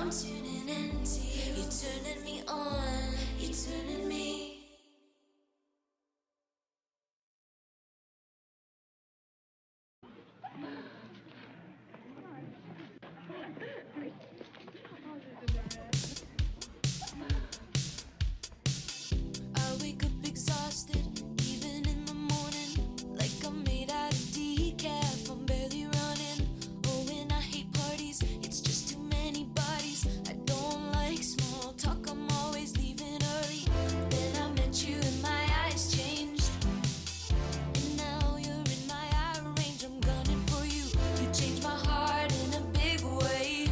I'm tuning into you. You're turning me on. You're turning me. I wake up exhausted, even in the morning, like I'm made out of decaf. I'm barely running. Oh, and I hate parties. It's just too many bodies. I don't like small talk. I'm always leaving early. Then I met you and my eyes changed. And now you're in my eye range. I'm gunning for you. You changed my heart in a big way.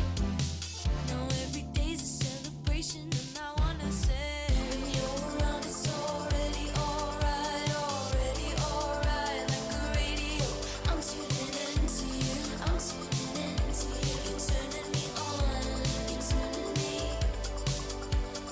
Now every day's a celebration, and I wanna say, when you're around, it's already alright, already alright. Like a radio, I'm tuning into you. I'm tuning into you. You're turning me on. You're turning me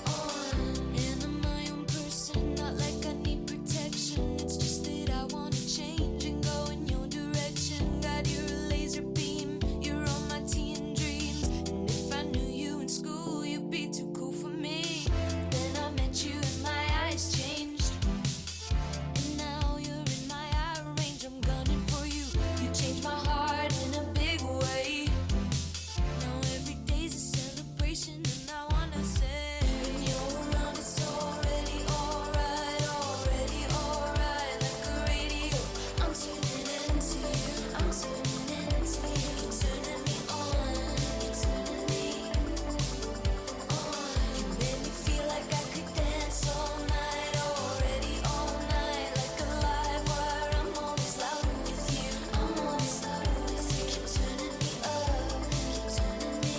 on. And I'm my own person, not like I need protection. It's just that I wanna change and go in your direction. God, you're a laser beam. You're on my teen dreams. And if I knew you in school, you'd be too cool for me. Then I met you and my eyes changed. And now you're in my eye range. I'm gunning for you. You changed my heart in a big way. Now every day's a celebration, and I wanna say, when you're around, it's already alright, already alright. Like a radio, I'm tuning into you. I'm tuning into you. You're turning me on. You're turning me on. You made me feel like I could dance all night, already all night. Like a live wire, I'm always louder with you. I'm always louder with you. Keep turning me up. Keep turning me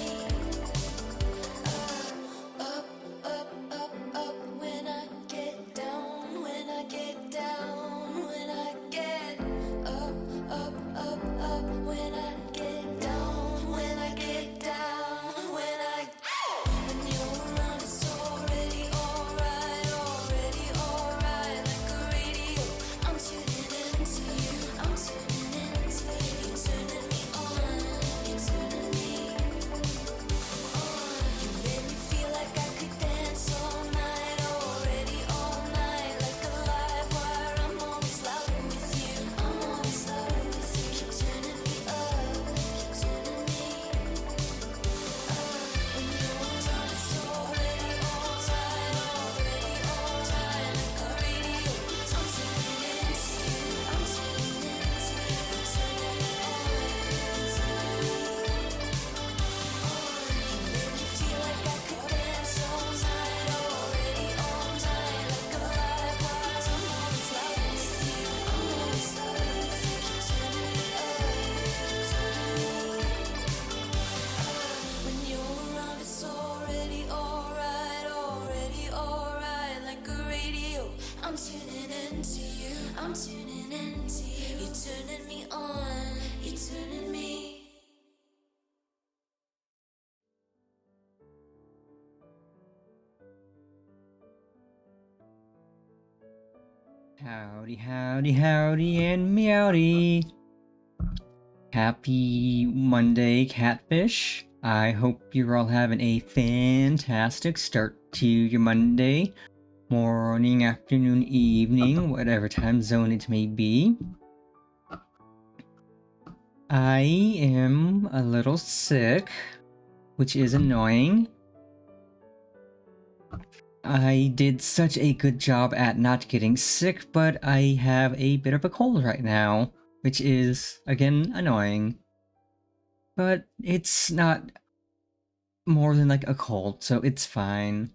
up, up, up, up. When I get down, when I get down, when I get up, up, up, up. When I get down, when I get down, when you're around, it's already alright, already alright. Like a radio, I'm tuning into you. I'm tuning into you. You're turning me on. You're turning me on. You made me feel like I could dance all night, already all night. Like a live wire, I'm always louder with you. I'm always louder with you. Keep turning me up. Keep turning me up. When you're around, it's already alright, already alright. Like a radio, I'm tuning into you. I'm tuning into you. You're turning me on. You're turning me on. You made me feel like I could dance all night, already all night. Like a live wire, I'm always louder with you. I'm always louder with you. Keep turning me up. Keep turning me up. When you're around, it's already alright, already alright. Like a radio, I'm tuning into you. I'm tuning into you. You're turning me on. You're turning me. Howdy, howdy, howdy, and meowdy. Happy Monday, catfish. I hope you're all having a fantastic start to your Monday, morning, afternoon, evening, whatever time zone it may be. I am a little sick, which is annoying. I did such a good job at not getting sick, but I have a bit of a cold right now, which is, again, annoying. But it's not more than like a cold, so it's fine.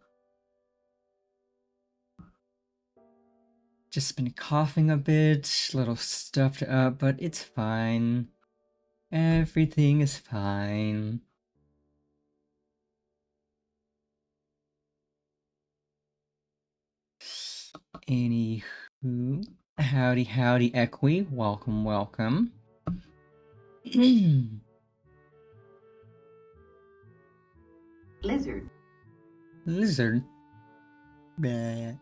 Just been coughing a bit, a little stuffed up, but it's fine. Everything is fine. Anywho, howdy, howdy, Equi. Welcome, welcome. Lizard. Lizard. Bleh.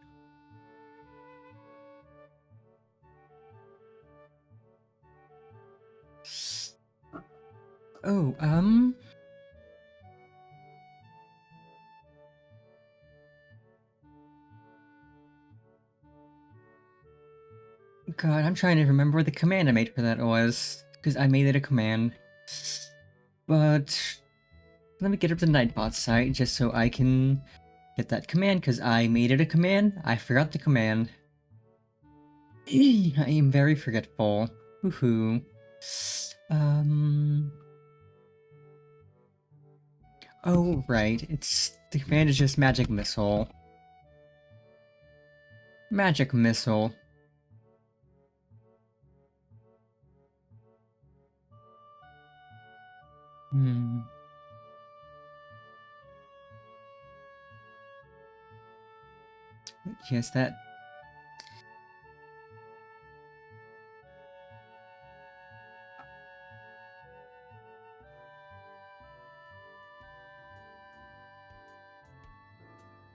Oh, God, I'm trying to remember what the command I made for that was, because I made it a command. But let me get up to Nightbot site just so I can get that command, because I made it a command. I forgot the command. I am very forgetful. Woohoo. Um. Oh, right. The command is just Magic Missile. Magic Missile. Hmm. Yes, that.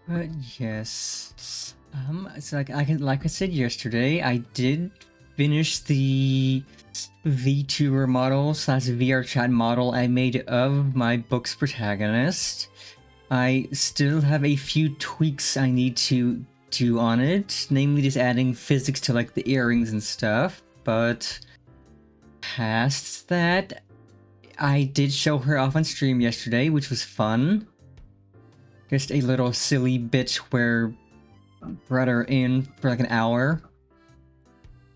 But yes. So like I said yesterday, I did finish the VTuber model slash VR chat model I made of my book's protagonist. I still have a few tweaks I need to do on it, namely just adding physics to like the earrings and stuff, but past that, I did show her off on stream yesterday, which was fun. Just a little silly bit where brought her in for like an hour,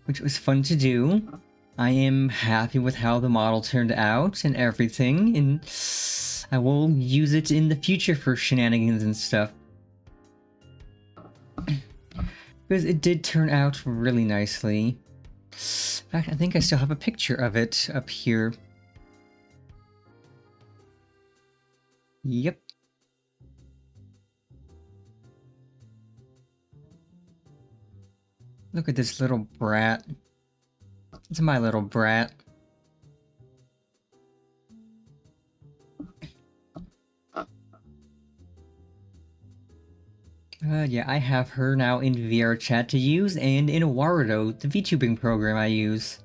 which was fun to do. I am happy with how the model turned out and everything, and I will use it in the future for shenanigans and stuff. Because it did turn out really nicely. In fact, I think I still have a picture of it up here. Yep. Look at this little brat. It's my little brat. Yeah, I have her now in VR chat to use and in Warudo, the VTubing program I use.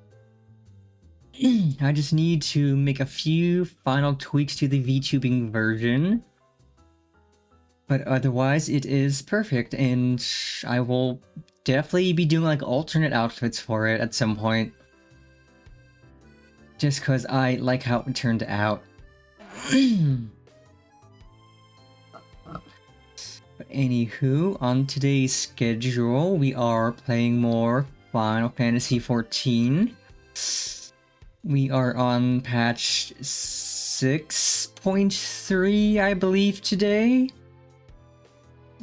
I just need to make a few final tweaks to the VTubing version. But otherwise, it is perfect, and I will definitely be doing like alternate outfits for it at some point. Just because I like how it turned out. But anywho, on today's schedule, we are playing more Final Fantasy XIV. We are on patch 6.3, I believe, today.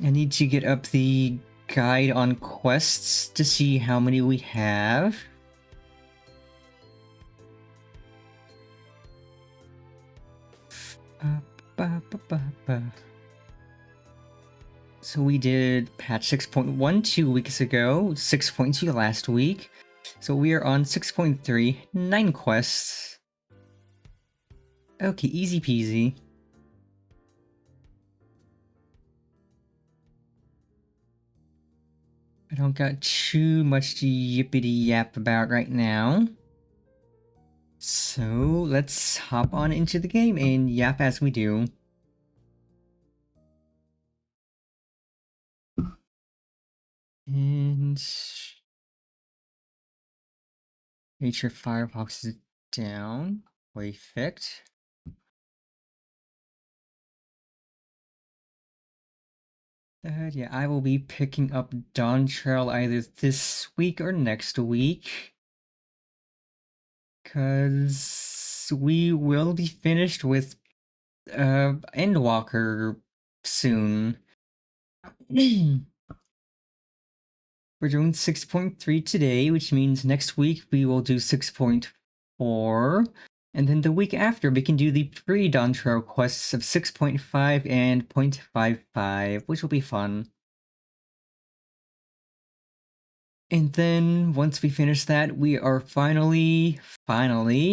I need to get up the guide on quests to see how many we have. Ba, ba, ba, ba. So we did patch 6.1 2 weeks ago, 6.2 last week. So we are on 6.3, 9 quests. Okay, easy peasy. I don't got too much to yippity yap about right now. So let's hop on into the game and yap as we do. And make sure Firefox is down. Perfect. Yeah, I will be picking up Dawn Trail either this week or next week. Cause we will be finished with Endwalker soon. We're doing 6.3 today, which means next week we will do 6.4. And then the week after, we can do the pre-Dawn Trail quests of 6.5 and 0.55, which will be fun. And then, once we finish that, we are finally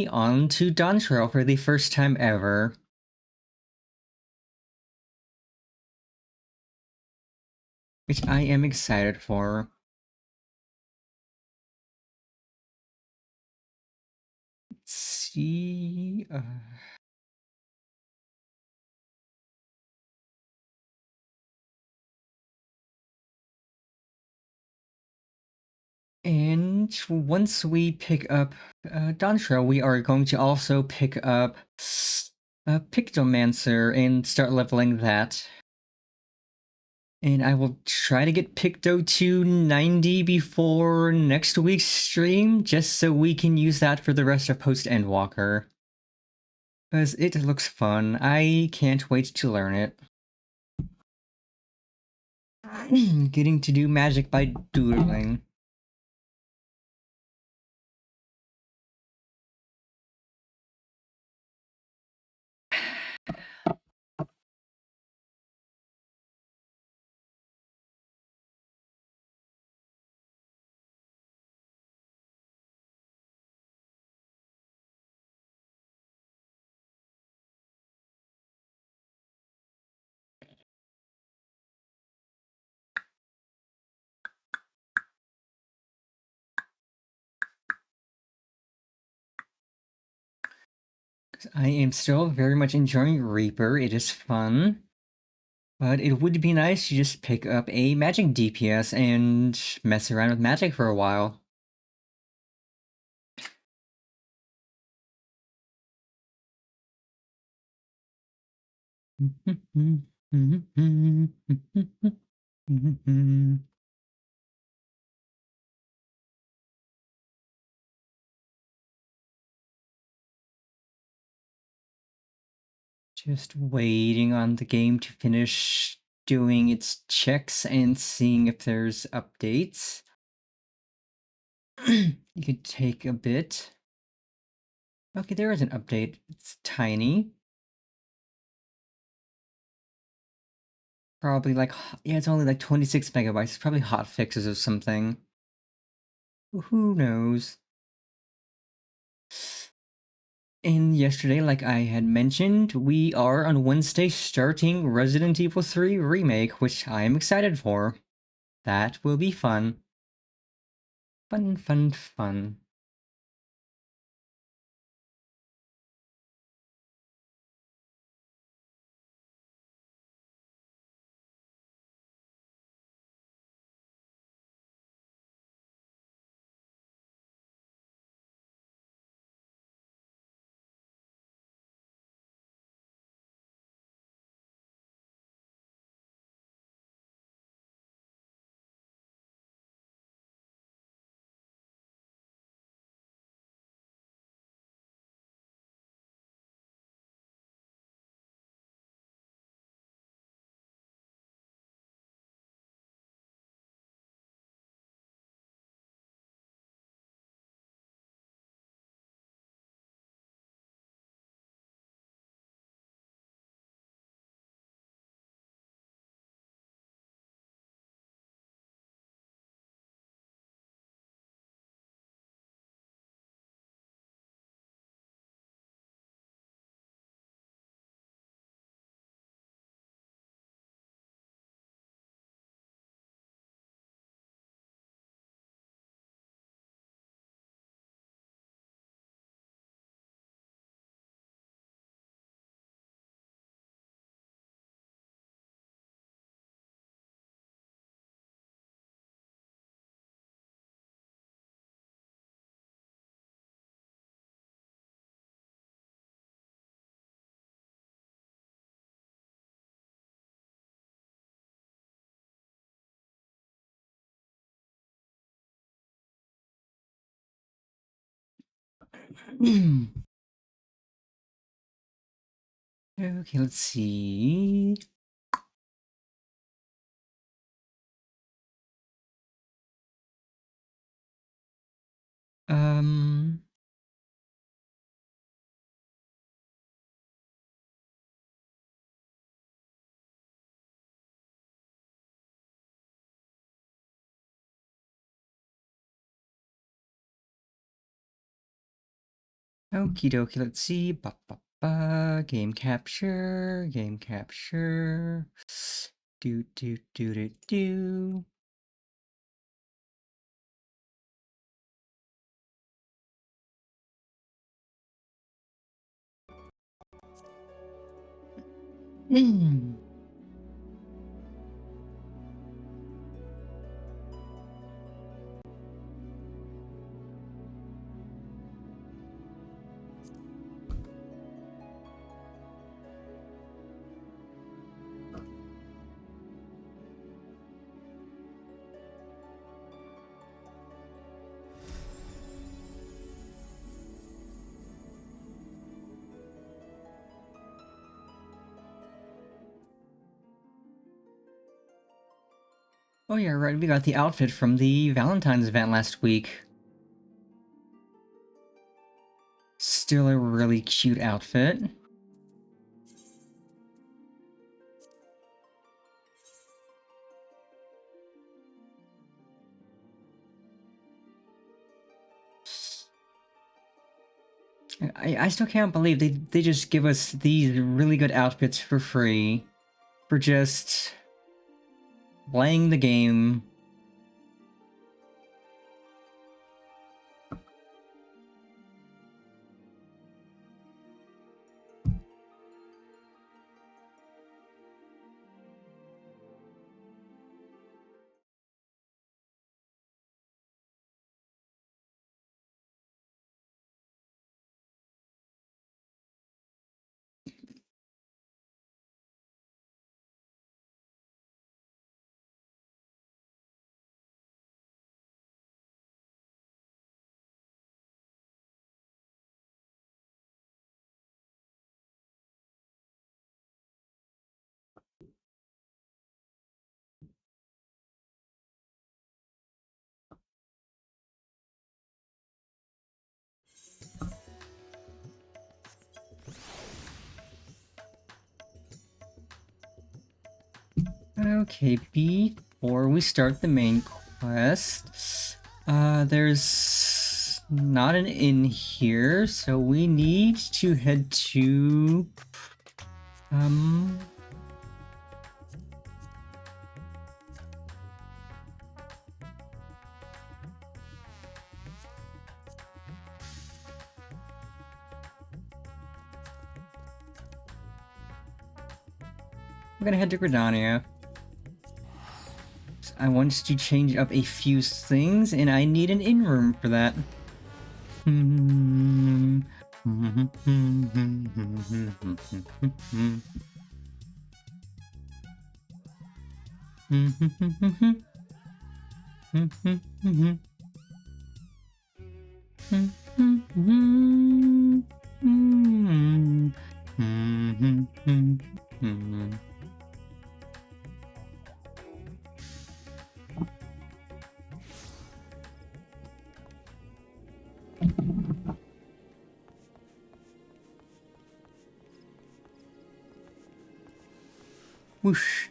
on to Dawn Trail for the first time ever. Which I am excited for. Let's see... And And once we pick up Dansha, we are going to also pick up Pictomancer and start leveling that. And I will try to get Picto to 90 before next week's stream, just so we can use that for the rest of Post-Endwalker. Because it looks fun. I can't wait to learn it. Getting to do magic by doodling. I am still very much enjoying Reaper, it is fun. But it would be nice to just pick up a magic DPS and mess around with magic for a while. Just waiting on the game to finish doing its checks and seeing if there's updates. You could take a bit. Okay, there is an update. It's tiny. Probably like, yeah, it's only like 26 megabytes. It's probably hot fixes or something. Who knows? And yesterday, like I had mentioned, we are on Wednesday starting Resident Evil 3 Remake, which I am excited for. That will be fun. Fun, fun, fun. Okay, let's see. Um, Okie dokie, let's see. Ba, ba, ba. Game capture, game capture. Do, do, do, do, do. Mm. Oh yeah, right, we got the outfit from the Valentine's event last week. Still a really cute outfit. I still can't believe they just give us these really good outfits for free. For just playing the game. Okay, before we start the main quest, there's not an inn here, so we need to head to, we're gonna head to Gridania. I want to change up a few things, and I need an inn room for that. Whoosh.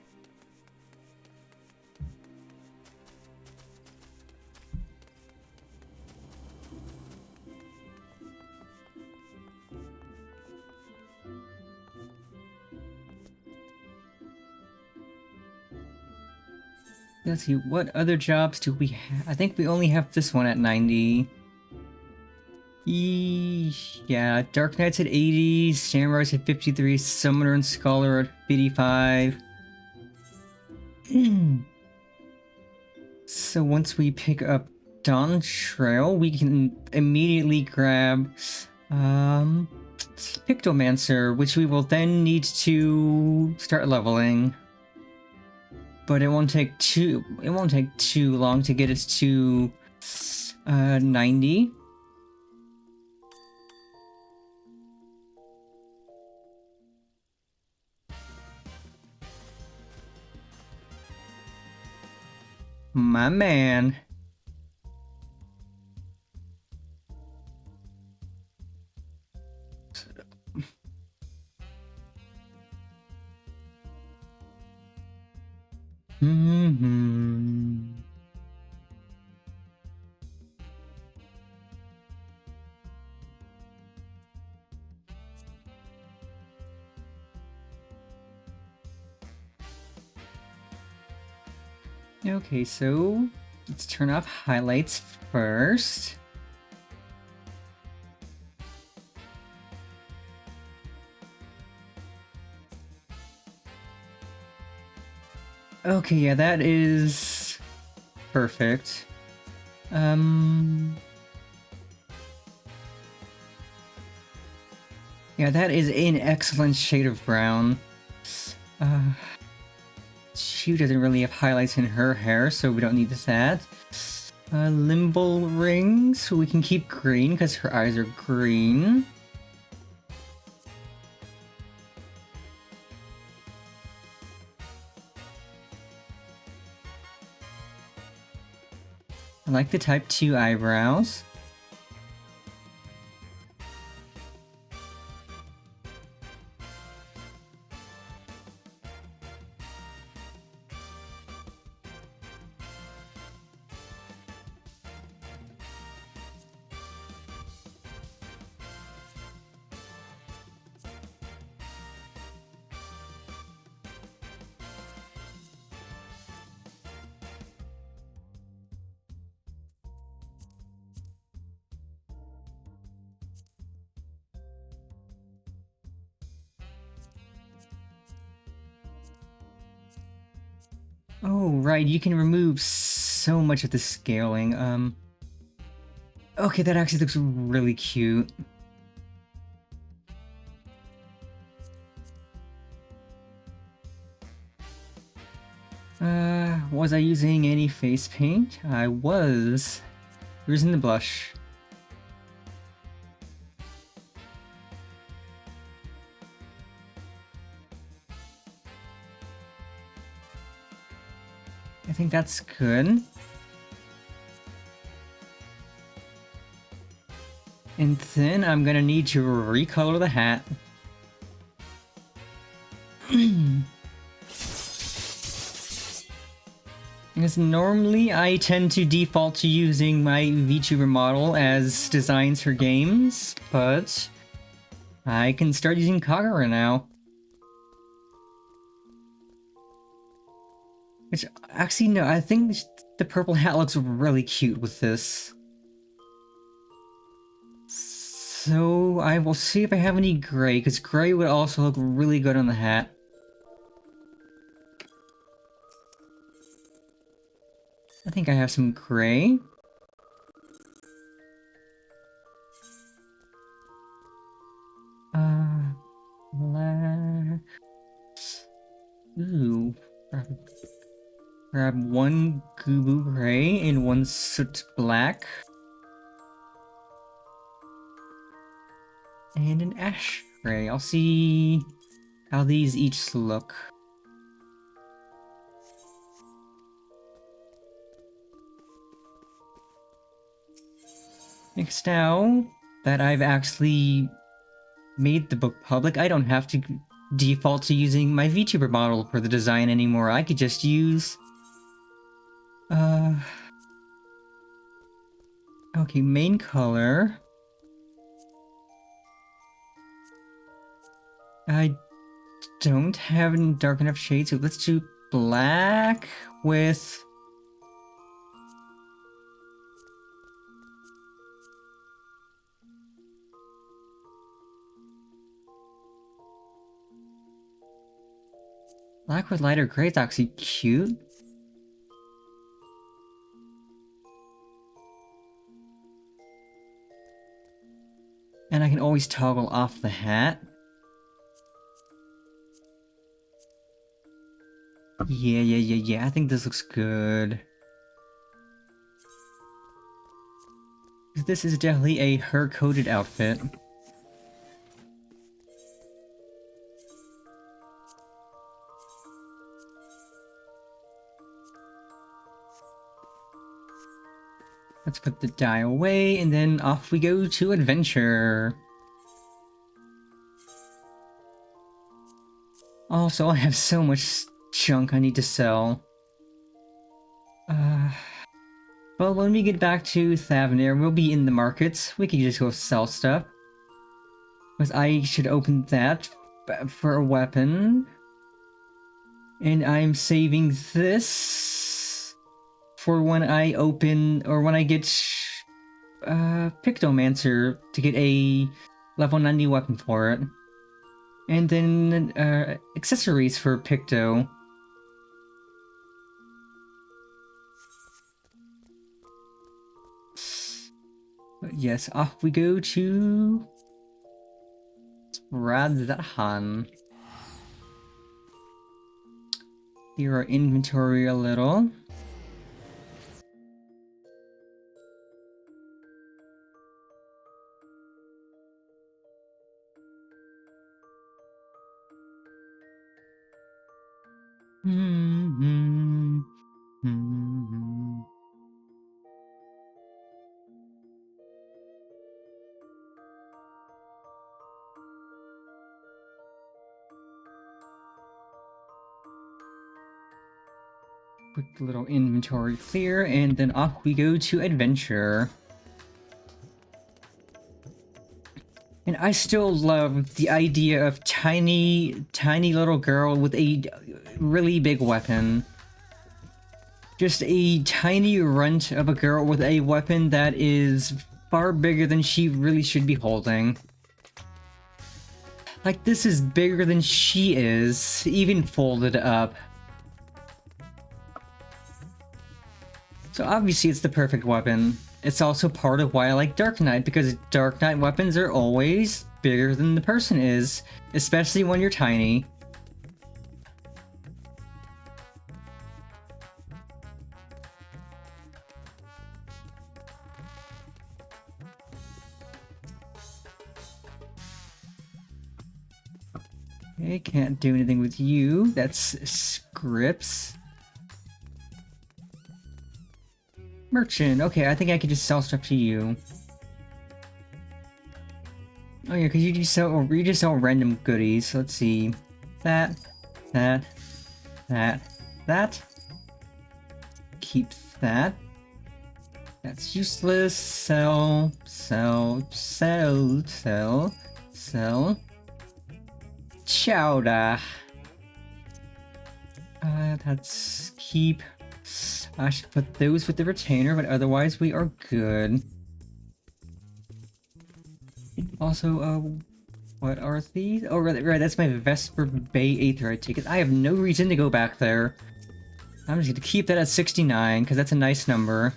Let's see, what other jobs do we have? I think we only have this one at 90. Yeah, Dark Knight's at 80, Samurai's at 53, Summoner and Scholar at 55. So once we pick up Dawn Trail, we can immediately grab Pictomancer, which we will then need to start leveling. But it won't take too long to get us to 90. My man. Okay, so let's turn off highlights first. Okay, yeah, that is perfect. Yeah, that is an excellent shade of brown. She doesn't really have highlights in her hair, so we don't need that. Limble ring, so we can keep green because her eyes are green. I like the type 2 eyebrows. Oh, right, you can remove so much of the scaling. Okay, that actually looks really cute. Was I using any face paint? I was. Using the blush. I think that's good. And then I'm gonna need to recolor the hat. Because normally I tend to default to using my VTuber model as designs for games, but I can start using Kagura now. Which, actually, no, I think the purple hat looks really cute with this. So I will see if I have any gray, because gray would also look really good on the hat. I think I have some gray. Black. Ooh. Grab one Gubu Gray and one Soot Black. And an Ash Gray. I'll see how these each look. Next, now that I've actually made the book public, I don't have to default to using my VTuber model for the design anymore. I could just use... Okay, main color. I don't have any dark enough shades, so let's do black with... Black with lighter gray is actually cute. And I can always toggle off the hat. Yeah, I think this looks good. This is definitely a her-coded outfit. Let's put the dye away, and then off we go to adventure. Also, I have so much junk I need to sell. Well, when we get back to Thavnir, we'll be in the markets. We can just go sell stuff. Because I should open that for a weapon. And I'm saving this for when I open, or when I get Pictomancer to get a level 90 weapon for it. And then accessories for Picto. But yes, off we go to Radhan. Clear our inventory a little. Quick little inventory clear, and then off we go to adventure. And I still love the idea of tiny little girl with a really big weapon. Just a tiny runt of a girl with a weapon that is far bigger than she really should be holding. Like, this is bigger than she is, even folded up. So obviously it's the perfect weapon. It's also part of why I like Dark Knight, because Dark Knight weapons are always bigger than the person is, especially when you're tiny. Okay, can't do anything with you. That's scripts. Merchant. Okay, I think I could just sell stuff to you. Oh yeah, because you just sell random goodies. Let's see. That. Keep that. That's useless. Sell. Chowder. That's keep. I should put those with the retainer, but otherwise we are good. Also, what are these? Oh, right, that's my Vesper Bay Aether I take it. I have no reason to go back there. I'm just gonna keep that at 69, because that's a nice number.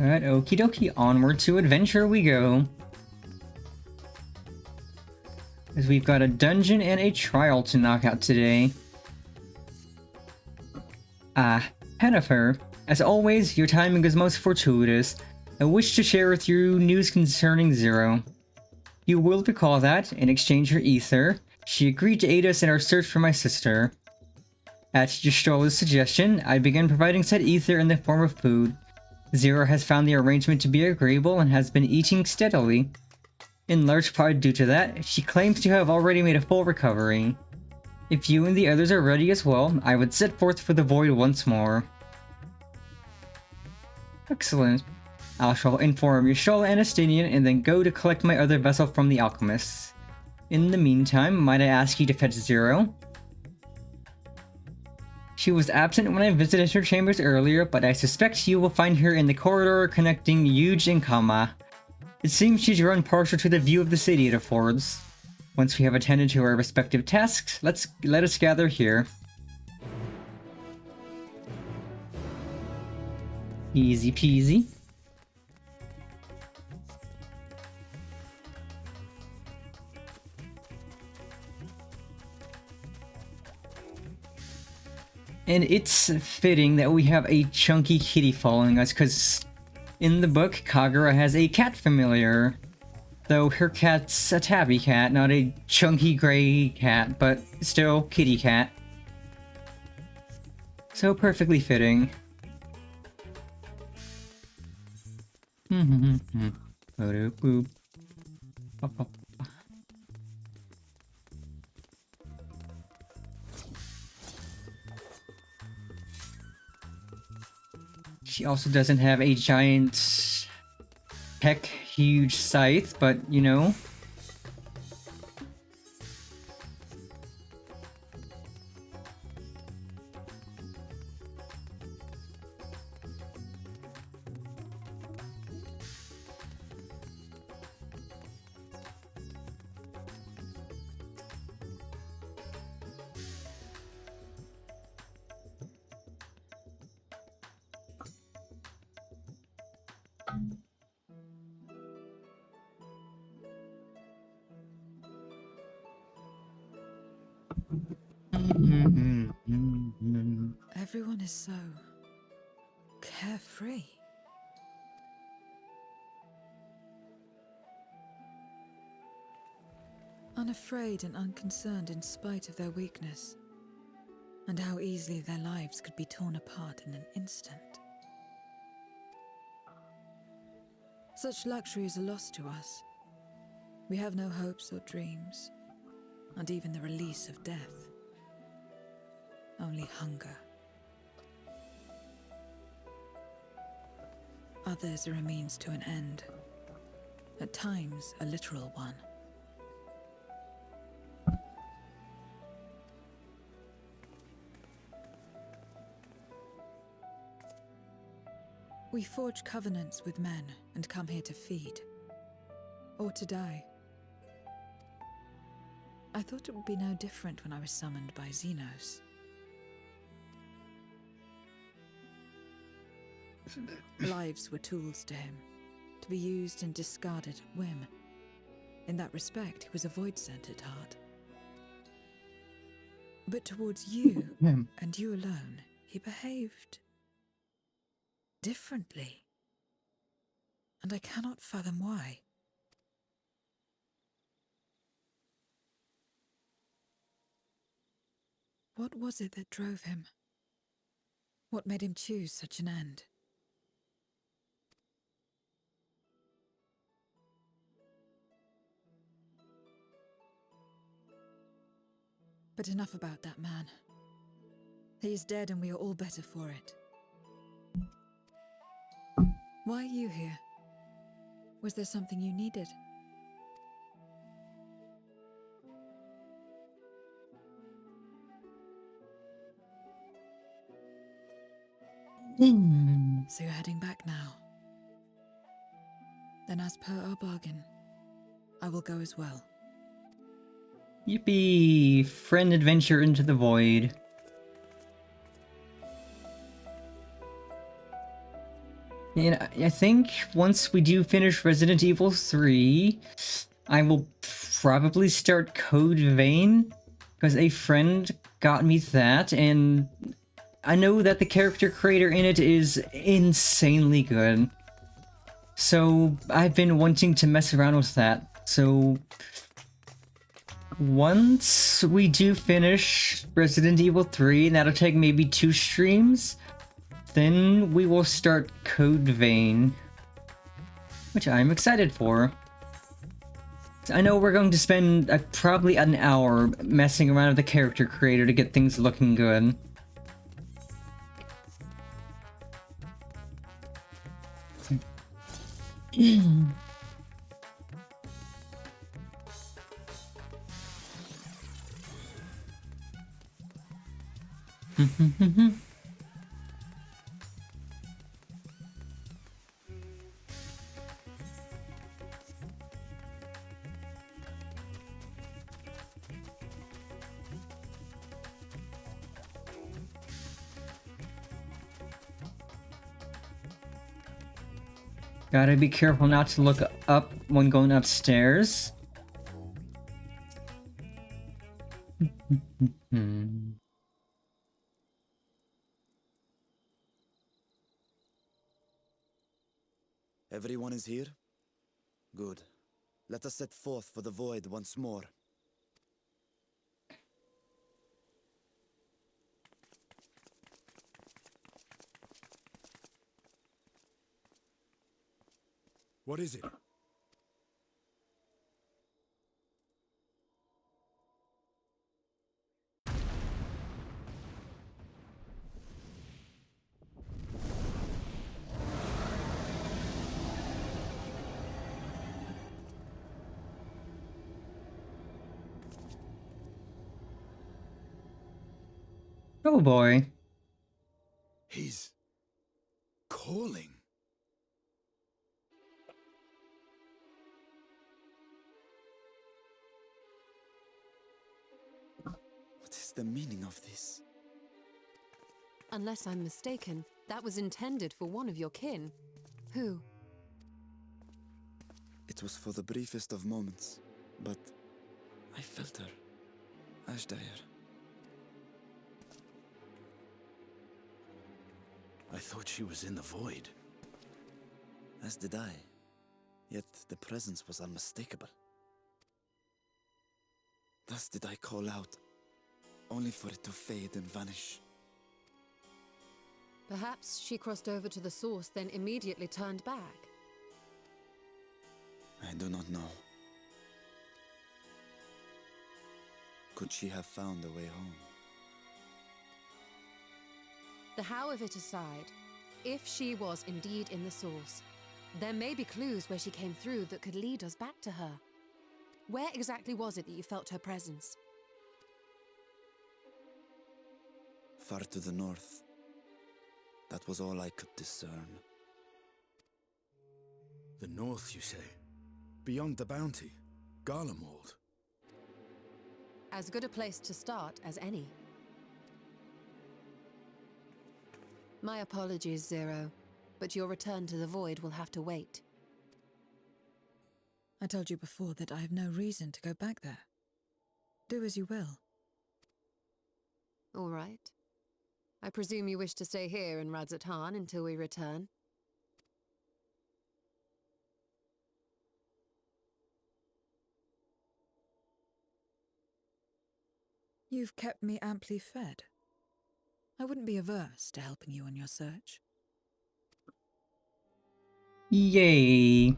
Alright, okie dokie, onward to adventure we go. As we've got a dungeon and a trial to knock out today. Hennifer, as always, your timing is most fortuitous. I wish to share with you news concerning Zero. You will recall that, in exchange for Ether, she agreed to aid us in our search for my sister. At Yashtola's suggestion, I began providing said Ether in the form of food. Zero has found the arrangement to be agreeable and has been eating steadily. In large part due to that, she claims to have already made a full recovery. If you and the others are ready as well, I would set forth for the Void once more. Excellent. I shall inform Yashola and Estinian and then go to collect my other vessel from the alchemists. In the meantime, might I ask you to fetch Zero? She was absent when I visited her chambers earlier, but I suspect you will find her in the corridor connecting Yuge and Kama. It seems she's grown partial to the view of the city it affords. Once we have attended to our respective tasks, let us gather here. Easy peasy. And it's fitting that we have a chunky kitty following us, because in the book, Kagura has a cat familiar. Though her cat's a tabby cat, not a chunky gray cat, but still kitty cat. So perfectly fitting. She also doesn't have a giant, huge scythe, but you know. Everyone is so carefree. Unafraid and unconcerned in spite of their weakness, and how easily their lives could be torn apart in an instant. Such luxury is a loss to us, We have no hopes or dreams, and even the release of death. Only hunger. Others are a means to an end, at times a literal one. We forge covenants with men and come here to feed, or to die. I thought it would be no different when I was summoned by Xenos. Lives were tools to him, to be used and discarded at whim. In that respect, he was a void-sent at heart. But towards you, and you alone, he behaved differently. And I cannot fathom why. What was it that drove him? What made him choose such an end? But enough about that man. He is dead and we are all better for it. Why are you here? Was there something you needed? So you're heading back now. Then as per our bargain, I will go as well. Yippee! Friend adventure into the void. And I think once we do finish Resident Evil 3, I will probably start Code Vein, because a friend got me that, and I know that the character creator in it is insanely good. So I've been wanting to mess around with that. So once we do finish Resident Evil 3, and that'll take maybe 2 streams, then we will start Code Vein, which I'm excited for. I know we're going to spend probably an hour messing around with the character creator to get things looking good. Gotta be careful not to look up when going upstairs. Everyone is here? Good. Let us set forth for the void once more. What is it? Oh boy. He's calling. What is the meaning of this? Unless I'm mistaken, that was intended for one of your kin. Who? It was for the briefest of moments, but I felt her. Ashdire. I thought she was in the void. As did I. Yet the presence was unmistakable. Thus did I call out, only for it to fade and vanish. Perhaps she crossed over to the source, then immediately turned back. I do not know. could she have found a way home? The how of it aside, if she was indeed in the source, there may be clues where she came through that could lead us back to her. Where exactly was it that you felt her presence? Far to the north. That was all I could discern. The north, you say? Beyond the bounty? Garlemald? As good a place to start as any. My apologies, Zero, but your return to the Void will have to wait. I told you before that I have no reason to go back there. Do as you will. All right. I presume you wish to stay here in Radzatan until we return? You've kept me amply fed. I wouldn't be averse to helping you on your search. Yay.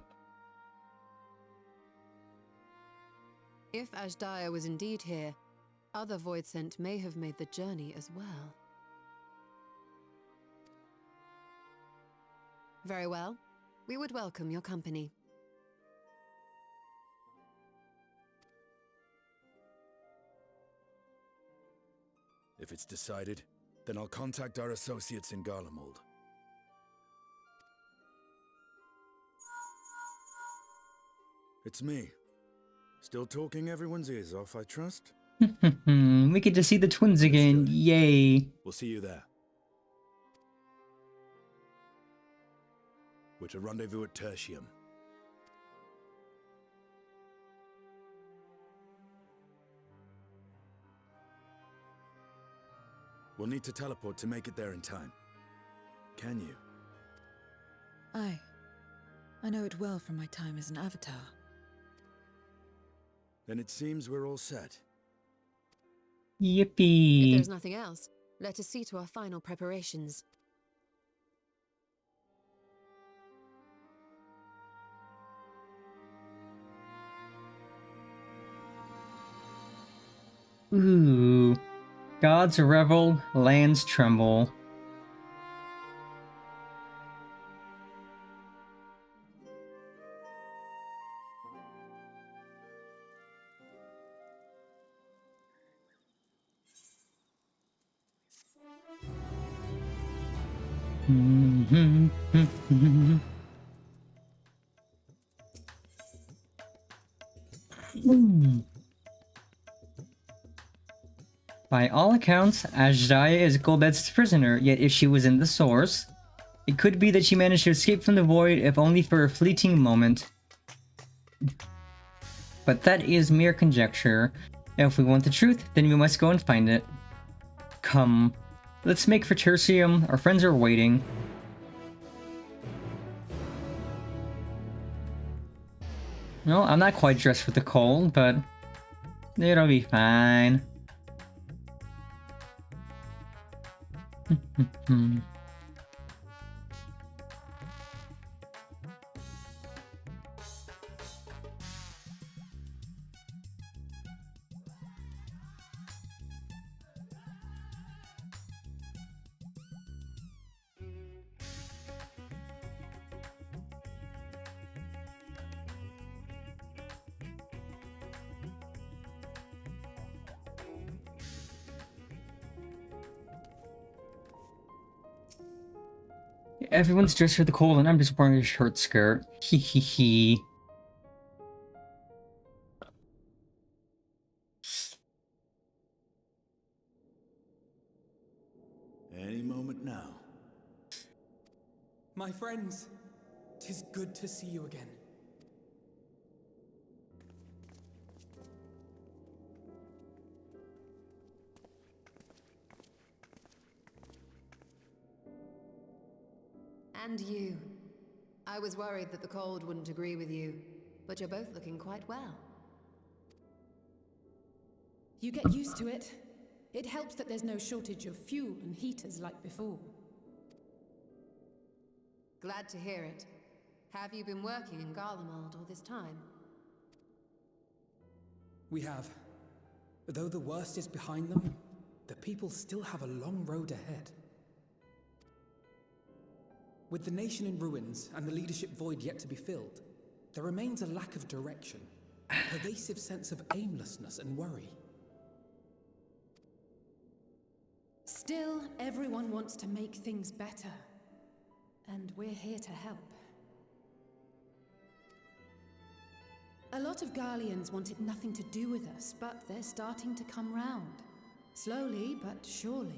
If Ashdaya was indeed here, other Voidsent may have made the journey as well. Very well. We would welcome your company. If it's decided, then I'll contact our associates in Garlemald. It's me. Still talking everyone's ears off, I trust? We get to see the twins again. Understood. Yay. We'll see you there. We're to rendezvous at Tertium. We'll need to teleport to make it there in time. Can you? Aye. I know it well from my time as an avatar. Then it seems we're all set. If Yippee. there's nothing else, let us see to our final preparations. Ooh. Gods revel, lands tremble. By all accounts, Ajdaya is Golbet's prisoner, yet if she was in the source, it could be that she managed to escape from the void, if only for a fleeting moment. But that is mere conjecture. If we want the truth, then we must go and find it. Come, let's make for Tertium, our friends are waiting. No, I'm not quite dressed for the cold, but it'll be fine. Everyone's dressed for the cold and I'm just wearing a short skirt. Hee hee hee. Any moment now. My friends, 'tis good to see you again. And you. I was worried that the cold wouldn't agree with you, but you're both looking quite well. You get used to it. It helps that there's no shortage of fuel and heaters like before. Glad to hear it. Have you been working in Garlemald all this time? We have. Though the worst is behind them, the people still have a long road ahead. With the nation in ruins and the leadership void yet to be filled, there remains a lack of direction, a pervasive sense of aimlessness and worry. Still, everyone wants to make things better. And we're here to help. A lot of Garleans wanted nothing to do with us, but they're starting to come round. Slowly, but surely.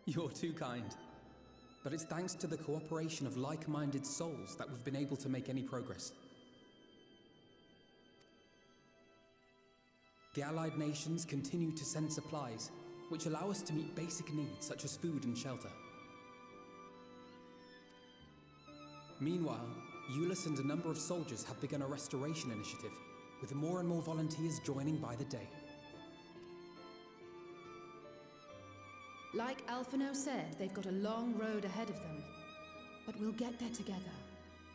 You're too kind. But it's thanks to the cooperation of like-minded souls that we've been able to make any progress. The allied nations continue to send supplies, which allow us to meet basic needs such as food and shelter. Meanwhile, Euless and a number of soldiers have begun a restoration initiative, with more and more volunteers joining by the day. Like Alphino said, they've got a long road ahead of them. But we'll get there together,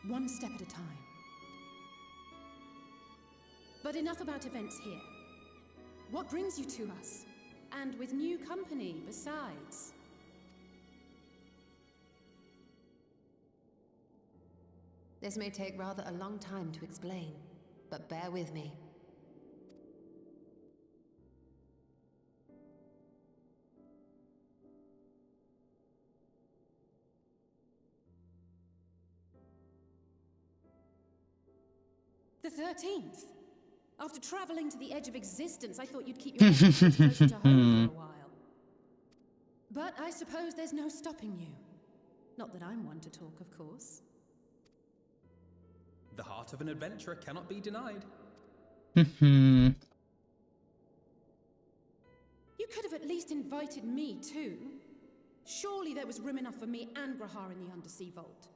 one step at a time. But enough about events here. What brings you to us? And with new company, besides. This may take rather a long time to explain, but bear with me. The 13th? After traveling to the edge of existence, I thought you'd keep your head closer to home for a while. But I suppose there's no stopping you. Not that I'm one to talk, of course. The heart of an adventurer cannot be denied. You could have at least invited me too. Surely there was room enough for me and Grahar in the undersea vault.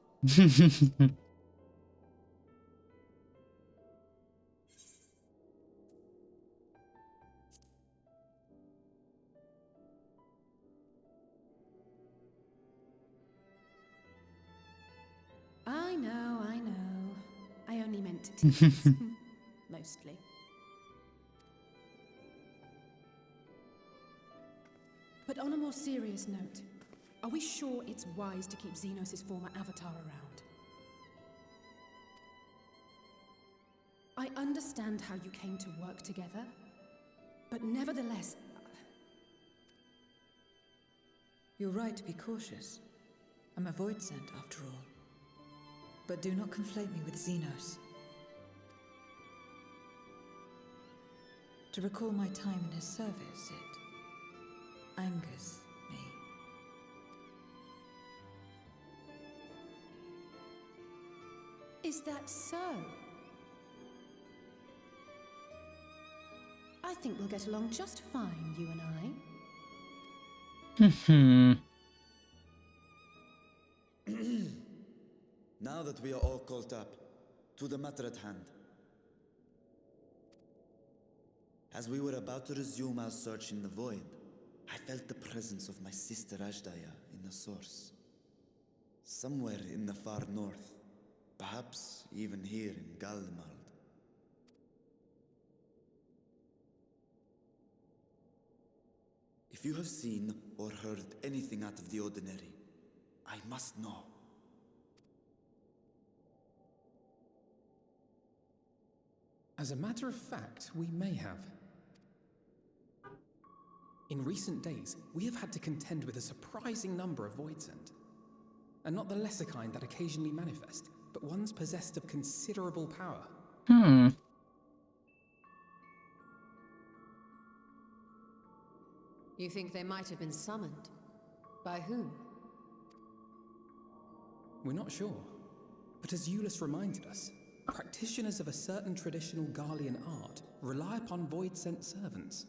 I know. I only meant to tease. Mostly. But on a more serious note, are we sure it's wise to keep Xenos' former avatar around? I understand how you came to work together, but nevertheless... You're right to be cautious. I'm a void sent, after all. But do not conflate me with Xenos. To recall my time in his service, it angers me. Is that so? I think we'll get along just fine, you and I. Now that we are all caught up, to the matter at hand. As we were about to resume our search in the void, I felt the presence of my sister Ajdaya in the source. Somewhere in the far north, perhaps even here in Galdemald. If you have seen or heard anything out of the ordinary, I must know. As a matter of fact, we may have. In recent days, we have had to contend with a surprising number of Voidsent. And not the lesser kind that occasionally manifest, but ones possessed of considerable power. You think they might have been summoned? By whom? We're not sure. But as Euless reminded us, practitioners of a certain traditional Garlean art rely upon void-sent servants.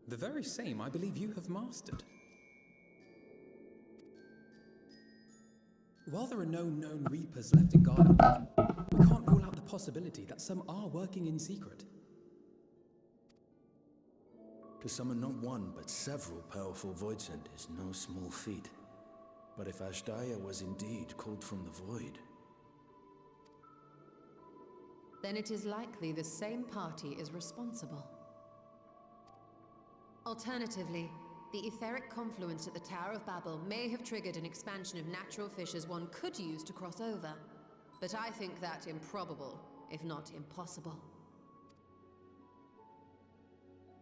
The very same I believe you have mastered. While there are no known Reapers left in Garlean, we can't rule out the possibility that some are working in secret. To summon not one, but several powerful Voidsent is no small feat. But if Ashdaya was indeed called from the void... Then it is likely the same party is responsible. Alternatively, the etheric confluence at the Tower of Babel may have triggered an expansion of natural fissures one could use to cross over. But I think that improbable, if not impossible.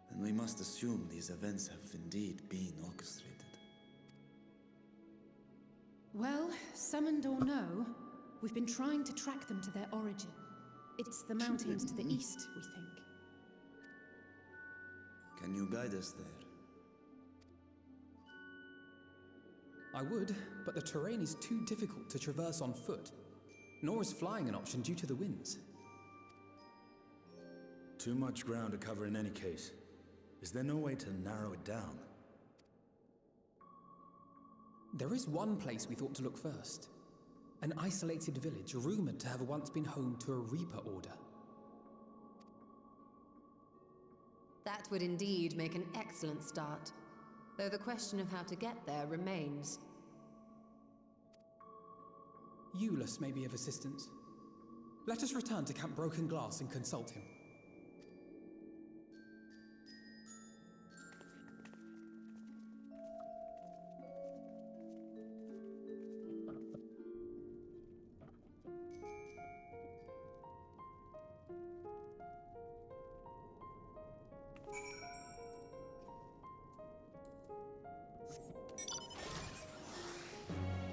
Then we must assume these events have indeed been orchestrated. Well, summoned or no, we've been trying to track them to their origin. It's the mountains to the east, we think. Can you guide us there? I would, but the terrain is too difficult to traverse on foot. Nor is flying an option due to the winds. Too much ground to cover in any case. Is there no way to narrow it down? There is one place we thought to look first. An isolated village rumored to have once been home to a Reaper Order. That would indeed make an excellent start, though the question of how to get there remains. Eulus may be of assistance. Let us return to Camp Broken Glass and consult him.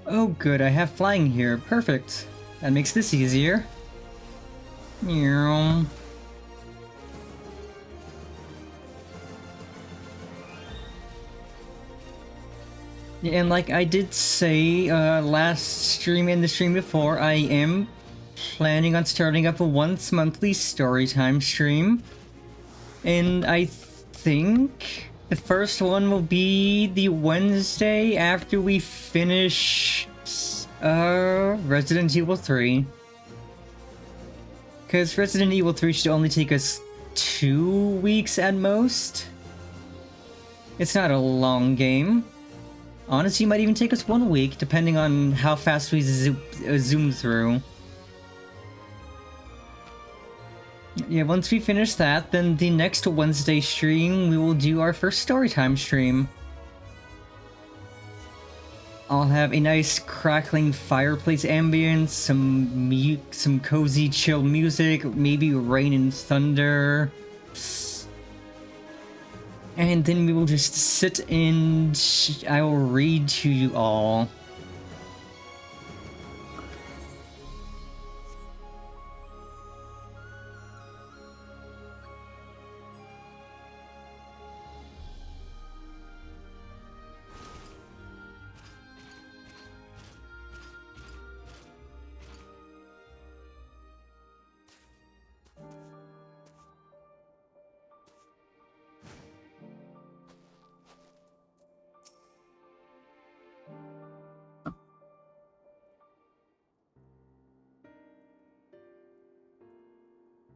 Oh good, I have flying here. Perfect. That makes this easier. Meow. Yeah, and like I did say last stream and the stream before, I am planning on starting up a once monthly storytime stream. And I think the first one will be the Wednesday after we finish Resident Evil 3. Because Resident Evil 3 should only take us 2 weeks at most. It's not a long game. Honestly, it might even take us 1 week, depending on how fast we zoom through. Yeah, once we finish that, then the next Wednesday stream, we will do our first storytime stream. I'll have a nice crackling fireplace ambience, some cozy chill music, maybe rain and thunder. And then we will just sit and I will read to you all.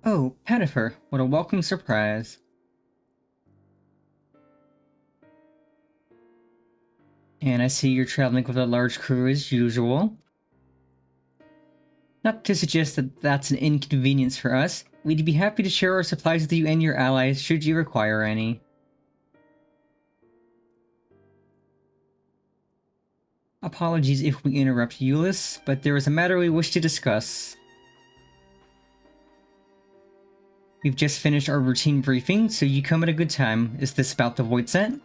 Oh, Pettifer, what a welcome surprise. And I see you're traveling with a large crew as usual. Not to suggest that that's an inconvenience for us. We'd be happy to share our supplies with you and your allies should you require any. Apologies if we interrupt Eulus, but there is a matter we wish to discuss. We've just finished our routine briefing, so you come at a good time. Is this about the Voidsent?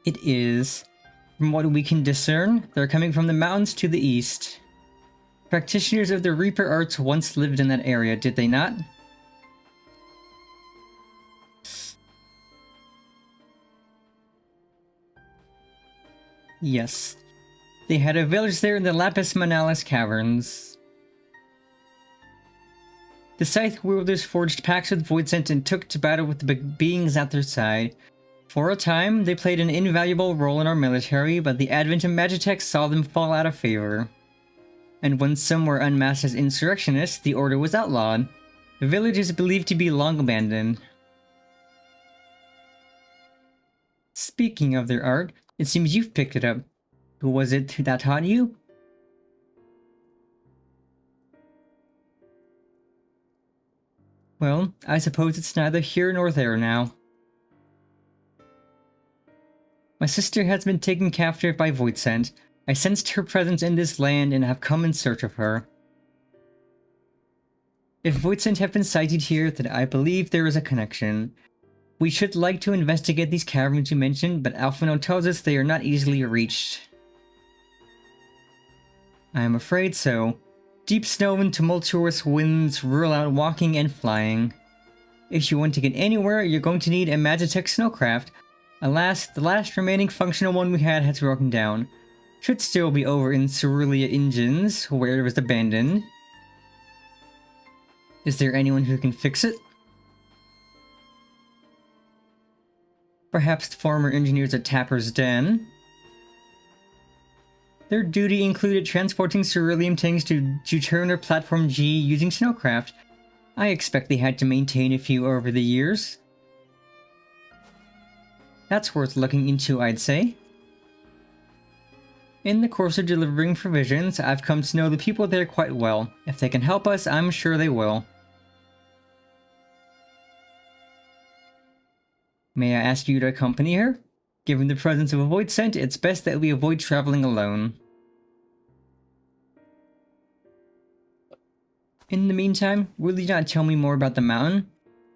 It is. From what we can discern, they're coming from the mountains to the east. Practitioners of the Reaper arts once lived in that area, did they not? Yes. They had a village there in the Lapis Manalis caverns. The Scythe wielders forged pacts with Voidsent and took to battle with the beings at their side. For a time, they played an invaluable role in our military, but the advent of Magitech saw them fall out of favor. And when some were unmasked as insurrectionists, the order was outlawed. The village is believed to be long abandoned. Speaking of their art, it seems you've picked it up. Who was it that taught you? Well, I suppose it's neither here nor there now. My sister has been taken captive by Voidsent. I sensed her presence in this land and have come in search of her. If Voidsent have been sighted here, then I believe there is a connection. We should like to investigate these caverns you mentioned, but Alphino tells us they are not easily reached. I am afraid so. Deep snow and tumultuous winds rule out walking and flying. If you want to get anywhere, you're going to need a Magitech snowcraft. Alas, the last remaining functional one we had has broken down. Should still be over in Cerulean Engines, where it was abandoned. Is there anyone who can fix it? Perhaps the former engineers at Tapper's Den. Their duty included transporting cerulean tanks to Juturner Platform G using snowcraft. I expect they had to maintain a few over the years. That's worth looking into, I'd say. In the course of delivering provisions, I've come to know the people there quite well. If they can help us, I'm sure they will. May I ask you to accompany her? Given the presence of a Voidsent, it's best that we avoid traveling alone. In the meantime, will you not tell me more about the mountain?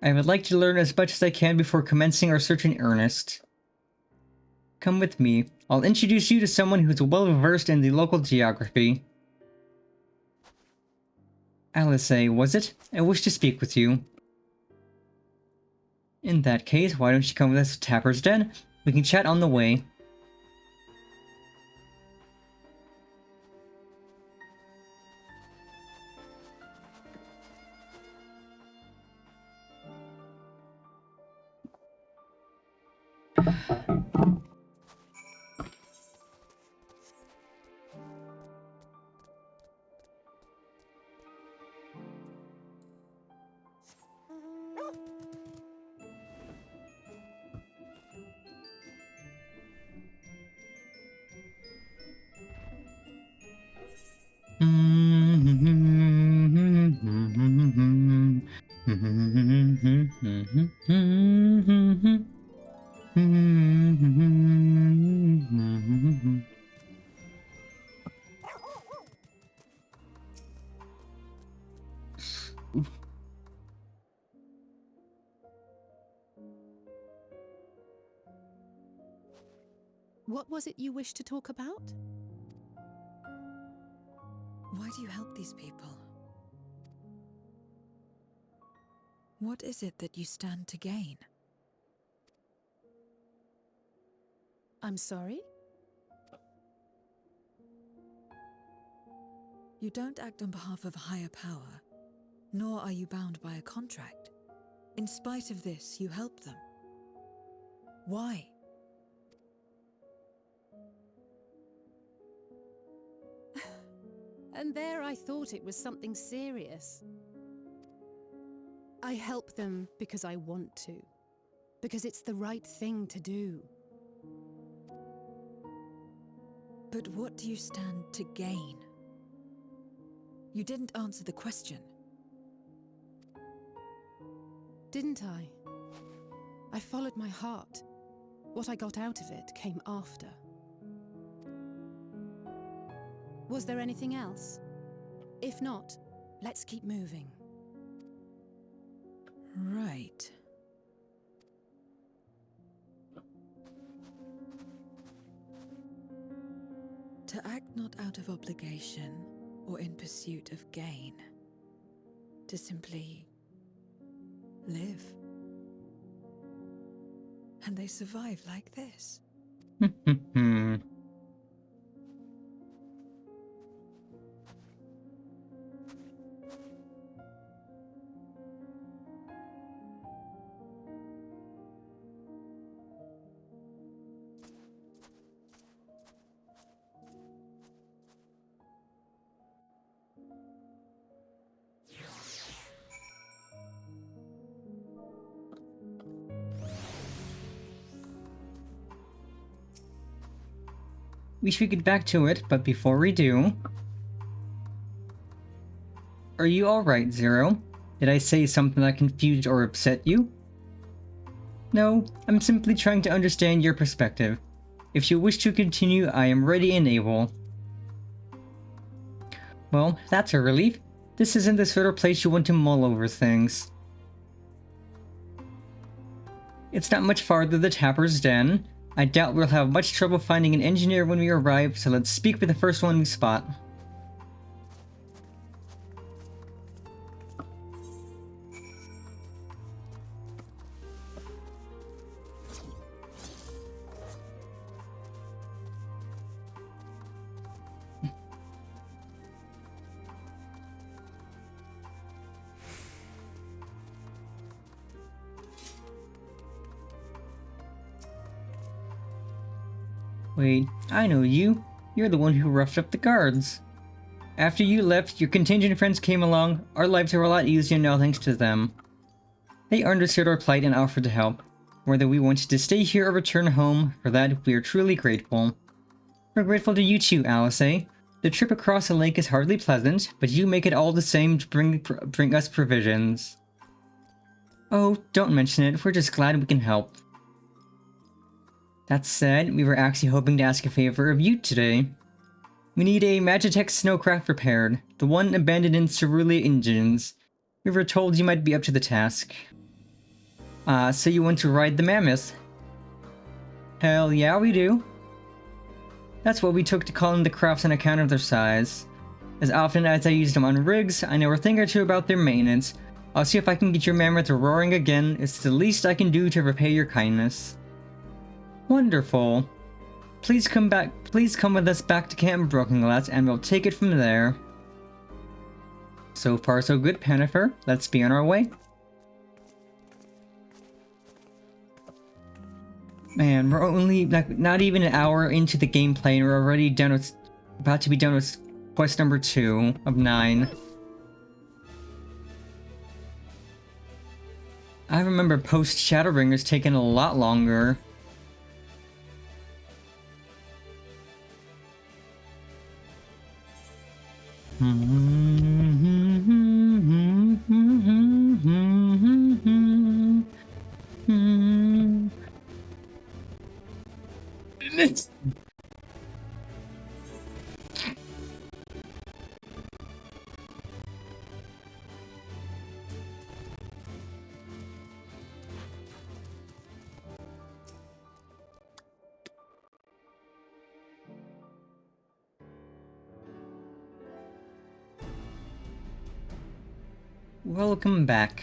I would like to learn as much as I can before commencing our search in earnest. Come with me. I'll introduce you to someone who's well versed in the local geography. Alice, was it? I wish to speak with you. In that case, why don't you come with us to Tapper's Den? We can chat on the way. What was it you wished to talk about? Why do you help these people? What is it that you stand to gain? I'm sorry? You don't act on behalf of a higher power, nor are you bound by a contract. In spite of this, you help them. Why? And there I thought it was something serious. I help them because I want to. Because it's the right thing to do. But what do you stand to gain? You didn't answer the question. Didn't I? I followed my heart. What I got out of it came after. Was there anything else? If not, let's keep moving. Right. To act not out of obligation or in pursuit of gain. To simply live. And they survive like this. we should get back to it, but before we do... Are you alright, Zero? Did I say something that confused or upset you? No, I'm simply trying to understand your perspective. If you wish to continue, I am ready and able. Well, that's a relief. This isn't the sort of place you want to mull over things. It's not much farther the Tapper's Den. I doubt we'll have much trouble finding an engineer when we arrive, so let's speak with the first one we spot. Wait, I know you. You're the one who roughed up the guards. After you left, your contingent friends came along. Our lives are a lot easier now thanks to them. They understood our plight and offered to help. Whether we wanted to stay here or return home, for that we are truly grateful. We're grateful to you too, Alice. The trip across the lake is hardly pleasant, but you make it all the same to bring us provisions. Oh, don't mention it. We're just glad we can help. That said, we were actually hoping to ask a favor of you today. We need a Magitech snowcraft repaired, the one abandoned in Cerulean Engines. We were told you might be up to the task. So you want to ride the Mammoth? Hell yeah, we do. That's what we took to calling the crafts on account of their size. As often as I used them on rigs, I know a thing or two about their maintenance. I'll see if I can get your Mammoth roaring again. It's the least I can do to repay your kindness. Wonderful. Please come with us back to Camp Brokenglass and we'll take it from there. So far so good, Pennifer. Let's be on our way. Man, we're only not even an hour into the gameplay and we're already done with, about to be done with quest number 2 of 9. I remember post-Shadowbringers taking a lot longer. Welcome back.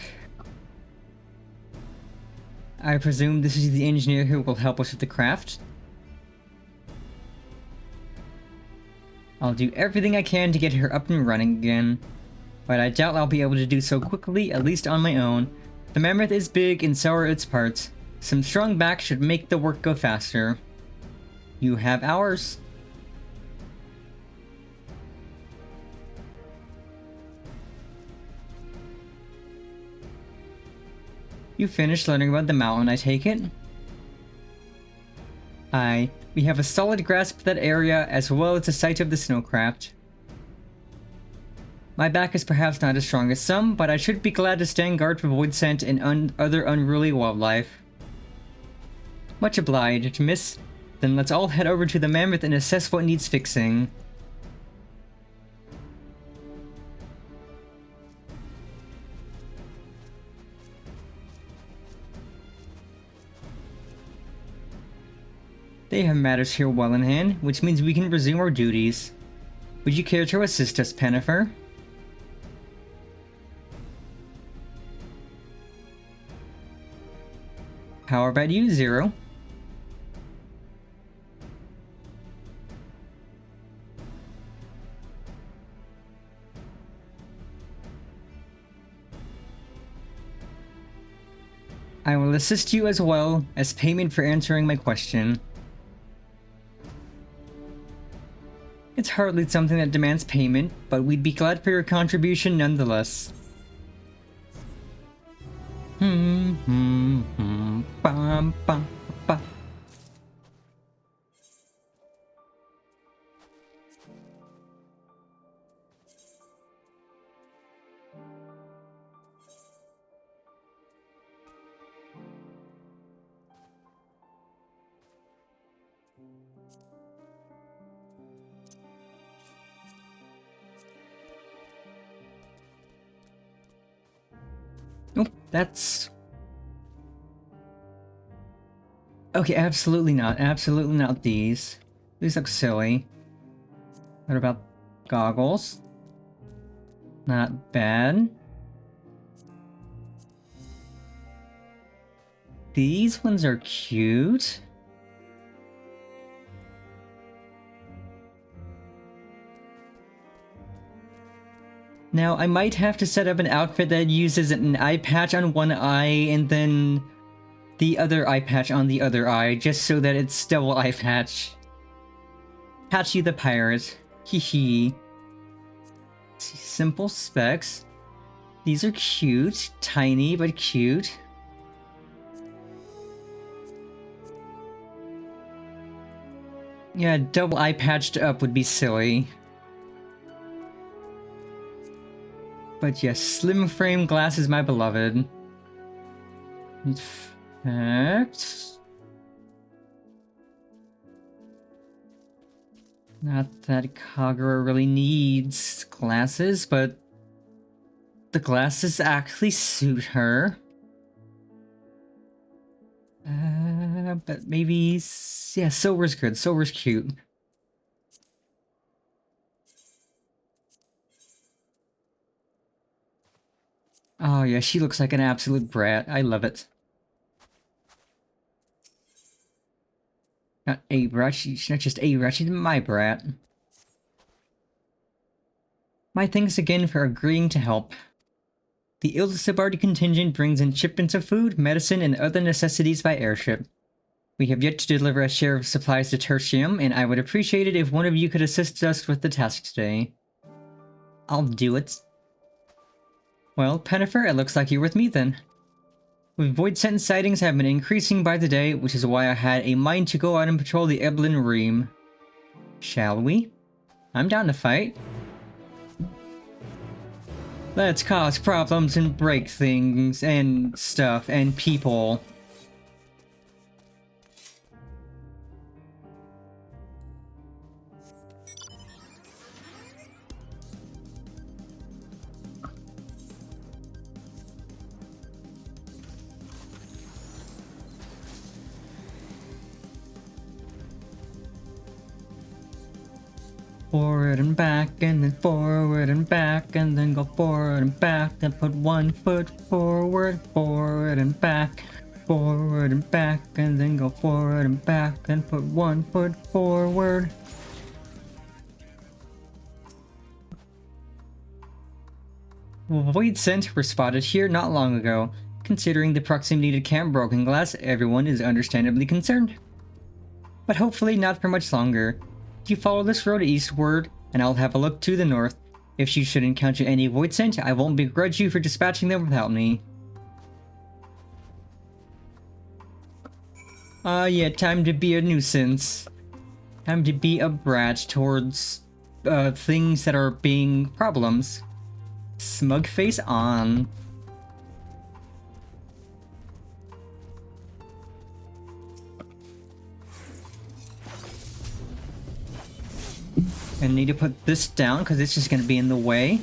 I presume this is the engineer who will help us with the craft. I'll do everything I can to get her up and running again, but I doubt I'll be able to do so quickly, at least on my own. The Mammoth is big and so are its parts. Some strong back should make the work go faster. You have ours. You finished learning about the mountain, I take it? Aye, we have a solid grasp of that area as well as the site of the snowcraft. My back is perhaps not as strong as some, but I should be glad to stand guard for void scent and other unruly wildlife. Much obliged, miss. Then let's all head over to the Mammoth and assess what needs fixing. They have matters here well in hand, which means we can resume our duties. Would you care to assist us, Pennifer? How about you, Zero? I will assist you as well as payment for answering my question. It's hardly something that demands payment, but we'd be glad for your contribution nonetheless. Bum, bum, ba. That's... Okay, absolutely not. Absolutely not these. These look silly. What about goggles? Not bad. These ones are cute. Now, I might have to set up an outfit that uses an eye patch on one eye and then the other eye patch on the other eye, just so that it's double eye patch. Patchy the pirate. Hee hee. Simple specs. These are cute. Tiny, but cute. Yeah, double eye patched up would be silly. But yes, slim frame glasses, my beloved. In fact... Not that Kagura really needs glasses, but the glasses actually suit her. But maybe... Yeah, silver's good. Silver's cute. Oh yeah, she looks like an absolute brat. I love it. Not a brat, she's not just a brat, she's my brat. My thanks again for agreeing to help. The Ildisabardi contingent brings in shipments of food, medicine, and other necessities by airship. We have yet to deliver a share of supplies to Tertium, and I would appreciate it if one of you could assist us with the task today. I'll do it. Well, Pennifer, it looks like you're with me then. With void sentence sightings have been increasing by the day, which is why I had a mind to go out and patrol the Eblin Ream. Shall we? I'm down to fight. Let's cause problems and break things and stuff and people. Forward and back, and then forward and back, and then go forward and back, and put 1 foot forward, forward and back, and then go forward and back, and put 1 foot forward. Void scent were spotted here not long ago. Considering the proximity to Camp Broken Glass, everyone is understandably concerned. But hopefully not for much longer. You follow this road eastward, and I'll have a look to the north. If you should encounter any void scent, I won't begrudge you for dispatching them without me. Yeah, time to be a nuisance. Time to be a brat towards, things that are being problems. Smug face on. I need to put this down because it's just going to be in the way.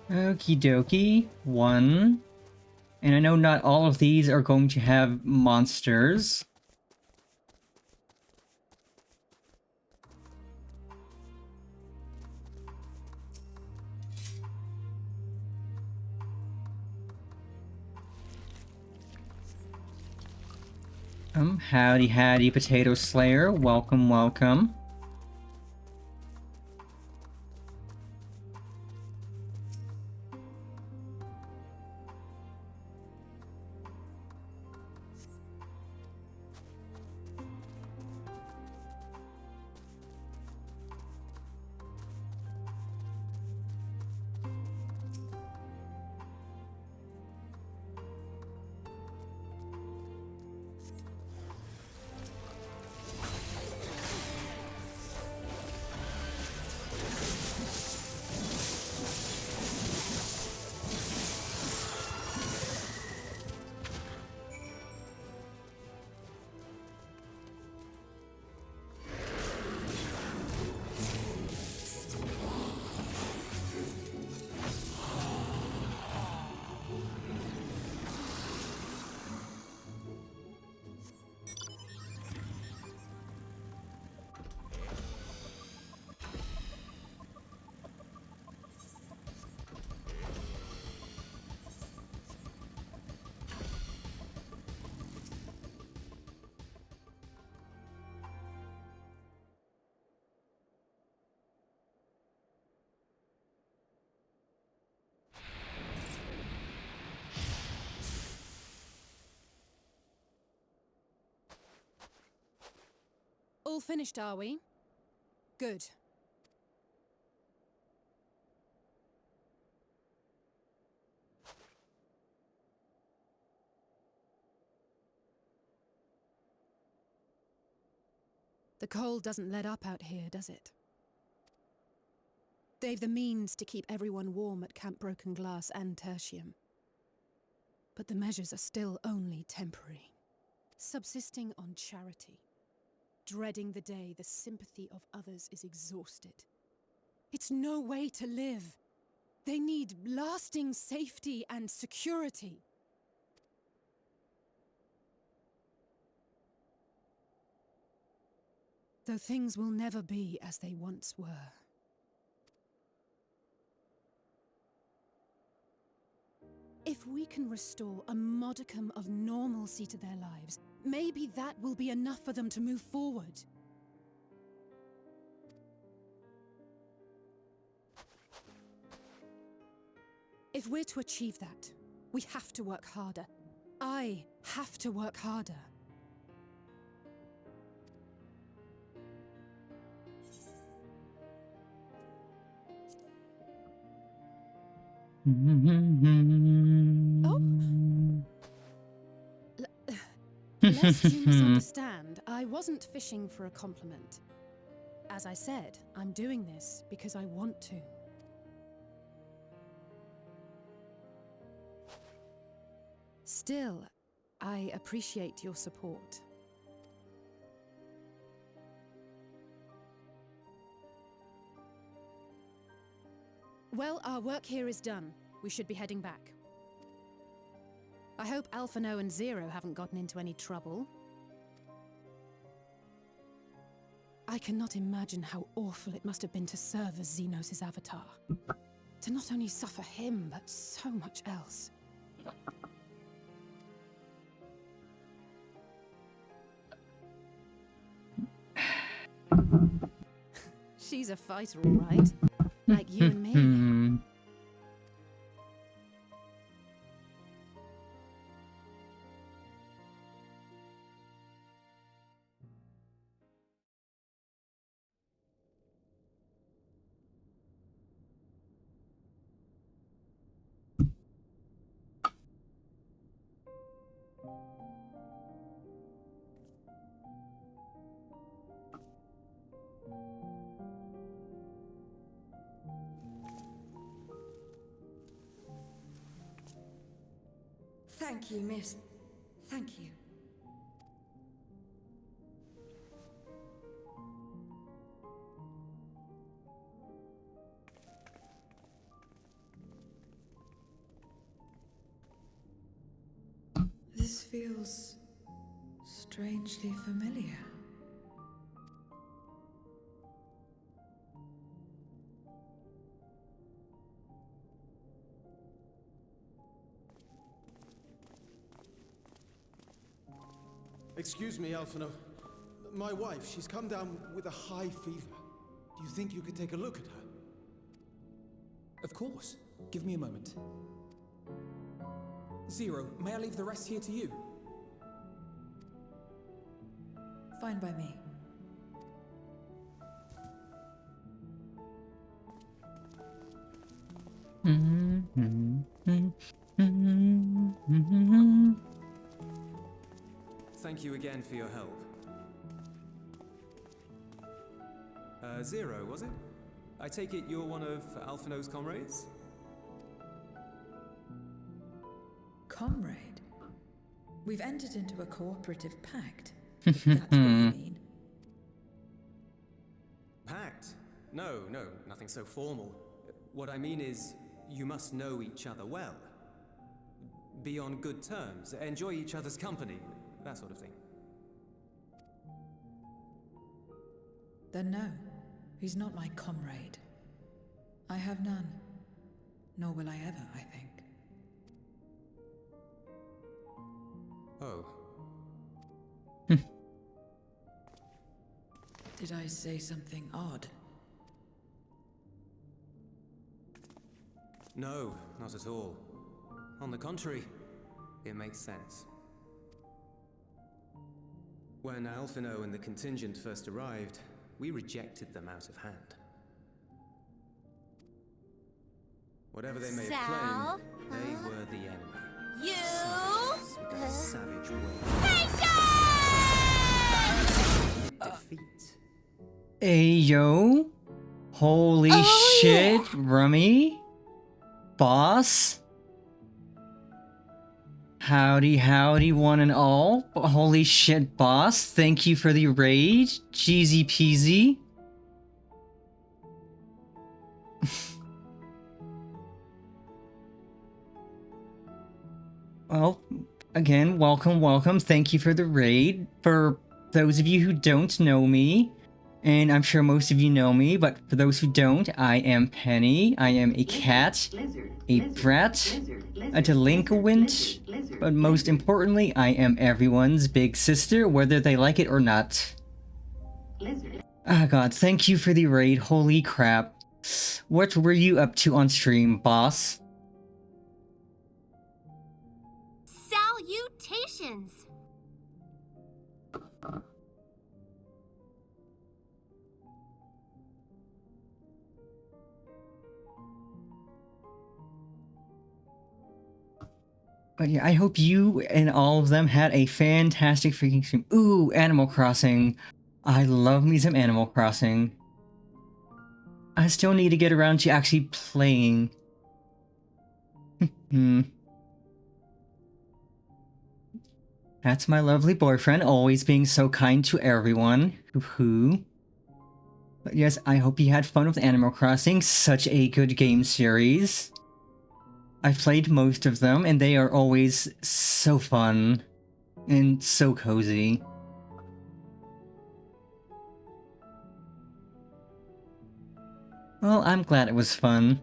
Okie dokie. One. And I know not all of these are going to have monsters. Howdy Potato Slayer. Welcome, welcome. All finished, are we? Good. The cold doesn't let up out here, does it? They've the means to keep everyone warm at Camp Broken Glass and Tertium. But the measures are still only temporary. Subsisting on charity. Dreading the day the sympathy of others is exhausted. It's no way to live. They need lasting safety and security. Though things will never be as they once were. If we can restore a modicum of normalcy to their lives, maybe that will be enough for them to move forward. If we're to achieve that, we have to work harder. I have to work harder. Lest you misunderstand, I wasn't fishing for a compliment. As I said, I'm doing this because I want to. Still, I appreciate your support. Well, our work here is done. We should be heading back. I hope Alphano and Zero haven't gotten into any trouble. I cannot imagine how awful it must have been to serve as Xenos' avatar. To not only suffer him, but so much else. She's a fighter, all right. Like you and me. Thank you, miss. Thank you. feels strangely familiar. Excuse me, Alphino. My wife, she's come down with a high fever. Do you think you could take a look at her? Of course. Give me a moment. Zero, may I leave the rest here to you? Fine by me. Thank you again for your help. Zero, was it? I take it you're one of Alphino's comrades? Comrade? We've entered into a cooperative pact. If that's what you mean. Pact? No, nothing so formal. What I mean is, you must know each other well. Be on good terms, enjoy each other's company, that sort of thing. Then no, he's not my comrade. I have none. Nor will I ever, I think. Oh. Did I say something odd? No, not at all. On the contrary, it makes sense. When Alphino and the contingent first arrived, we rejected them out of hand. Whatever they may have claimed, they were the enemy. With their savage ways. Defeat. Ayo. Holy shit, Rummy. Boss. Howdy, one and all. Holy shit, boss. Thank you for the raid. Jeezy peasy. Well, again, welcome. Thank you for the raid. For those of you who don't know me, and I'm sure most of you know me, but for those who don't, I am Penny. I am a cat, a brat, a delinquent, but most importantly, I am everyone's big sister, whether they like it or not. Ah, God, thank you for the raid. Holy crap. What were you up to on stream, boss? Salutations! But yeah, I hope you and all of them had a fantastic freaking stream. Ooh, Animal Crossing. I love me some Animal Crossing. I still need to get around to actually playing. That's my lovely boyfriend, always being so kind to everyone. Hoo-hoo. But yes, I hope you had fun with Animal Crossing. Such a good game series. I've played most of them, and they are always so fun. And so cozy. Well, I'm glad it was fun.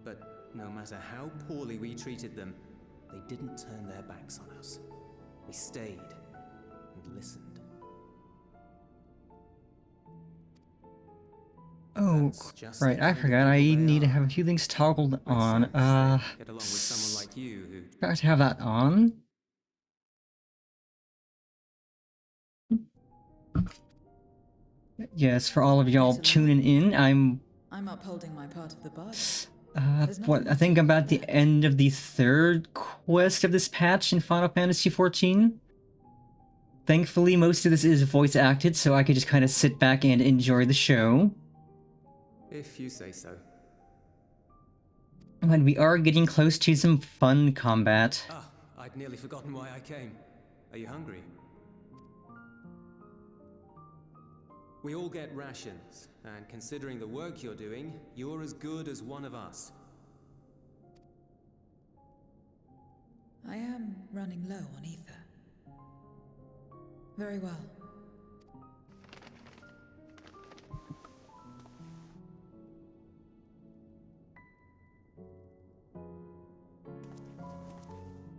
But no matter how poorly we treated them, they didn't turn their backs on us. They stayed and listened. Oh, right, I forgot I need to have a few things toggled on. Get along with someone like you who... Forgot to have that on. Yes, for all of y'all tuning in, I'm upholding my part of the bargain. I think I'm about the end of the third quest of this patch in Final Fantasy XIV. Thankfully, most of this is voice acted, so I could just kind of sit back and enjoy the show. If you say so. And we are getting close to some fun combat. Ah, I'd nearly forgotten why I came. Are you hungry? We all get rations, and considering the work you're doing, you're as good as one of us. I am running low on ether. Very well.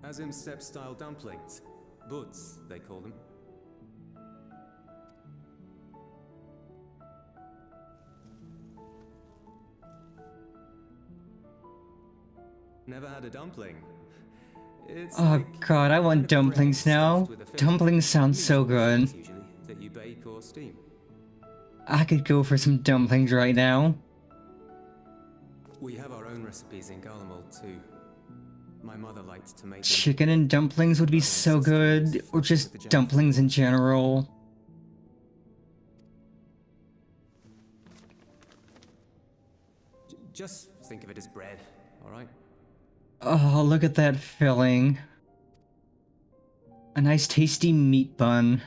Azim step-style dumplings. Buds, they call them. Never had a dumpling. It's Oh like god, I want kind of bread dumplings now. stuffed with a filling. Dumplings sound so good. Usually, that you bake or steam. I could go for some dumplings right now. We have our own recipes in Garlemald too. My mother liked to make them. Chicken and dumplings would be so good, or just dumplings in general. Just think of it as bread, alright? Oh, look at that filling. A nice tasty meat bun.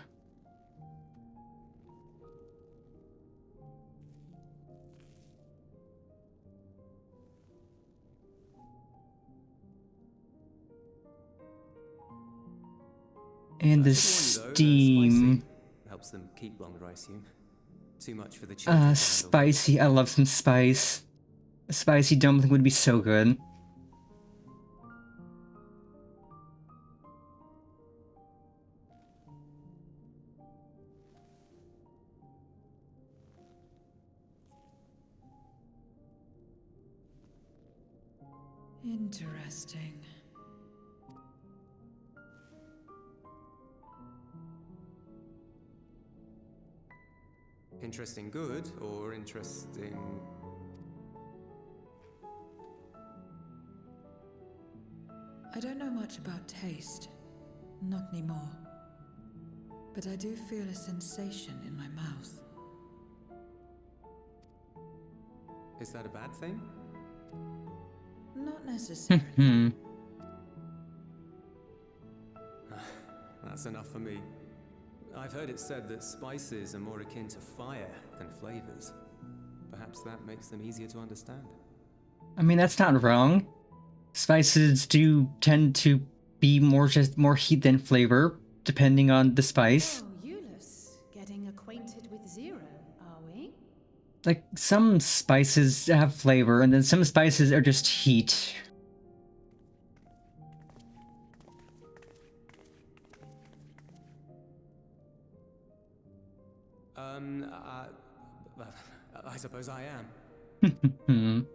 And the steam. Helps them keep longer, I assume. Too much for the children to handle. Spicy. I love some spice. A spicy dumpling would be so good. Interesting. Interesting good, or interesting... I don't know much about taste. Not anymore. But I do feel a sensation in my mouth. Is that a bad thing? Not necessarily. That's enough for me. I've heard it said that spices are more akin to fire than flavors. Perhaps that makes them easier to understand. I mean, that's not wrong. Spices do tend to be more heat than flavor, depending on the spice. Oh, Euless, getting acquainted with Zero, are we? Like, some spices have flavor, and then some spices are just heat. I suppose I am.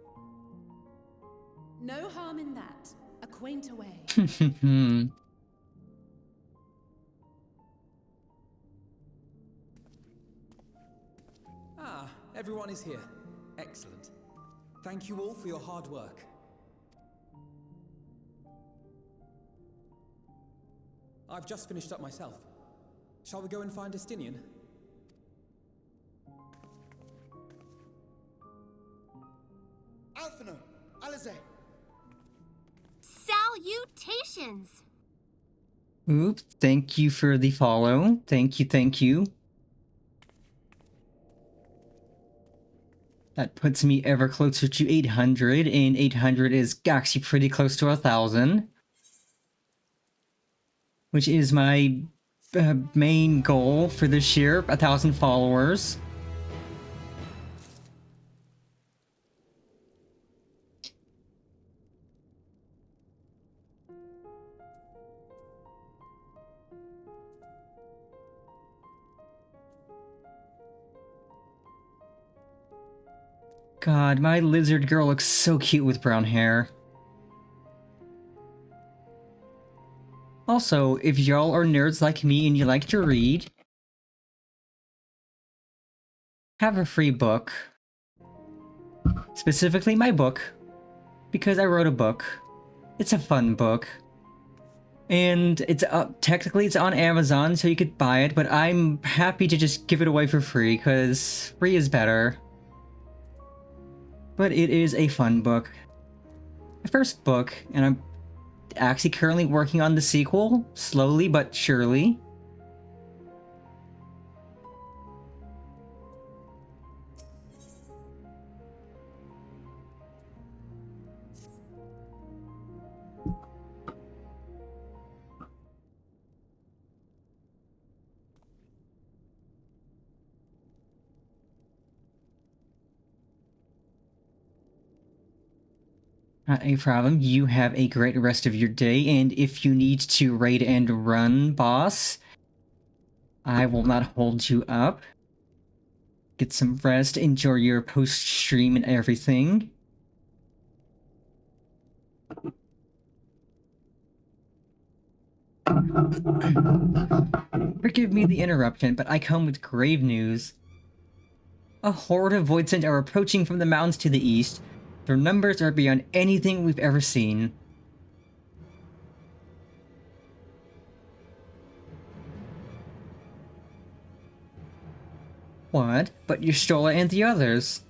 No harm in that. Acquaint away. Ah, everyone is here. Excellent. Thank you all for your hard work. I've just finished up myself. Shall we go and find Estinian? Alphino, Alize. Salutations! Oop, thank you for the follow. Thank you, thank you. That puts me ever closer to 800, and 800 is actually pretty close to 1,000. Which is my main goal for this year, 1,000 followers. God, my lizard girl looks so cute with brown hair. Also, if y'all are nerds like me and you like to read, have a free book. Specifically my book, because I wrote a book. It's a fun book. And it's technically it's on Amazon, so you could buy it, but I'm happy to just give it away for free, because free is better. But it is a fun book. My first book, and actually currently working on the sequel, slowly but surely. Not a problem. You have a great rest of your day, and if you need to raid and run, boss, I will not hold you up. Get some rest, enjoy your post-stream and everything. Forgive me the interruption, but I come with grave news. A horde of Voidsent are approaching from the mountains to the east. Their numbers are beyond anything we've ever seen. What? But Y'shtola and the others?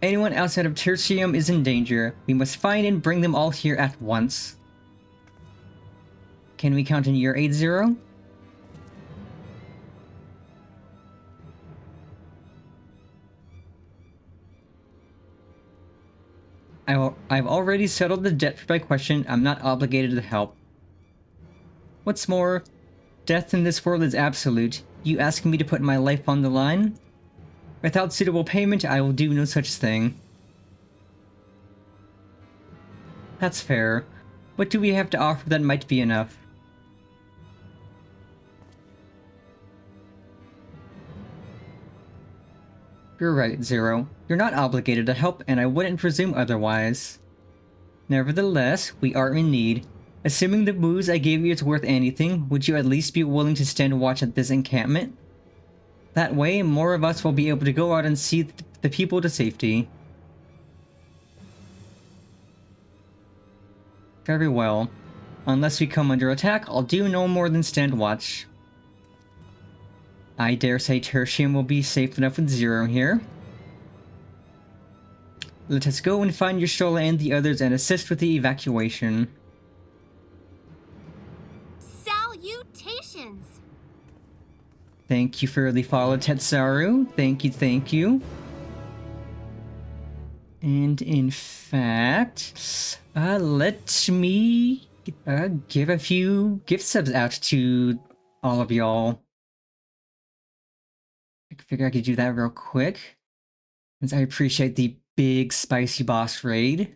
Anyone outside of Tertium is in danger. We must find and bring them all here at once. Can we count on your aid, Zero? I've already settled the debt for my question. I'm not obligated to help. What's more, death in this world is absolute. You asking me to put my life on the line? Without suitable payment, I will do no such thing. That's fair. What do we have to offer that might be enough? You're right, Zero. You're not obligated to help, and I wouldn't presume otherwise. Nevertheless, we are in need. Assuming the booze I gave you is worth anything, would you at least be willing to stand watch at this encampment? That way, more of us will be able to go out and see the people to safety. Very well. Unless we come under attack, I'll do no more than stand watch. I dare say Tertium will be safe enough with Zero here. Let us go and find Y'shtola and the others and assist with the evacuation. Salutations! Thank you for the follow, Tetsaru. Thank you, thank you. And in fact, let me give a few gift subs out to all of y'all. I figure I could do that real quick, since I appreciate the big spicy boss raid.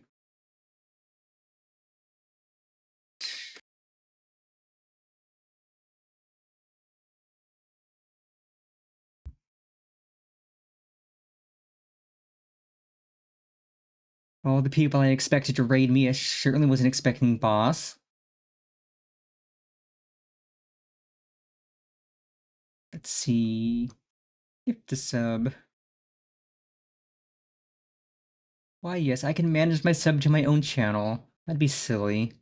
All the people I expected to raid me, I certainly wasn't expecting boss. Let's see. Gift the sub. Why, yes, I can manage my sub to my own channel. That'd be silly.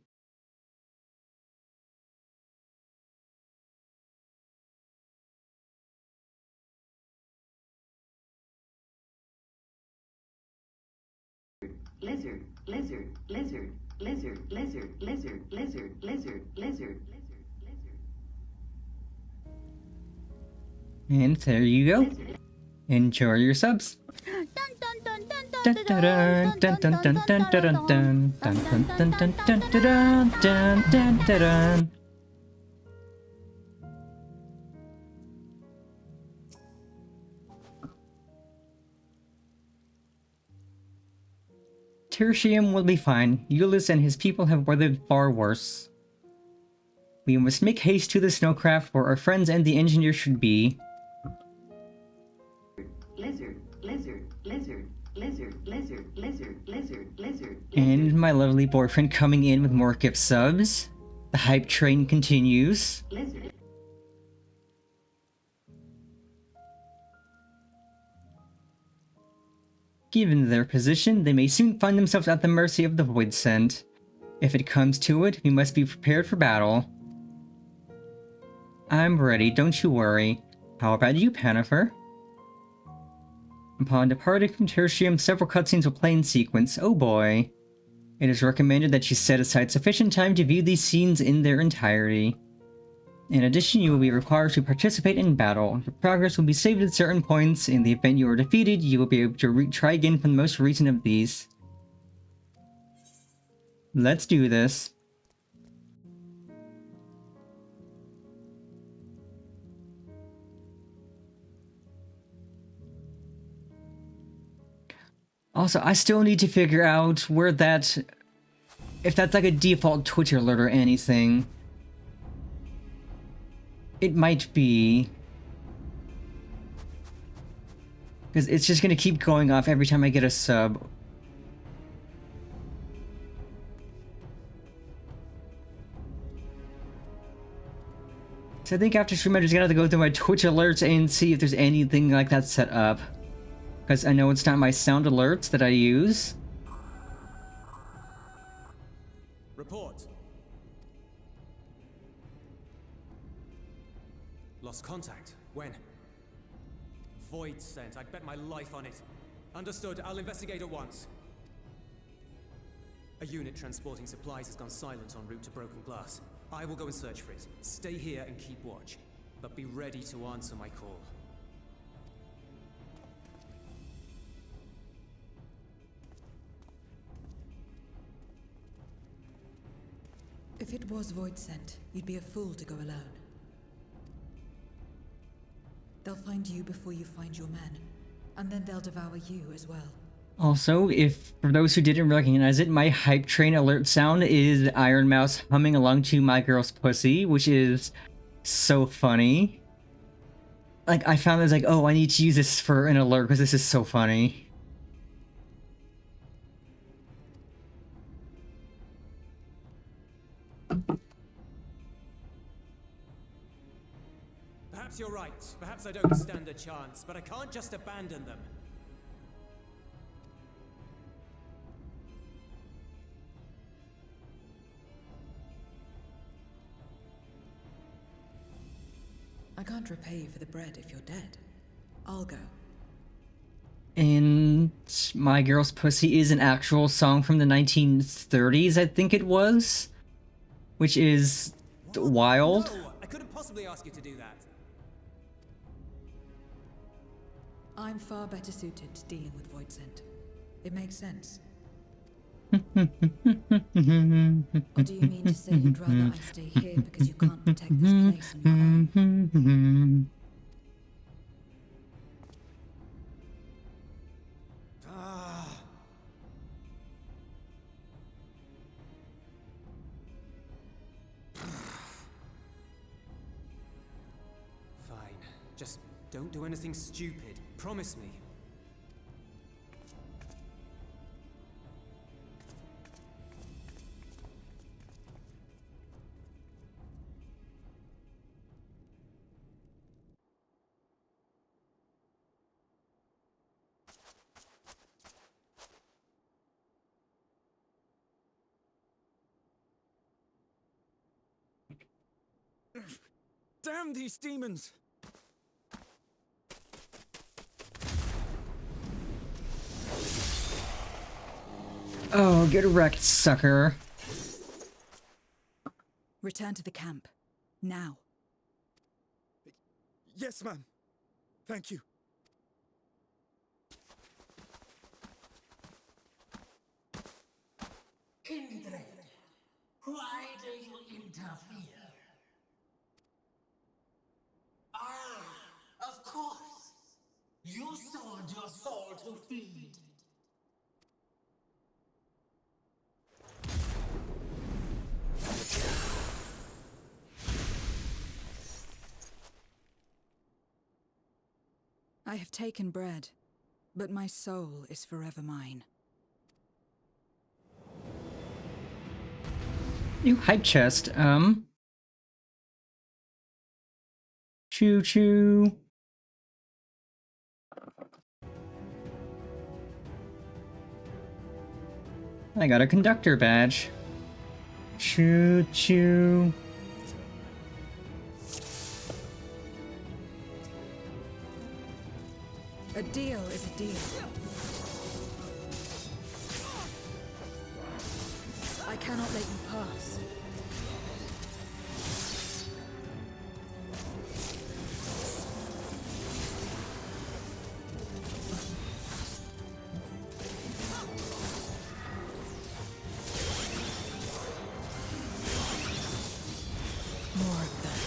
Lizard, lizard, lizard, lizard, lizard, lizard, lizard, lizard, lizard, lizard. And there you go. Enjoy your subs. Tertium will be fine. Euless and his people have weathered far worse. We must make haste to the snowcraft where our friends and the engineer should be. Lizard, lizard, lizard, lizard, lizard, lizard, lizard, lizard. And my lovely boyfriend coming in with more gift subs. The hype train continues. Lizard. Given their position, they may soon find themselves at the mercy of the Voidsent. If it comes to it, we must be prepared for battle. I'm ready, don't you worry. How about you, Panifer? Upon departing from Tertium, several cutscenes will play in sequence. Oh boy. It is recommended that you set aside sufficient time to view these scenes in their entirety. In addition, you will be required to participate in battle. Your progress will be saved at certain points. In the event you are defeated, you will be able to try again from the most recent of these. Let's do this. Also, I still need to figure out where that... if that's like a default Twitch alert or anything. It might be. Because it's just gonna keep going off every time I get a sub. So I think after stream I'm just gonna have to go through my Twitch alerts and see if there's anything like that set up. Because I know it's not my sound alerts that I use. Report. Lost contact. When? Void sent. I'd bet my life on it. Understood. I'll investigate at once. A unit transporting supplies has gone silent en route to Broken Glass. I will go and search for it. Stay here and keep watch. But be ready to answer my call. If it was Void sent, you'd be a fool to go alone. They'll find you before you find your men, and then they'll devour you as well. Also, if for those who didn't recognize it, my hype train alert sound is Iron Mouse humming along to My Girl's Pussy, which is so funny. Like, I found this like, oh, I need to use this for an alert because this is so funny. Perhaps you're right. Perhaps I don't stand a chance, but I can't just abandon them. I can't repay you for the bread if you're dead. I'll go. And My Girl's Pussy is an actual song from the 1930s, I think it was. Which is wild. No, I couldn't possibly ask you to do that. I'm far better suited to dealing with Void Sent. It makes sense. Or do you mean to say you'd rather I stay here because you can't protect this place on your own? Fine. Just don't do anything stupid. Promise me. Damn these demons! Oh, get wrecked, sucker. Return to the camp. Now. Yes, ma'am. Thank you. Kindred, why do you interfere? Ah, of course. You sold your soul to feed. I have taken bread, but my soul is forever mine. New hype chest, Choo choo. I got a conductor badge. Choo choo. A deal is a deal. cannot let you pass. More of them.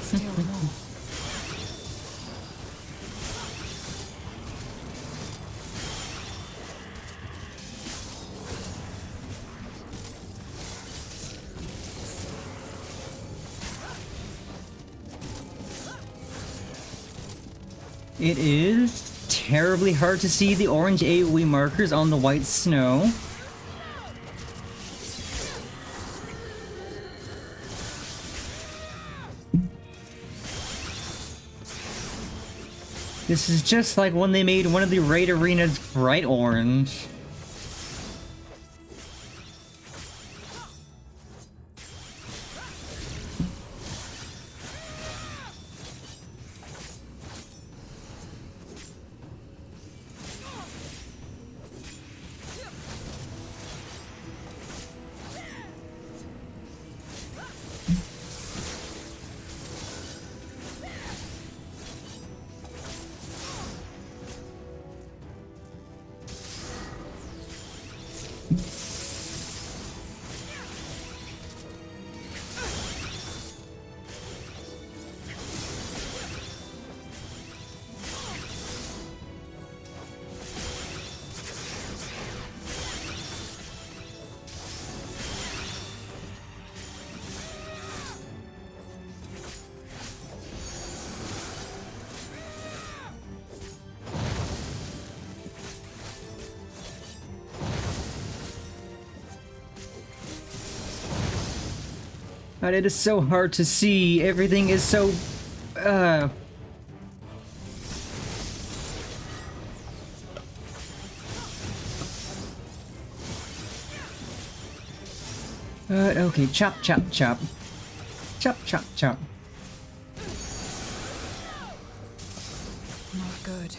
Still more. It is terribly hard to see the orange AoE markers on the white snow. This is just like when they made one of the raid arenas bright orange. But it is so hard to see. Everything is so... okay, chop, chop, chop. Chop, chop, chop. Not good.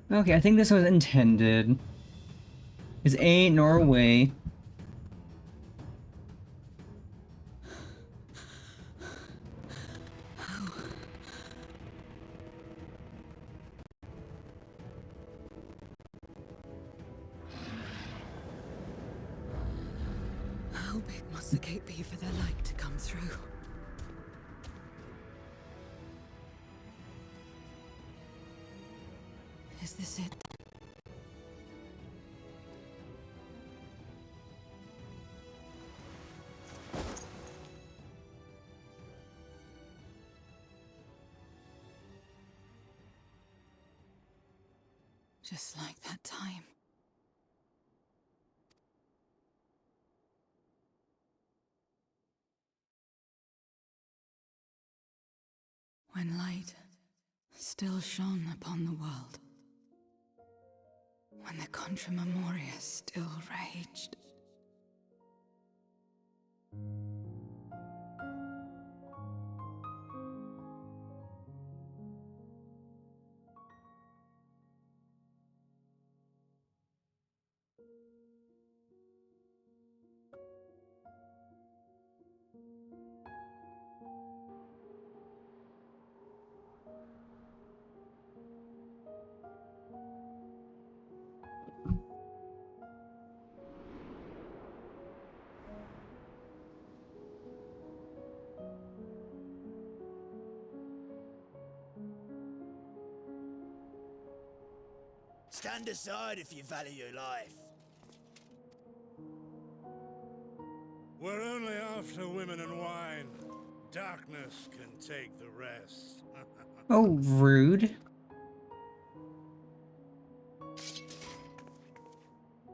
Okay, I think this was intended. Is ain't nor way. How big must the gate be for their light to come through? Is this it? Just like that time. When light still shone upon the world. When the Contra Memoria still raged. Stand aside if you value your life. We're only after women and wine. darkness can take the rest. Oh, rude.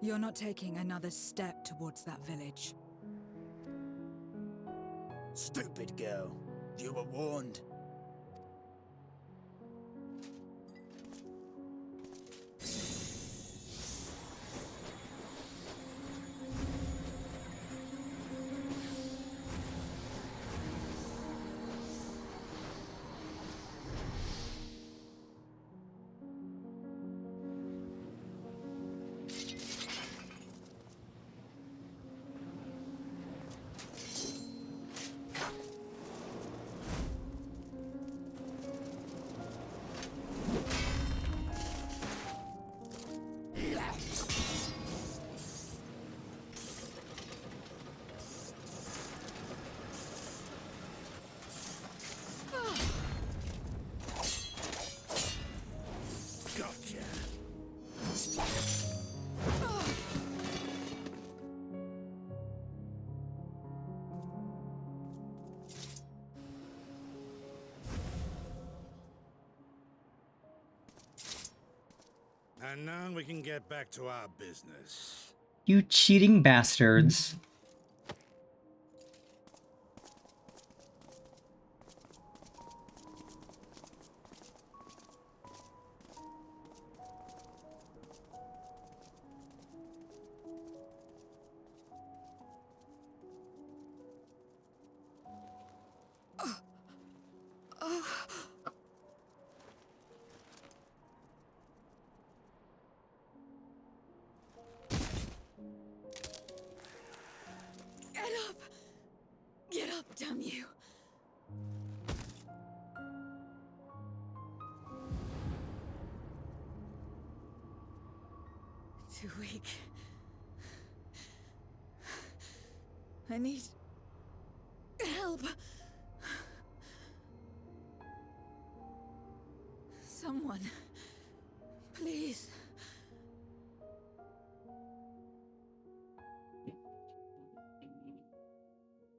You're not taking another step towards that village. Stupid girl. You were warned. Gotcha. And now we can get back to our business. You cheating bastards. Get up! Get up, damn you! Too weak. I need help. Someone, please.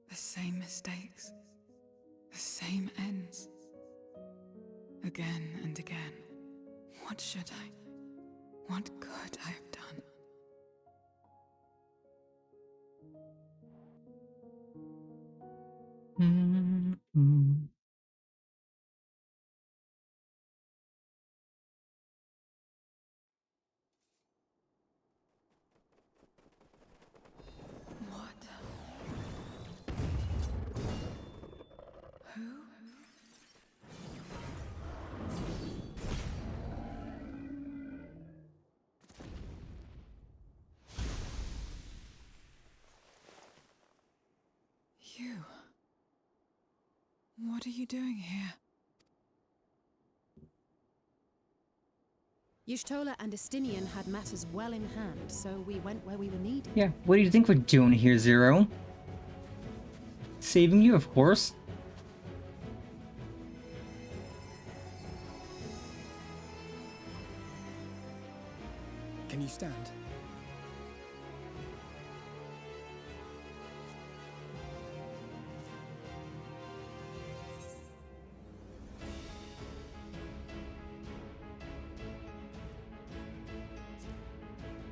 The same mistakes, the same ends. Again and again. What should I? What could I have done? What? Who? You. What are you doing here? Y'shtola and Estinian had matters well in hand, so we went where we were needed. Yeah, what do you think we're doing here, Zero? Saving you, of course. Can you stand?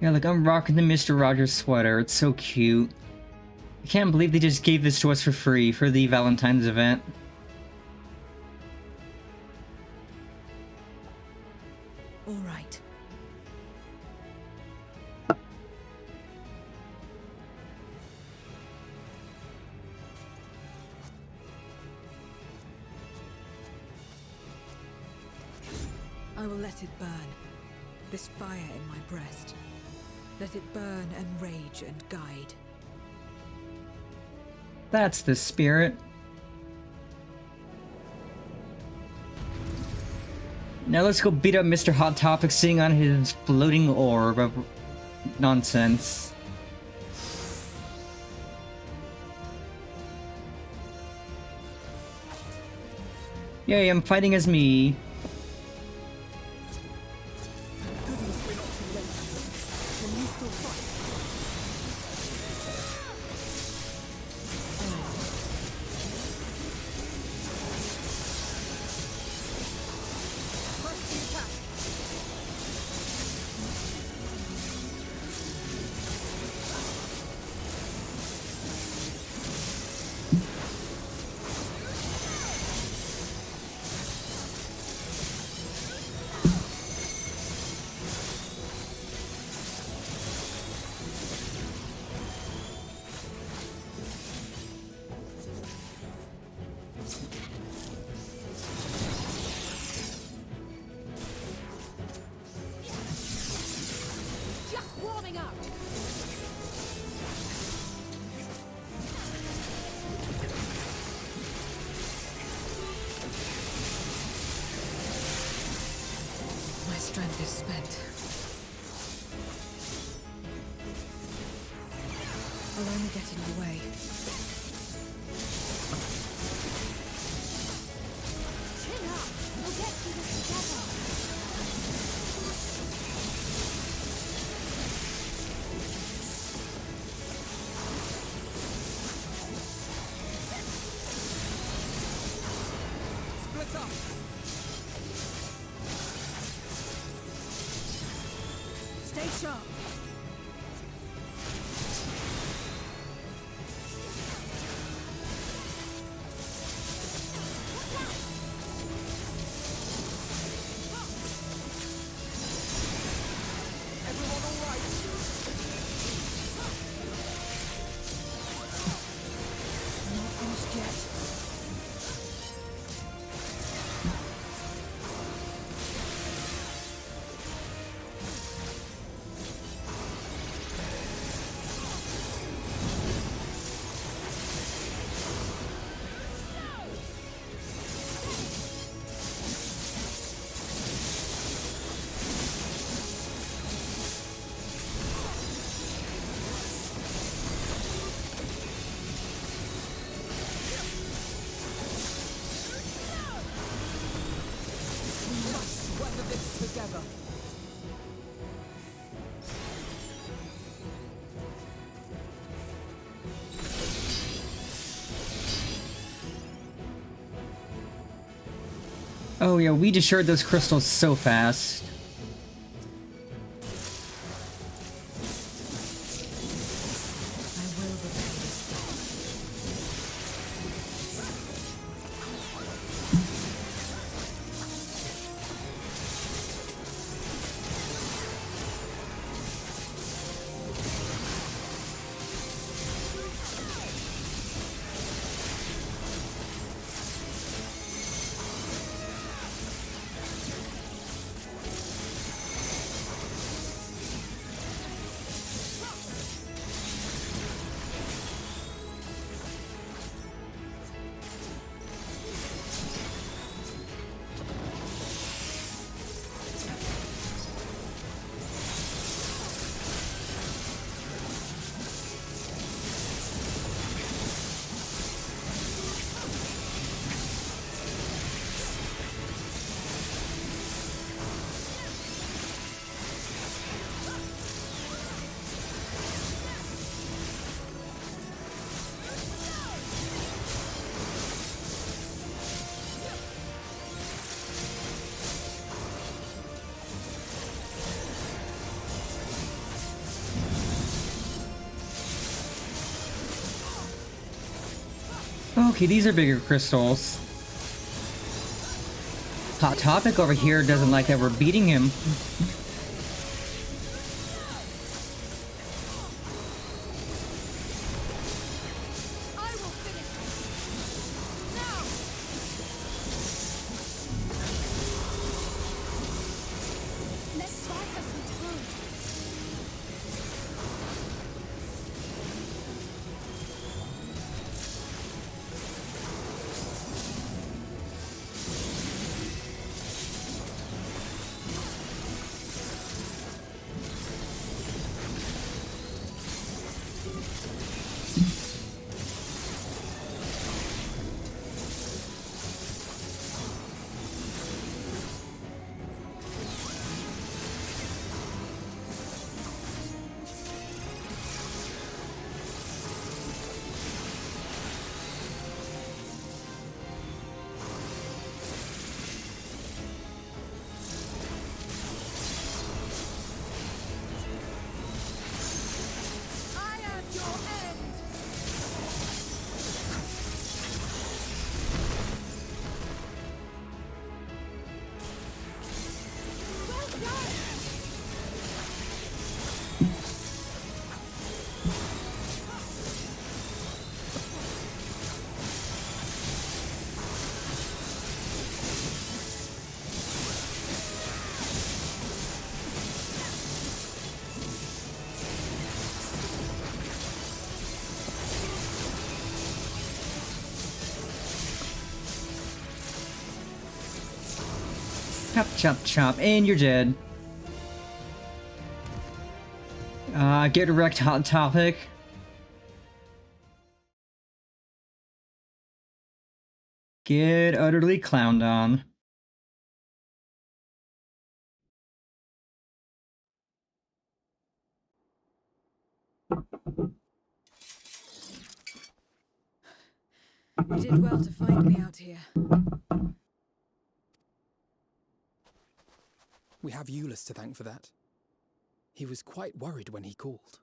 Yeah, like I'm rocking the Mr. Rogers sweater. It's so cute. I can't believe they just gave this to us for free for the Valentine's event. All right. I will let it burn. This fire in my breast. Let it burn and rage and guide. That's the spirit. Now let's go beat up Mr. Hot Topic sitting on his floating orb of nonsense. Yay, I'm fighting as me. Goodness, we're not too late. Can you still fight? strength is spent. I'll only get in your way. Chin up! We'll get through this together! Split up! Stay sharp. Everyone all right? Not finished yet. We must weather this together. Oh yeah, we destroyed those crystals so fast. I will repay this debt. Okay, these are bigger crystals. Hot Topic over here doesn't like that we're beating him. I will finish this! Now! Let's buy her some time. I am your end! Well done! Chop, chop, chop, and you're dead. Get wrecked, Hot Topic. Get utterly clowned on. You did well to find me out here. We have Euless to thank for that. He was quite worried when he called.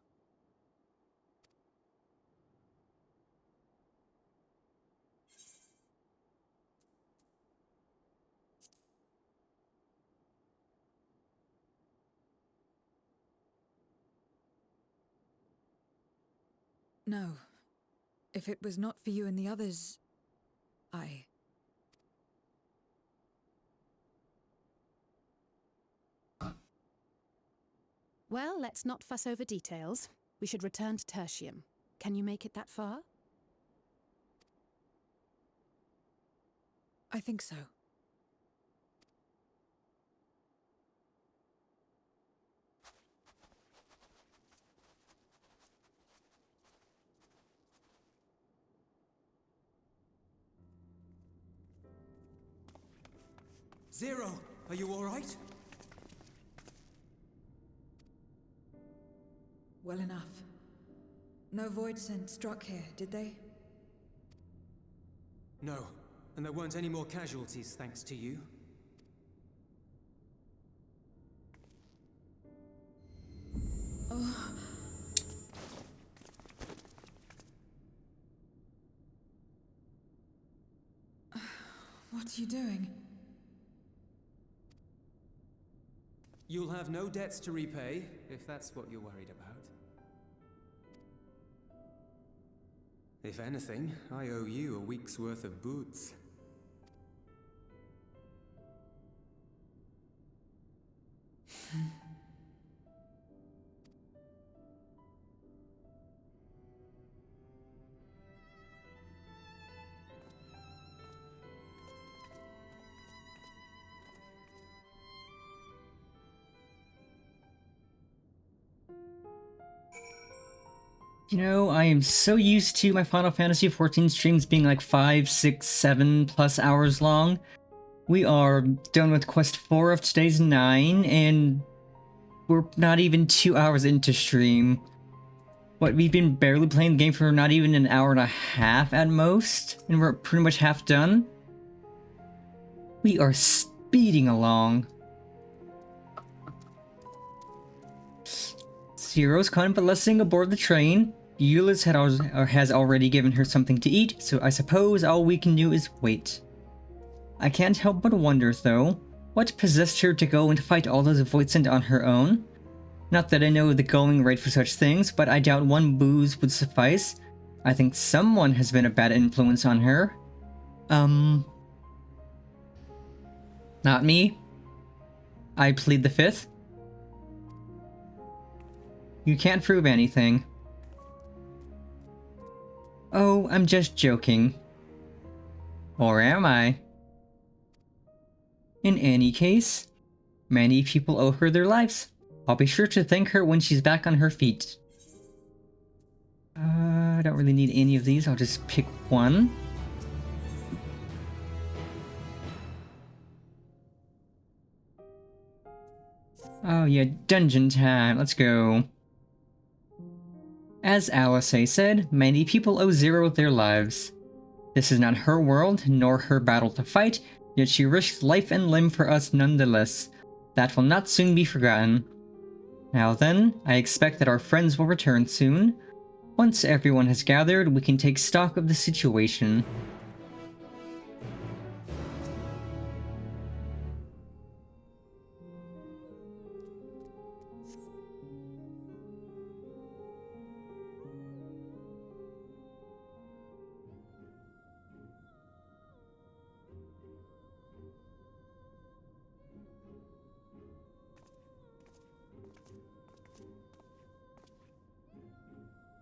No. If it was not for you and the others, Well, let's not fuss over details. We should return to Tertium. Can you make it that far? I think so. Zero, are you all right? Well enough. No void scent struck here, did they? No, and there weren't any more casualties thanks to you. Oh. What are you doing? You'll have no debts to repay, if that's what you're worried about. If anything, I owe you a week's worth of boots. You know, I am so used to my Final Fantasy XIV streams being like 5, 6, 7+ hours long. We are done with Quest 4 of today's 9, and we're not even 2 hours into stream. What, we've been barely playing the game for not even an hour and a half at most, and we're pretty much half done? We are speeding along. Zero's convalescing aboard the train. Euless has already given her something to eat, so I suppose all we can do is wait. I can't help but wonder, though, what possessed her to go and fight all those Voidsent on her own? Not that I know the going rate for such things, but I doubt one booze would suffice. I think someone has been a bad influence on her. Not me. I plead the fifth. You can't prove anything. Oh, I'm just joking. Or am I? In any case, many people owe her their lives. I'll be sure to thank her when she's back on her feet. I don't really need any of these, I'll just pick one. Oh yeah, dungeon time, let's go. As Alice said, many people owe Zero their lives. This is not her world, nor her battle to fight, yet she risked life and limb for us nonetheless. That will not soon be forgotten. Now then, I expect that our friends will return soon. Once everyone has gathered, we can take stock of the situation.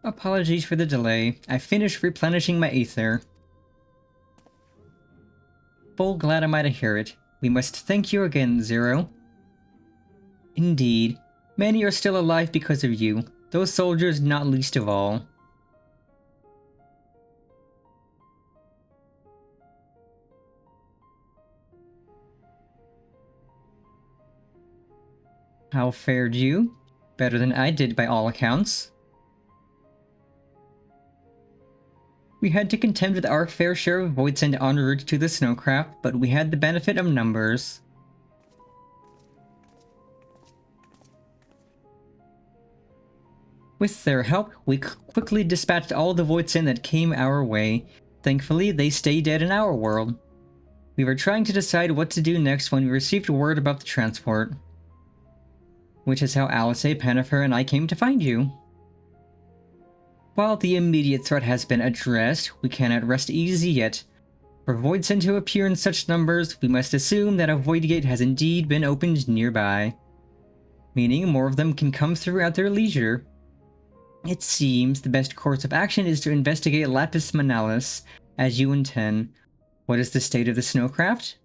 Apologies for the delay. I finished replenishing my ether. Full glad am I to hear it. We must thank you again, Zero. Indeed. Many are still alive because of you. Those soldiers not least of all. How fared you? Better than I did by all accounts. We had to contend with our fair share of Voidsend en route to the snowcraft, but we had the benefit of numbers. With their help, we quickly dispatched all the Voidsend that came our way. Thankfully, they stayed dead in our world. We were trying to decide what to do next when we received word about the transport. Which is how Alice, Pennifer, and I came to find you. While the immediate threat has been addressed, we cannot rest easy yet. For Voidsend to appear in such numbers, we must assume that a Void Gate has indeed been opened nearby. Meaning more of them can come through at their leisure. It seems the best course of action is to investigate Lapis Manalis, as you intend. What is the state of the snowcraft?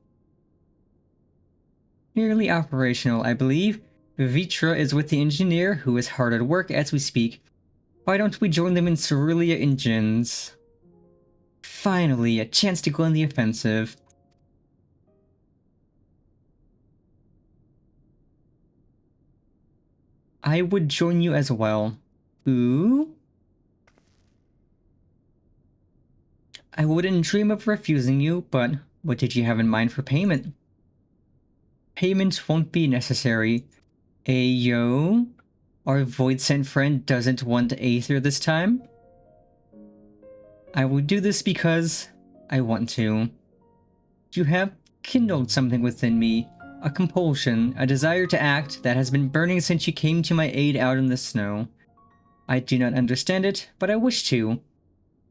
Nearly operational, I believe. Vitra is with the engineer, who is hard at work as we speak. Why don't we join them in Cerulean Engines? Finally, a chance to go on the offensive. I would join you as well. Ooh? I wouldn't dream of refusing you, but what did you have in mind for payment? Payment won't be necessary. Ayo? Our Voidsend friend doesn't want Aether this time? I will do this because I want to. You have kindled something within me. A compulsion, a desire to act that has been burning since you came to my aid out in the snow. I do not understand it, but I wish to.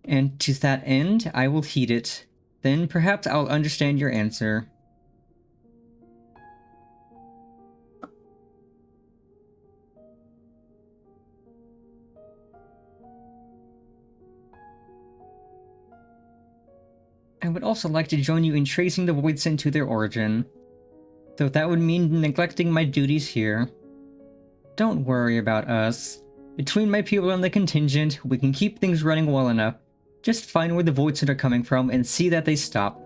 And to that end, I will heed it. Then perhaps I'll understand your answer. I would also like to join you in tracing the Voidsend to their origin. Though that would mean neglecting my duties here. Don't worry about us. Between my people and the contingent, we can keep things running well enough. Just find where the Voidsend are coming from and see that they stop.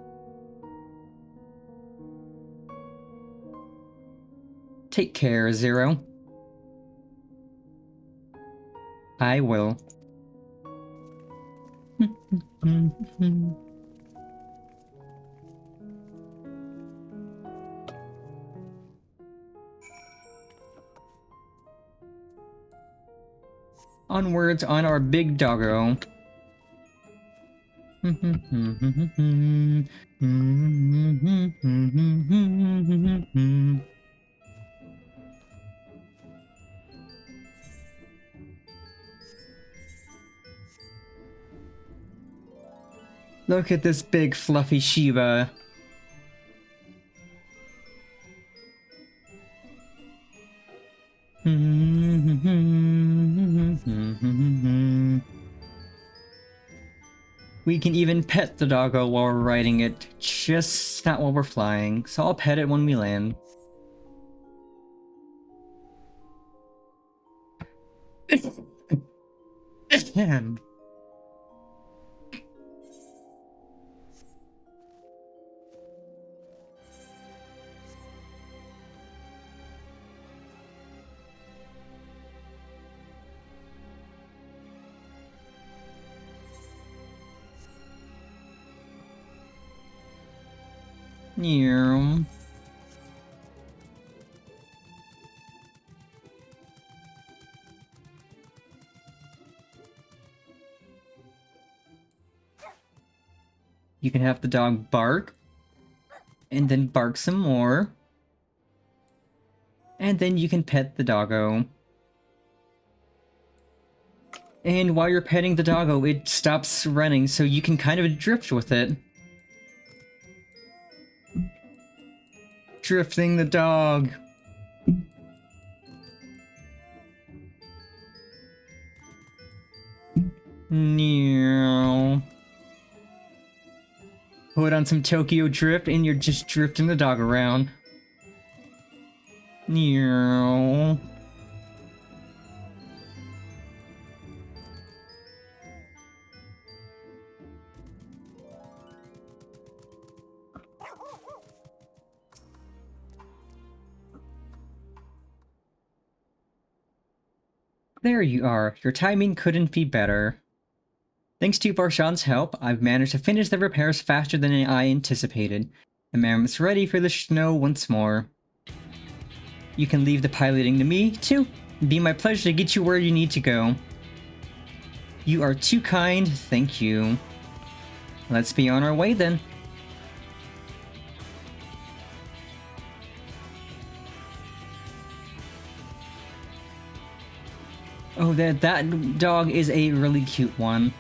Take care, Zero. I will. Onwards on our big doggo. Look at this big fluffy Shiba. We can even pet the doggo while we're riding it, just not while we're flying, so I'll pet it when we land. Yeah. You can have the dog bark, and then bark some more, and then you can pet the doggo. And while you're petting the doggo, it stops running, so you can kind of drift with it. Drifting the dog. Meow. Put on some Tokyo Drift and you're just drifting the dog around. Meow. There you are. Your timing couldn't be better. Thanks to Barshan's help, I've managed to finish the repairs faster than I anticipated. The mammoth's ready for the snow once more. You can leave the piloting to me, too. It'd be my pleasure to get you where you need to go. You are too kind, thank you. Let's be on our way then. Oh, that dog is a really cute one.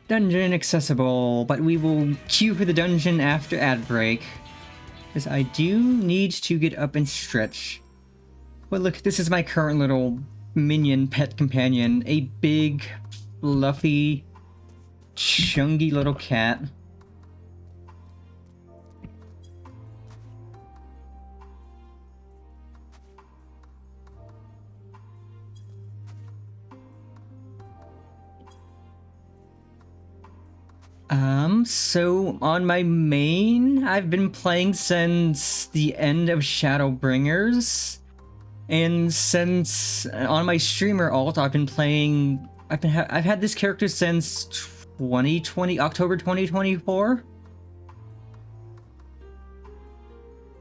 Dungeon accessible, but we will queue for the dungeon after ad break. Because I do need to get up and stretch. But look, this is my current little minion pet companion. A big, fluffy, chungy little cat. So on my main, I've been playing since the end of Shadowbringers. And since on my streamer alt, I've been playing. I've had this character since 2020, October 2024.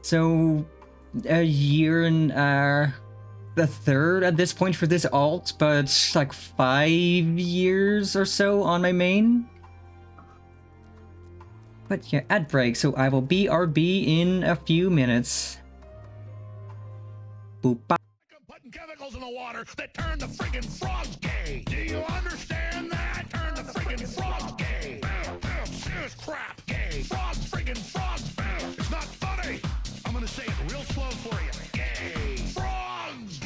So a year and the third at this point for this alt, but like 5 years or so on my main. But yeah, ad break, so I will BRB in a few minutes. Boop. Putting chemicals in the water that turn the friggin' frogs gay. Do you understand that? Turn the friggin' frogs gay. Serious crap gay. Frogs, friggin' frogs. It's not funny. I'm gonna say it real slow for you. Gay. Frogs.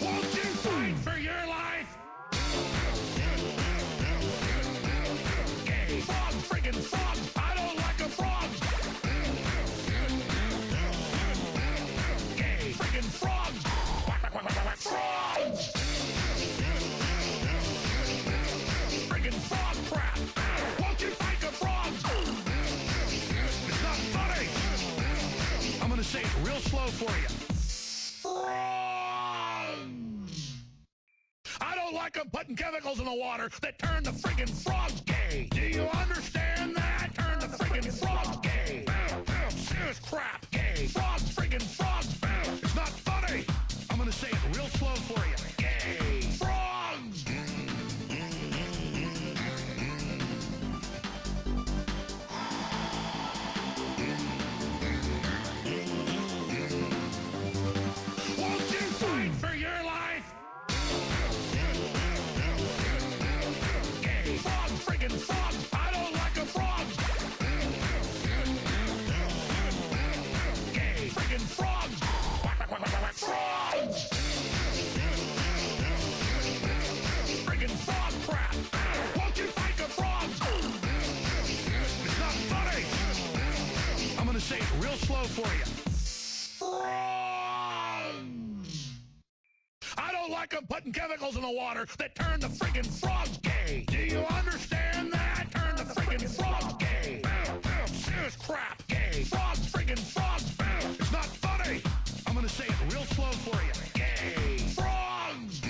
Won't you fight for your life? Gay. Frogs, friggin' frogs. I don't like a frog. Gay. Friggin' frogs. Frogs. Friggin' frog crap. Won't you fight the frogs? It's not funny. I'm gonna say it real slow for you. I don't like them putting chemicals in the water that turn the friggin' frogs gay. Do you understand that? Turn the friggin' frogs gay. Serious crap gay. Frogs, friggin' frogs. It's not funny. I'm gonna say it real slow for you. Gay. Frogs. Won't you fight for your life? Gay. Frogs, friggin' frogs. I don't like a frog. Gay. Friggin' frogs. Frogs. Friggin' frog crap. Won't you fight the frogs? It's not funny. I'm gonna say it real slow for you. I don't like them putting chemicals in the water that turn the friggin' frogs gay. Do you understand that? Turn the friggin' frogs gay. Serious crap gay. Frogs, friggin' frogs. It's not funny. I'm gonna say it real slow for you. Gay. Frogs.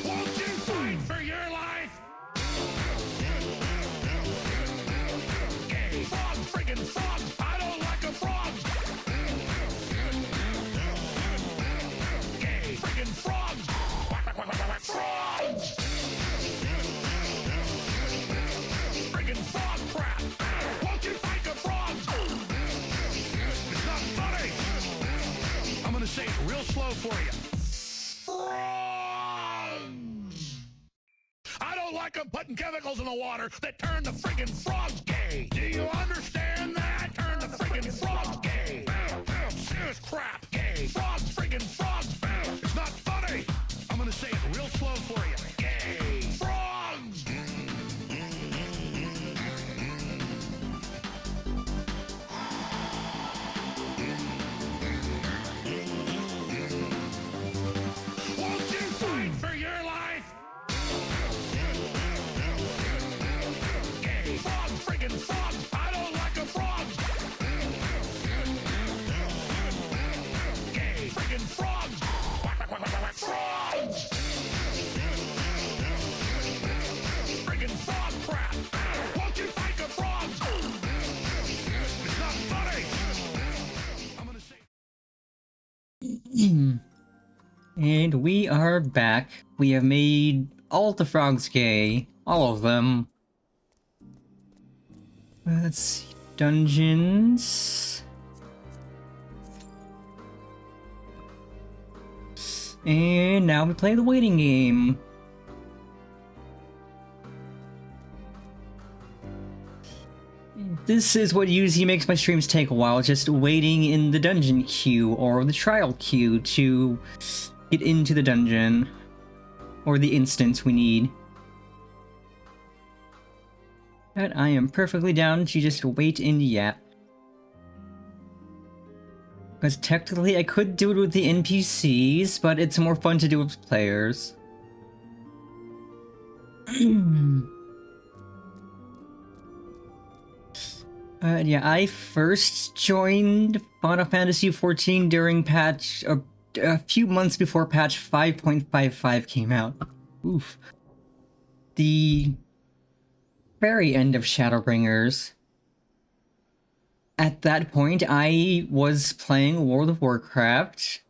Won't you fight for your life? Gay. Frogs, friggin' frogs. I don't like a frog. Gay. Friggin' frogs. Frogs. Friggin' frog crap. Won't you fight the frogs? It's not funny. I'm gonna say it real slow for you. I don't like them putting chemicals in the water that turn the friggin' frogs gay. Do you understand that? Turn the friggin' frogs gay. serious crap. Gay. Frogs, friggin' frogs. It's not funny. I'm gonna say it real slow for you. Gay. Frogs. Won't you fight for your life? Gay. Frogs, friggin' frogs. I don't like a frog. Gay. Friggin' frogs. Frogs. Friggin' frog crap. Won't you fight the frogs? It's not funny. I'm gonna say. And we are back. We have made all the frogs gay. All of them. Let's see. Dungeons. And now we play the waiting game. This is what usually makes my streams take a while, just waiting in the dungeon queue or the trial queue to get into the dungeon. Or the instance we need. But I am perfectly down to just wait and yap. Because technically I could do it with the NPCs, but it's more fun to do with players. Yeah, I first joined Final Fantasy XIV during patch... a few months before patch 5.55 came out. Oof. The very end of Shadowbringers. At that point, I was playing World of Warcraft.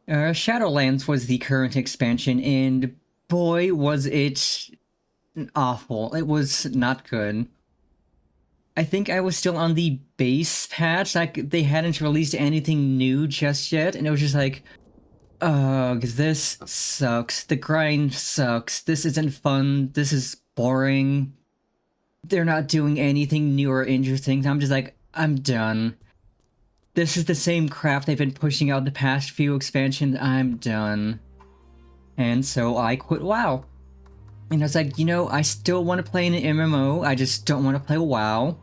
Shadowlands was the current expansion, and boy was it awful. It was not good. I think I was still on the base patch, like they hadn't released anything new just yet, and it was just like, ugh, this sucks, the grind sucks, this isn't fun, this is boring, they're not doing anything new or interesting. I'm just like, I'm done. This is the same crap they've been pushing out the past few expansions, I'm done. And so I quit WoW. And I was like, you know, I still want to play an MMO, I just don't want to play WoW.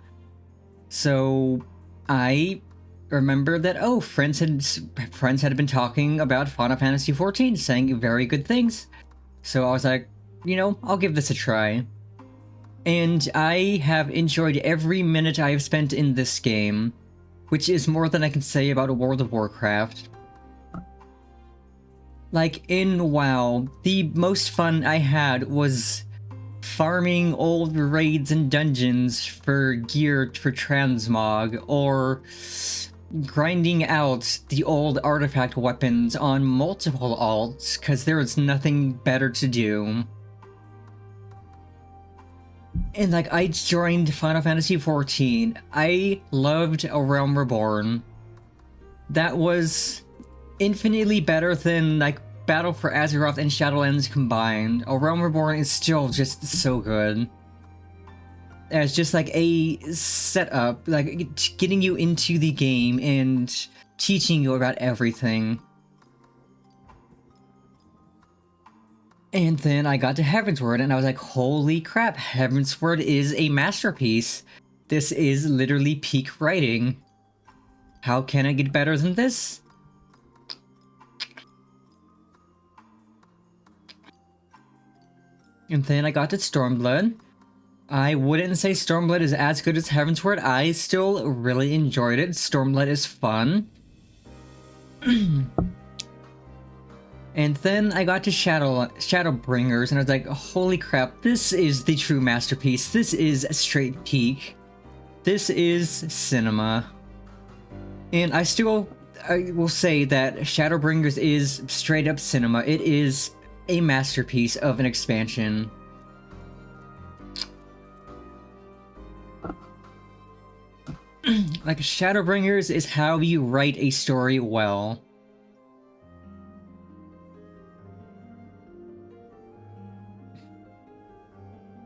So I remember that, oh, friends had been talking about Final Fantasy XIV, saying very good things. So I was like, you know, I'll give this a try. And I have enjoyed every minute I have spent in this game, which is more than I can say about World of Warcraft. Like, in WoW, the most fun I had was farming old raids and dungeons for gear for transmog, or grinding out the old artifact weapons on multiple alts, because there was nothing better to do. And like, I joined Final Fantasy XIV, I loved A Realm Reborn. That was infinitely better than like Battle for Azeroth and Shadowlands combined. A Realm Reborn is still just so good. As just like a setup, like getting you into the game and teaching you about everything. And then I got to Heavensward and I was like, holy crap, Heavensward is a masterpiece. This is literally peak writing. How can I get better than this? And then I got to Stormblood. I wouldn't say Stormblood is as good as Heavensward. I still really enjoyed it. Stormblood is fun. And then I got to Shadowbringers, and I was like, holy crap, this is the true masterpiece. This is straight peak. This is cinema. And I will say that Shadowbringers is straight up cinema. It is a masterpiece of an expansion. Like, Shadowbringers is how you write a story well.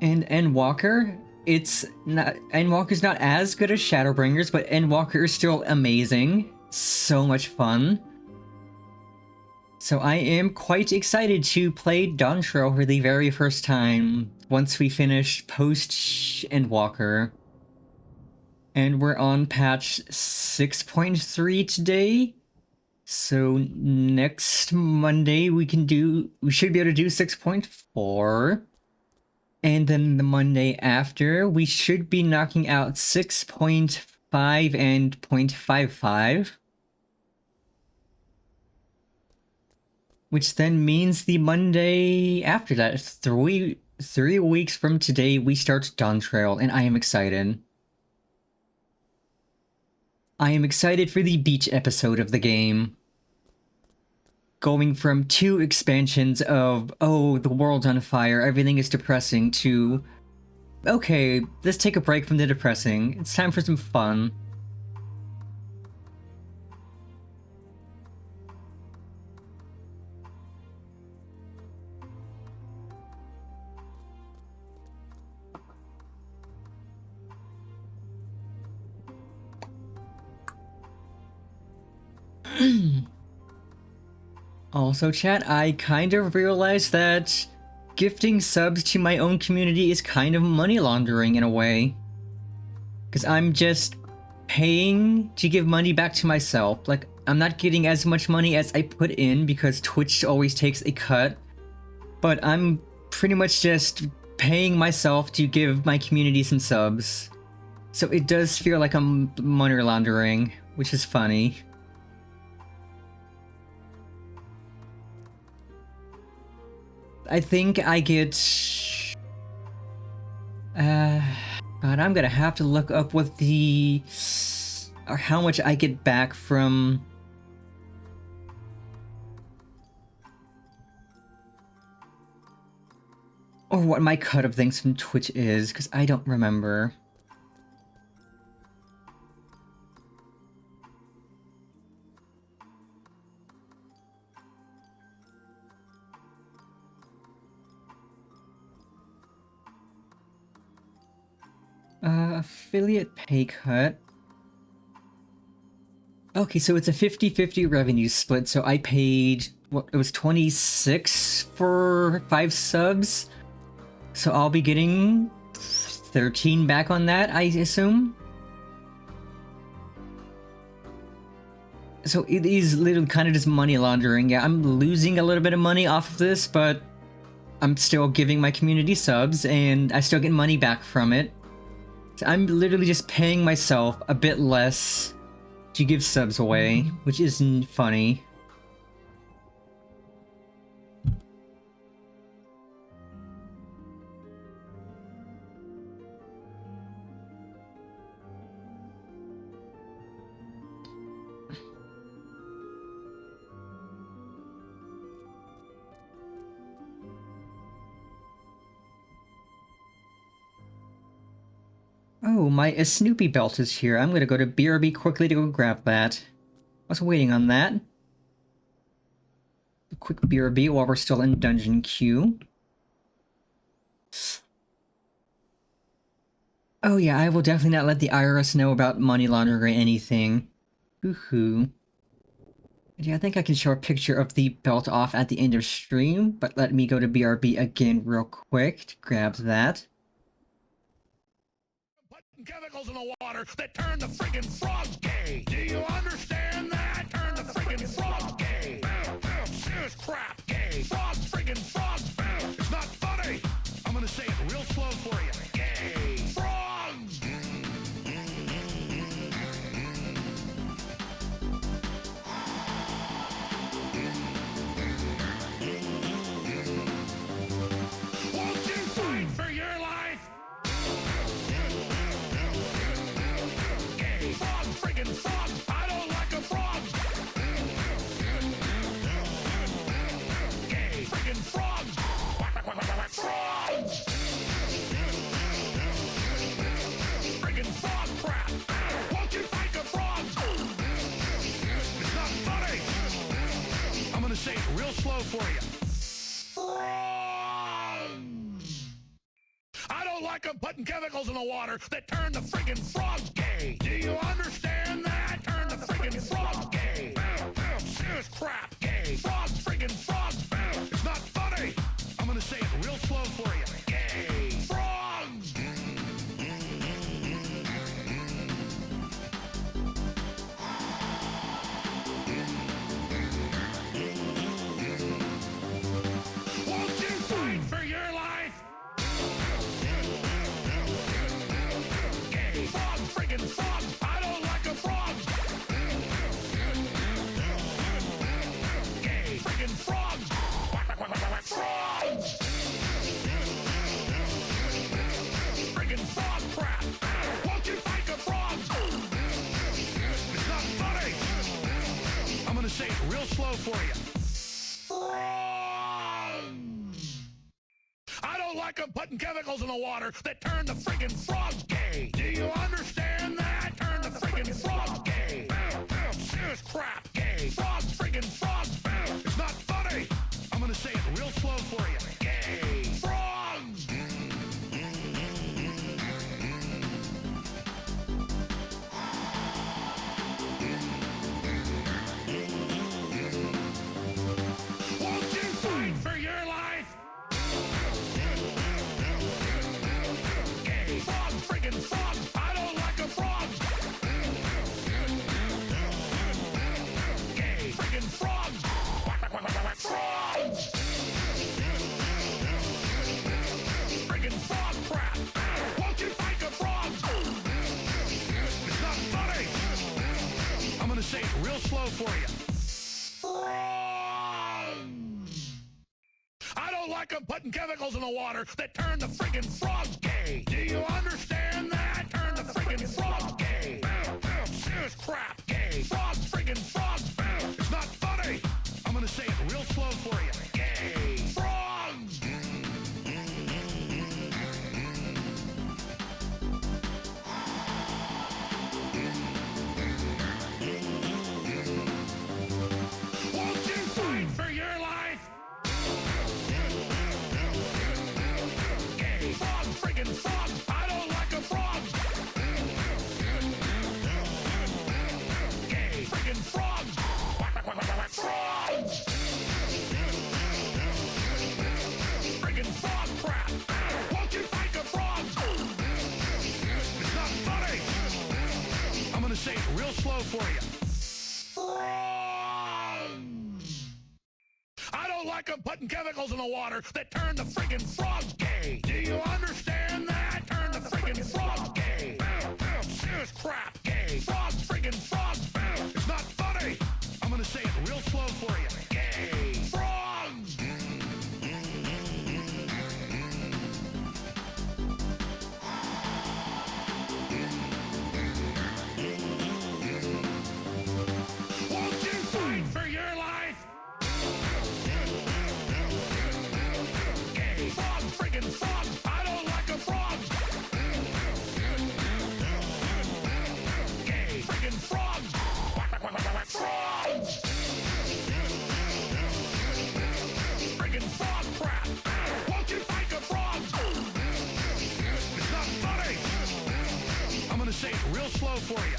And Endwalker, Endwalker's not as good as Shadowbringers, but Endwalker is still amazing. so much fun. So I am quite excited to play Dawntrail for the very first time once we finish Post-Endwalker. And we're on patch 6.3 today. So next Monday we should be able to do 6.4. And then the Monday after, we should be knocking out 6.5 and 0.55. Which then means the Monday after that, 3 weeks from today, we start Dawntrail, and I am excited. I am excited for the beach episode of the game. Going from 2 expansions of, oh, the world's on fire, everything is depressing, to, okay, let's take a break from the depressing. It's time for some fun. Also, chat, I kind of realized that gifting subs to my own community is kind of money laundering in a way. Because I'm just paying to give money back to myself. Like, I'm not getting as much money as I put in because Twitch always takes a cut. But I'm pretty much just paying myself to give my community some subs. So it does feel like I'm money laundering, which is funny. I think I get... God, I'm gonna have to look up what the... or how much I get back from... or what my cut of things from Twitch is, because I don't remember. Affiliate pay cut. Okay, so it's a 50-50 revenue split, so I paid, what, it was 26 for 5 subs? So I'll be getting 13 back on that, I assume? So it is literally kind of just money laundering. Yeah, I'm losing a little bit of money off of this, but I'm still giving my community subs, and I still get money back from it. So I'm literally just paying myself a bit less to give subs away, which isn't funny. Oh, my Snoopy belt is here. I'm gonna go to BRB quickly to go grab that. I was waiting on that. A quick BRB while we're still in Dungeon Queue. Oh yeah, I will definitely not let the IRS know about money laundering or anything. Woohoo. Yeah, I think I can show a picture of the belt off at the end of stream, but let me go to BRB again real quick to grab that. Putting chemicals in the water that turn the friggin' frogs gay. Do you understand that? Turn the friggin' frogs gay. Serious crap gay. Frogs friggin' frogs. It's not funny. I'm gonna say it real slow for you. Gay. Frogs. Won't you fight for your life? Gay. Frog friggin' frogs. I don't like a frog. Gay. Friggin' frogs. Frogs. Friggin' frog crap. Won't you fight the frogs? It's not funny. I'm gonna say it real slow for you. Frogs. I don't like them putting chemicals in the water that turn the friggin' frogs gay. Do you understand that? Turn the friggin' friggin' frog gay. This crap gay. Frogs friggin' frogs. It's not funny. I'm gonna say it real slow for you. Gay. Frogs. Won't you fight for your life? Gay. Frogs friggin' frogs. I don't like a frog. Gay. Friggin' frogs. Frogs. Friggin' frog crap. Won't you fight the frogs? It's not funny. I'm gonna say it real slow for you. I don't like them putting chemicals in the water that turn the friggin' frogs gay. Do you understand that? Turn the friggin' frogs gay. This crap gay. Frogs friggin' frogs. It's not funny. I'm gonna say it real slow for you. Gay. Frogs. Won't you fight for your life? Gay. Frogs friggin' frogs. I don't like a frog. Gay. Friggin' frogs. Frogs. Friggin' frog crap. Won't you fight the frogs? It's not funny. I'm gonna say it real slow for you. I don't like them putting chemicals in the water that turn the friggin' frogs gay. Do you understand that? Turn the friggin' frogs gay. This crap gay. Frogs friggin' frogs. It's not funny. I'm gonna say it real slow for you. Gay. Frogs. Won't you fight for your life? Gay. Frogs friggin' frogs. I don't like a frog. Gay. Friggin' frogs. Frogs. Friggin' frog crap. Won't you fight the frogs? It's not funny. I'm gonna say it real slow for you. I don't like them putting chemicals in the water that turn the friggin' frogs gay. Do you understand that? Turn the friggin' frogs gay. This crap gay. Frogs friggin' frogs. It's not funny. I'm gonna say it real slow for you. Gay. Frogs. Won't you fight for your life? Gay. Frogs friggin' frogs. I don't like a frog. Gay. Friggin' frogs. Frogs. Friggin' frog crap. Won't you fight the frogs? It's not funny. I'm gonna say it real slow for you.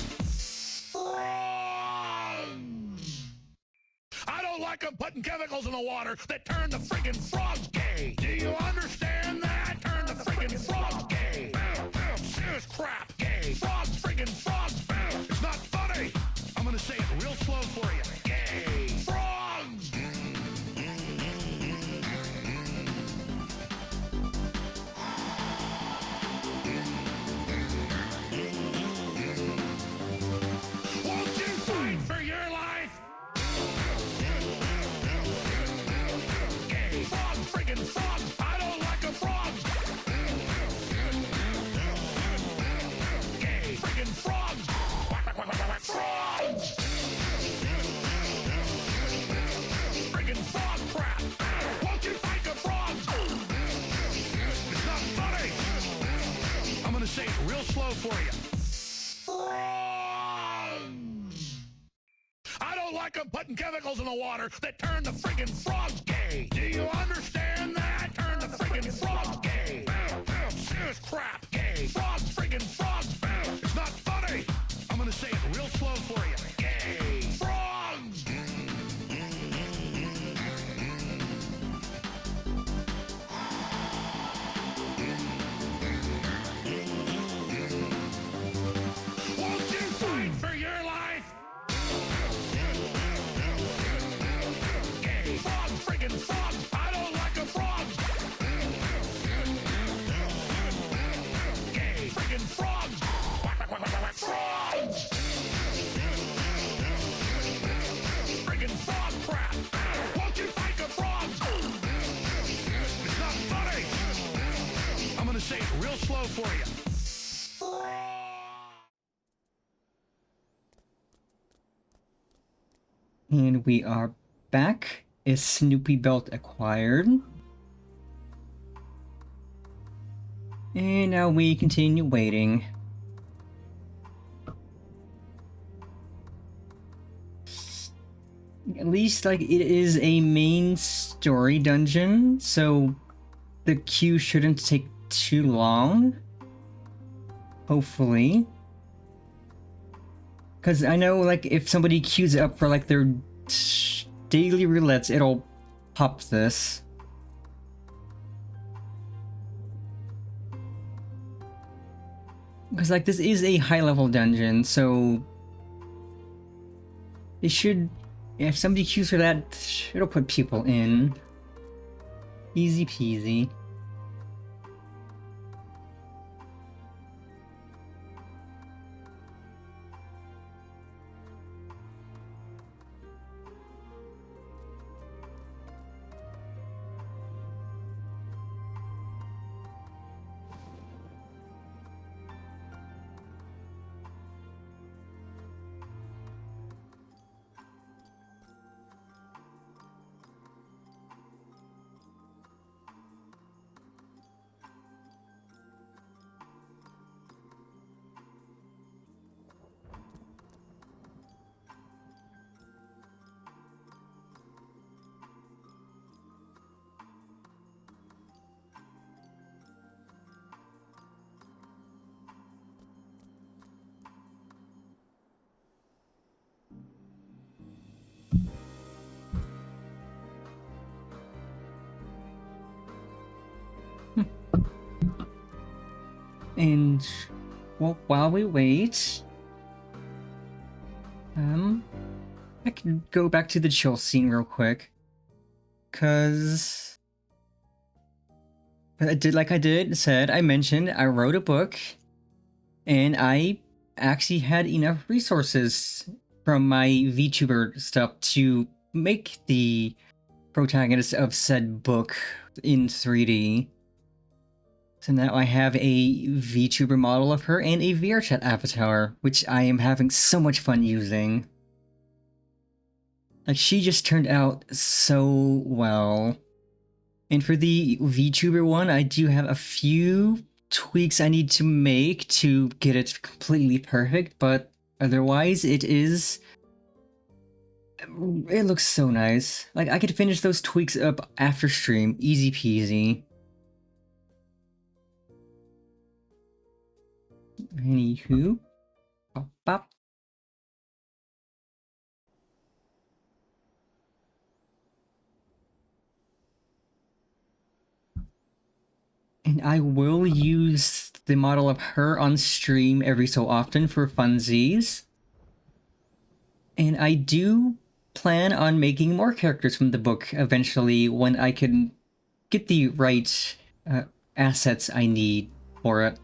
I don't like them putting chemicals in the water that turn the friggin' frogs gay. Do you understand that? Turn the friggin' frogs gay. This crap gay. Frogs friggin' frogs. It's not funny. I'm gonna say it real slow for you. Gay. Frogs. Won't you fight for your life? Gay. Frogs friggin' frogs. I don't like a frog. Gay. Friggin' frogs. Frogs. Friggin' frog crap. Won't you fight the frogs? It's not funny. I'm gonna say it real slow for you. I don't like them putting chemicals in the water that turn the friggin' frogs gay. Do you understand that? Turn the friggin' frogs gay. This crap gay. Frogs friggin' frogs. It's not funny. I'm gonna say it real slow for you. Gay. I'm gonna say it real slow for you. And we are back. Is Snoopy belt acquired? And now we continue waiting. At least, like, it is a main story dungeon, so the queue shouldn't take too long. Hopefully. Because I know, like, if somebody queues up for, like, their daily roulettes, it'll pop this. Because, like, this is a high-level dungeon, so it should... If somebody queues for that, it'll put people in. Easy peasy. And, well, while we wait, I can go back to the chill scene real quick. Cause I mentioned, I wrote a book, and I actually had enough resources from my VTuber stuff to make the protagonist of said book in 3D. So now I have a VTuber model of her and a VRChat avatar, which I am having so much fun using. Like, she just turned out so well. And for the VTuber one, I do have a few tweaks I need to make to get it completely perfect, but otherwise it looks so nice. Like, I could finish those tweaks up after stream, easy peasy. Anywho, bop bop. And I will use the model of her on stream every so often for funsies. And I do plan on making more characters from the book eventually when I can get the right assets I need for it.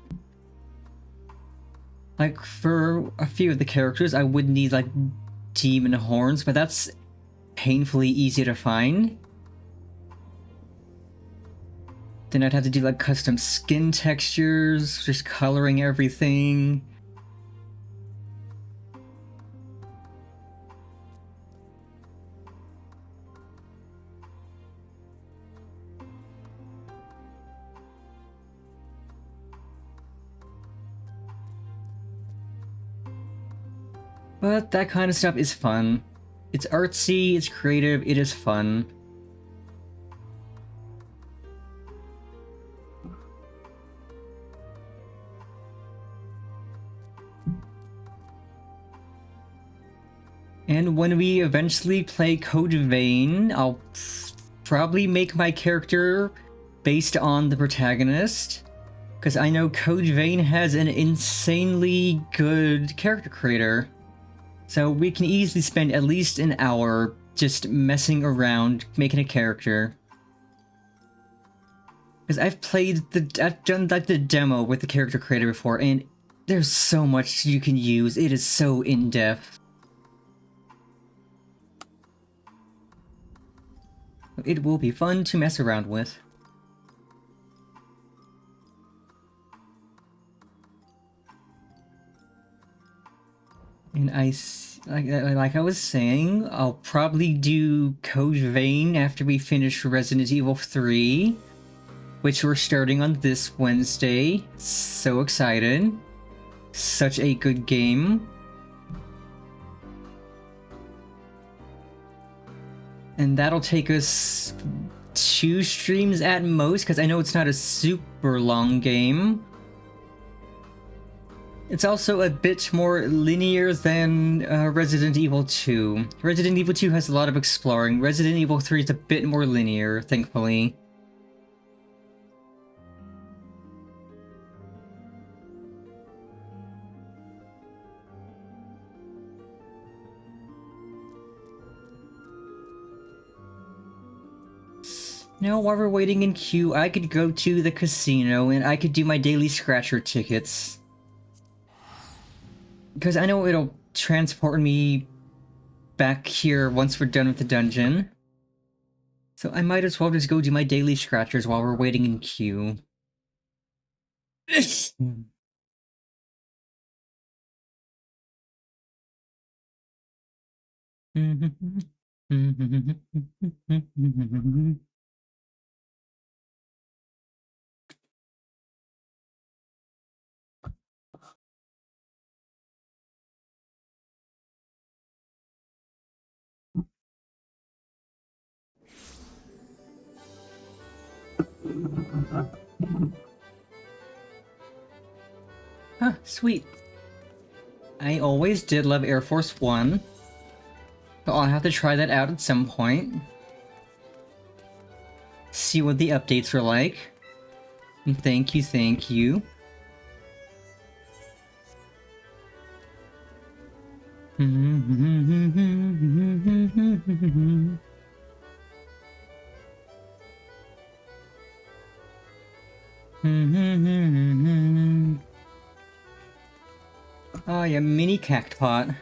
Like, for a few of the characters, I would need, like, demon horns, but that's painfully easy to find. Then I'd have to do, like, custom skin textures, just coloring everything. But that kind of stuff is fun. It's artsy, it's creative, it is fun. And when we eventually play Code Vein, I'll probably make my character based on the protagonist. Because I know Code Vein has an insanely good character creator. So we can easily spend at least an hour just messing around, making a character. Because I've done like the demo with the character creator before, and there's so much you can use. It is so in-depth. It will be fun to mess around with. And like I was saying, I'll probably do Code Vein after we finish Resident Evil 3, which we're starting on this Wednesday. So excited. Such a good game. And that'll take us 2 streams at most, because I know it's not a super long game. It's also a bit more linear than Resident Evil 2. Resident Evil 2 has a lot of exploring. Resident Evil 3 is a bit more linear, thankfully. Now, while we're waiting in queue, I could go to the casino and I could do my daily scratcher tickets. Because I know it'll transport me back here once we're done with the dungeon. So I might as well just go do my daily scratchers while we're waiting in queue. Huh, sweet. I always did love Air Force One, so I'll have to try that out at some point. See what the updates are like. And thank you, thank you. Oh yeah, mini cactpot.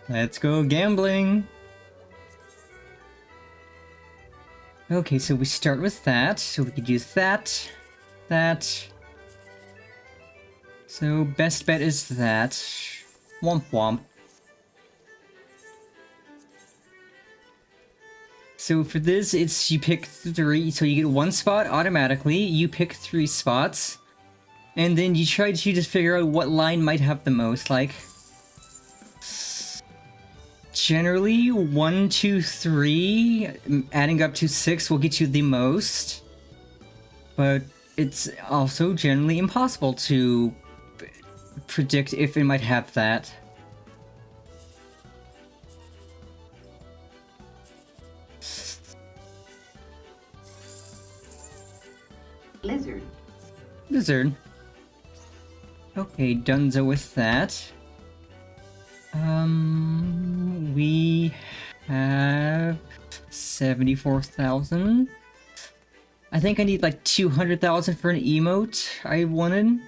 Let's go gambling! Okay, so we start with that, so we could use that, that. So best bet is that. Womp womp. So for this, it's you pick 3, so you get 1 spot automatically, you pick 3 spots, and then you try to just figure out what line might have the most, like... Generally, 1, 2, 3, adding up to 6 will get you the most, but it's also generally impossible to predict if it might have that. Lizard. Lizard. Okay, donezo with that. We have 74,000. I think I need like 200,000 for an emote I wanted.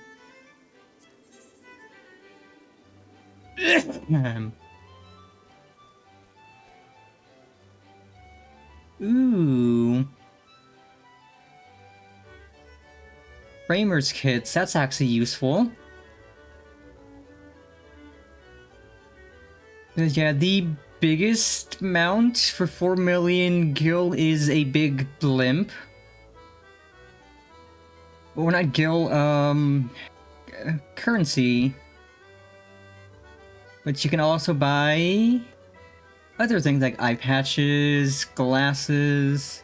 Ooh. Framers kits, that's actually useful. Yeah, the biggest mount for 4 million gil is a big blimp. Well, not gil, currency. But you can also buy other things like eye patches, glasses.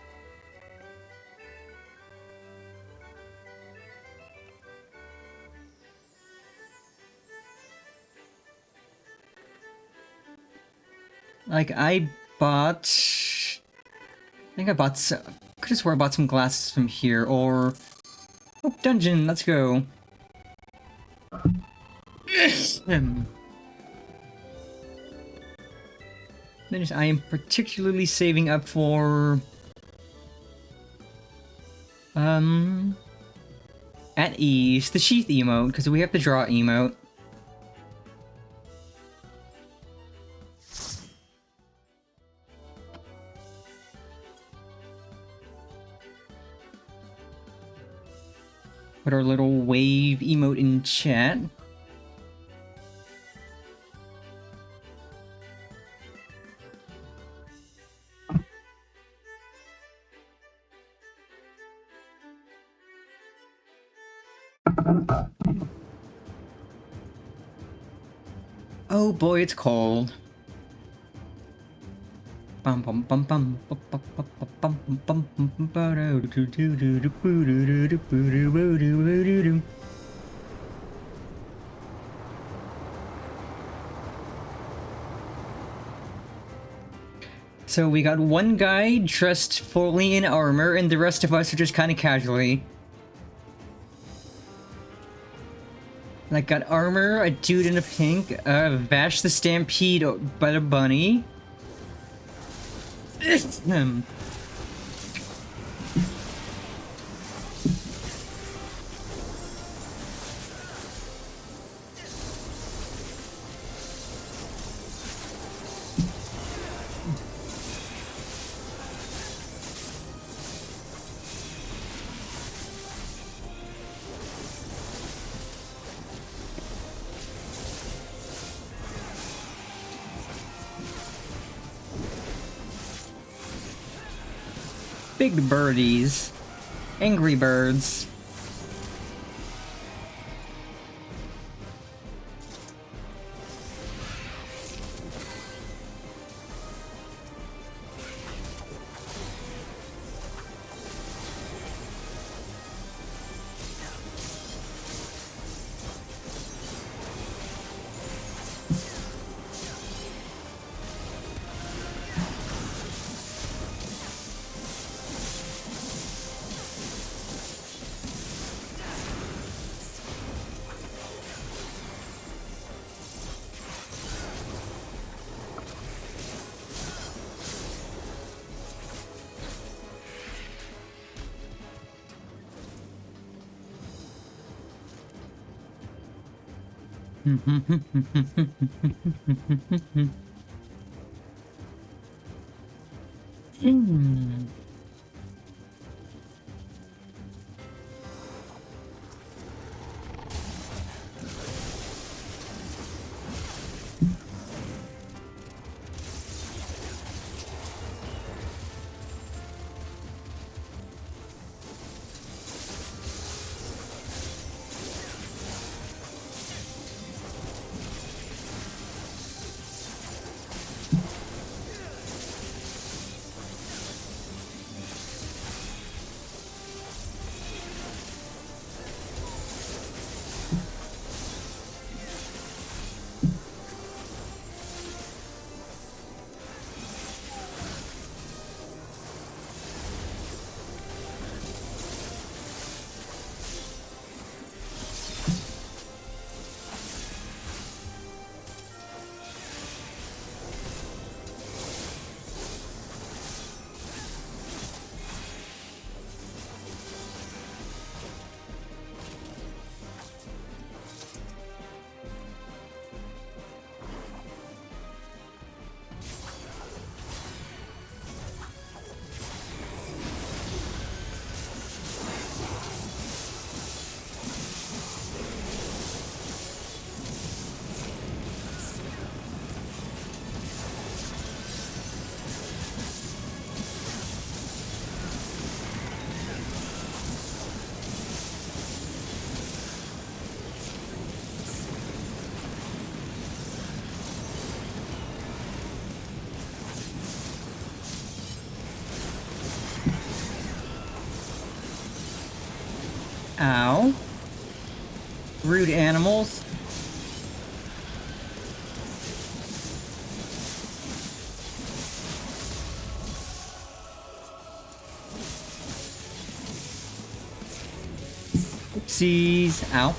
Like, I bought... I think I bought some... I could have swore I bought some glasses from here, or... Oh, dungeon, let's go. Then I am particularly saving up for... At ease, the sheath emote, because we have to draw emote. Put our little wave emote in chat. Oh boy, it's cold. Bum bum bum bum bum bum bum bum bum bum bum. So we got one guy dressed fully in armor, and the rest of us are just kind of casually. Like, got armor, a dude in a pink, Vash the Stampede by the bunny. Big birdies. Angry birds. Ow. Rude animals. Oopsies. Ow.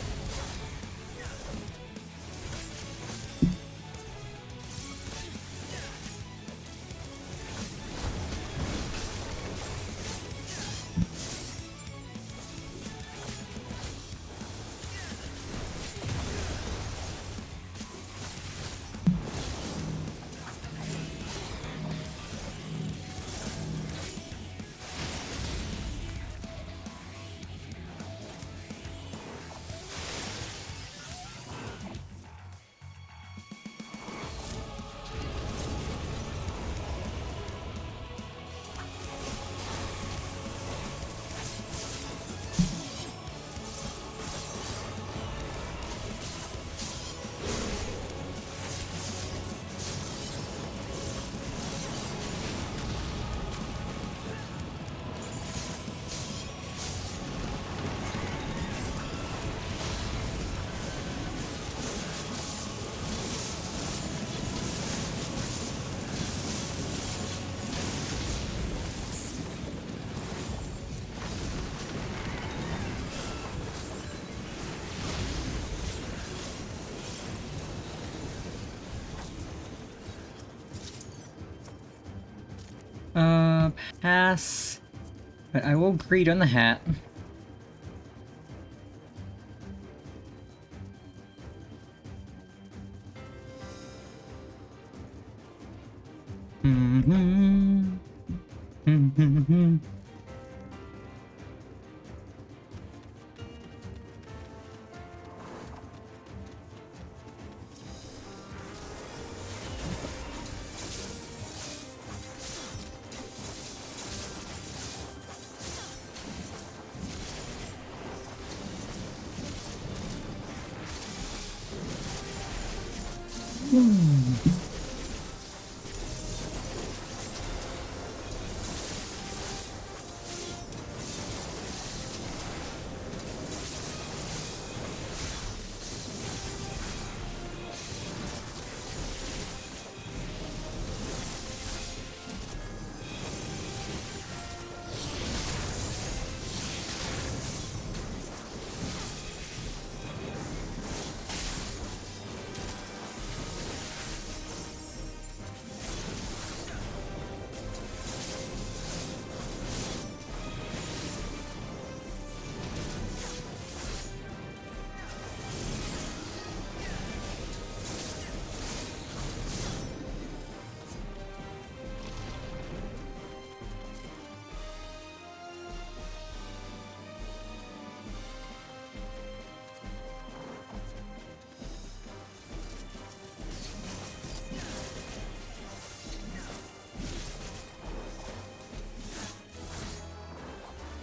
pass, but I will greed on the hat.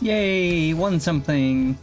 Yay, won something.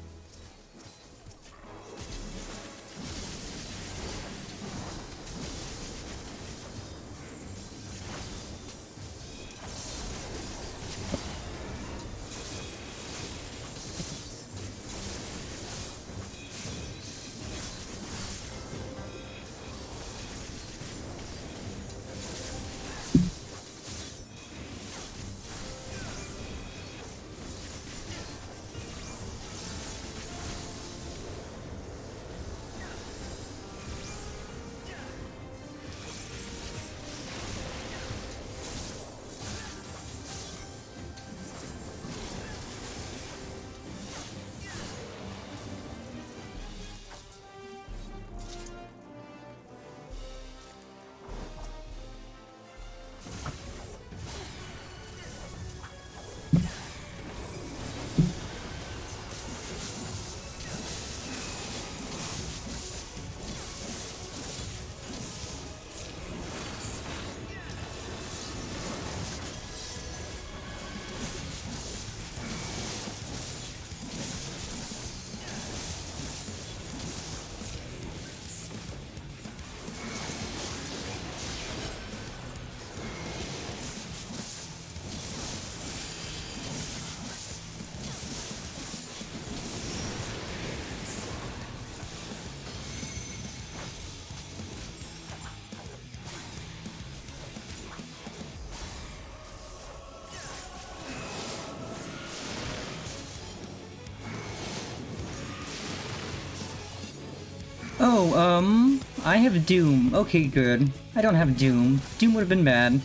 Oh, I have Doom. Okay, good. I don't have Doom. Doom would have been bad.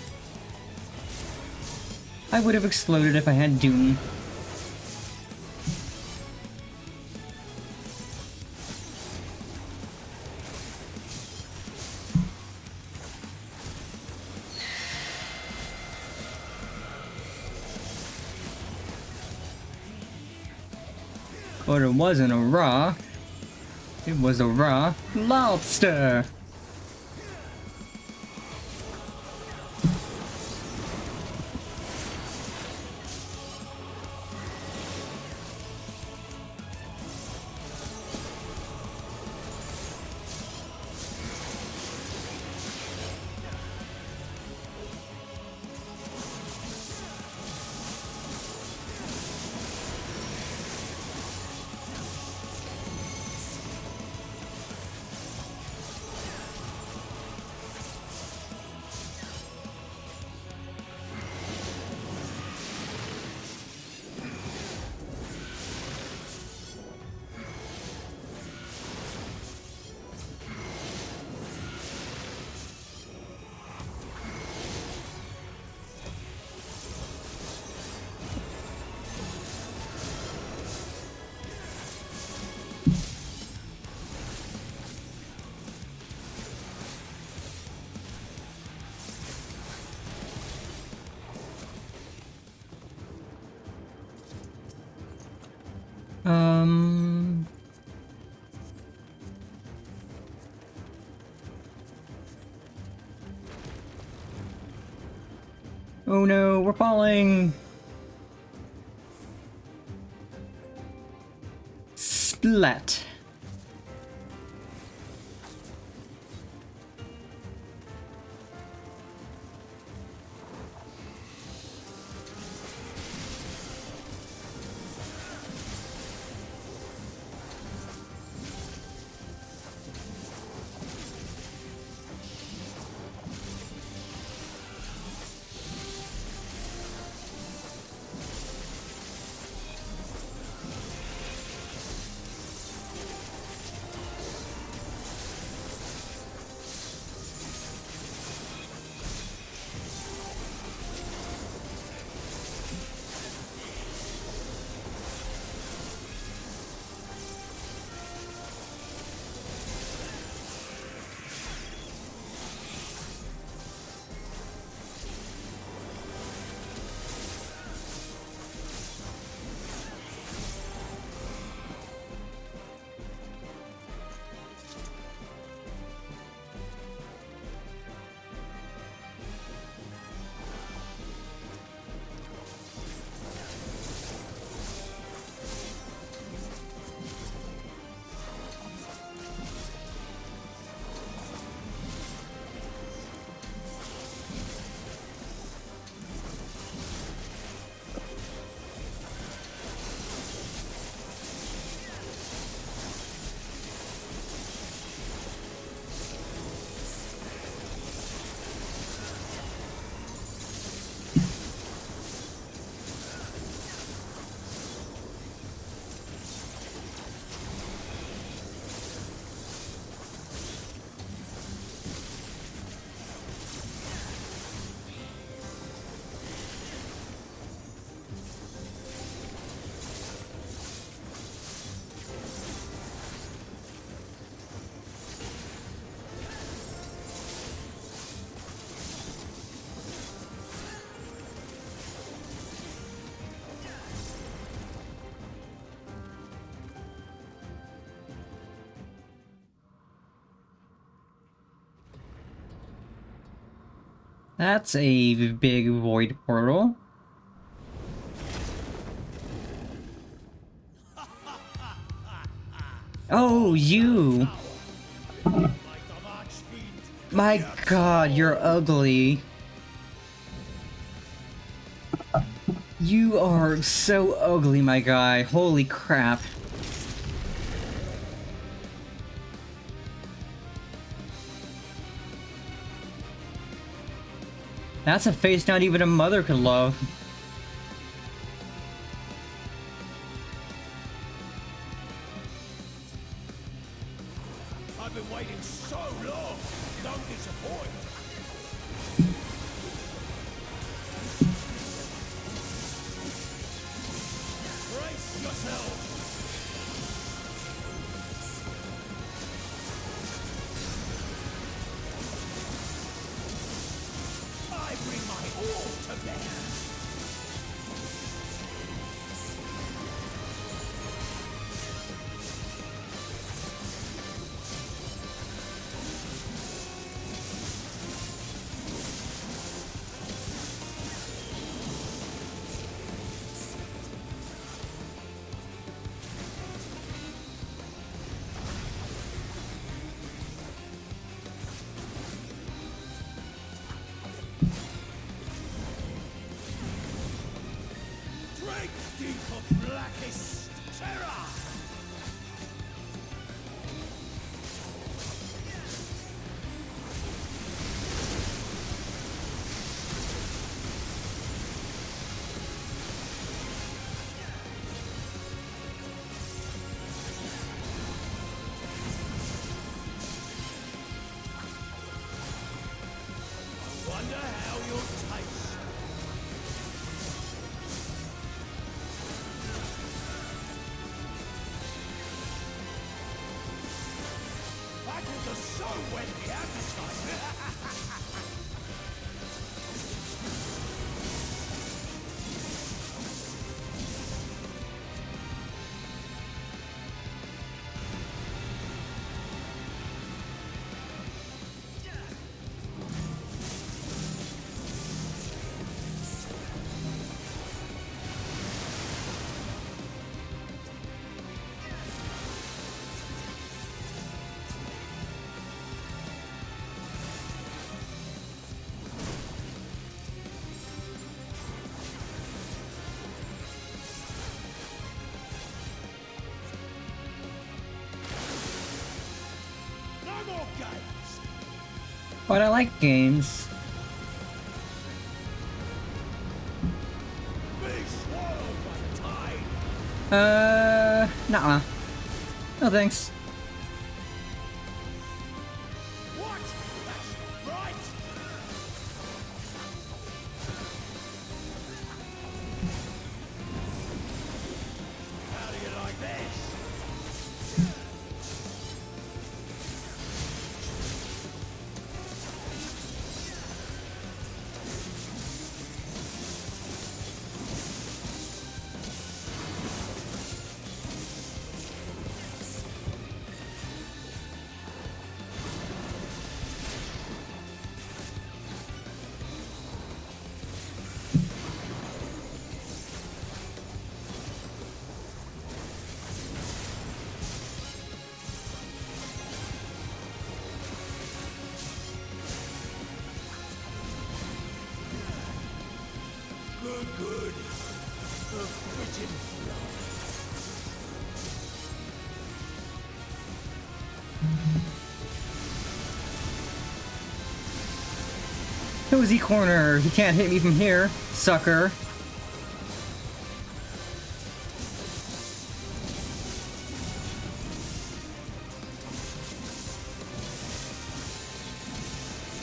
I would have exploded if I had Doom. But it wasn't a rock. It was a raw lobster! Oh no, we're falling! Splat. That's a big void portal. Oh, you! My god, you're ugly. You are so ugly, my guy. Holy crap. That's a face not even a mother could love. I've been waiting so long. Don't disappoint. Brace yourself. I bring my all to bear. Drink deep of blackest terror! I wonder how you'll taste. Battles are so wet the appetite. games. But I like games. Be swallowed by the tide. Nuh-uh. No thanks. What? That's right. How do you like this? Good. A frigid flow. Cozy corner. He can't hit me from here, sucker.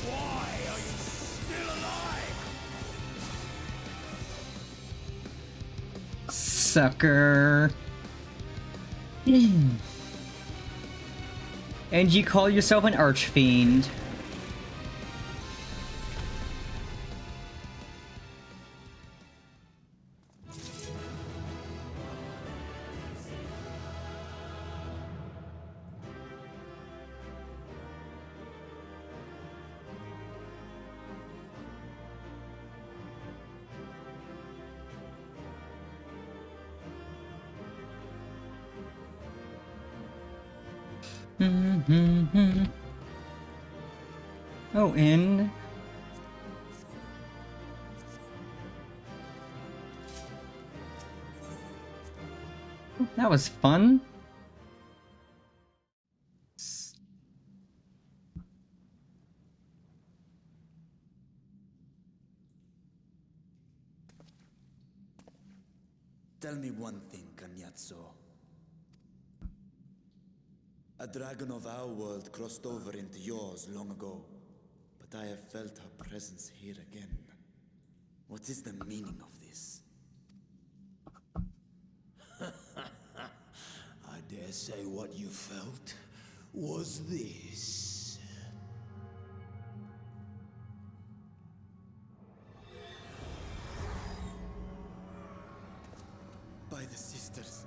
Why are you still alive? Sucker. And you call yourself an archfiend. Oh, and that was fun. Tell me one thing, Cagnazzo. A dragon of our world crossed over into yours long ago, but I have felt her presence here again. What is the meaning of this? I dare say what you felt was this. By the sisters.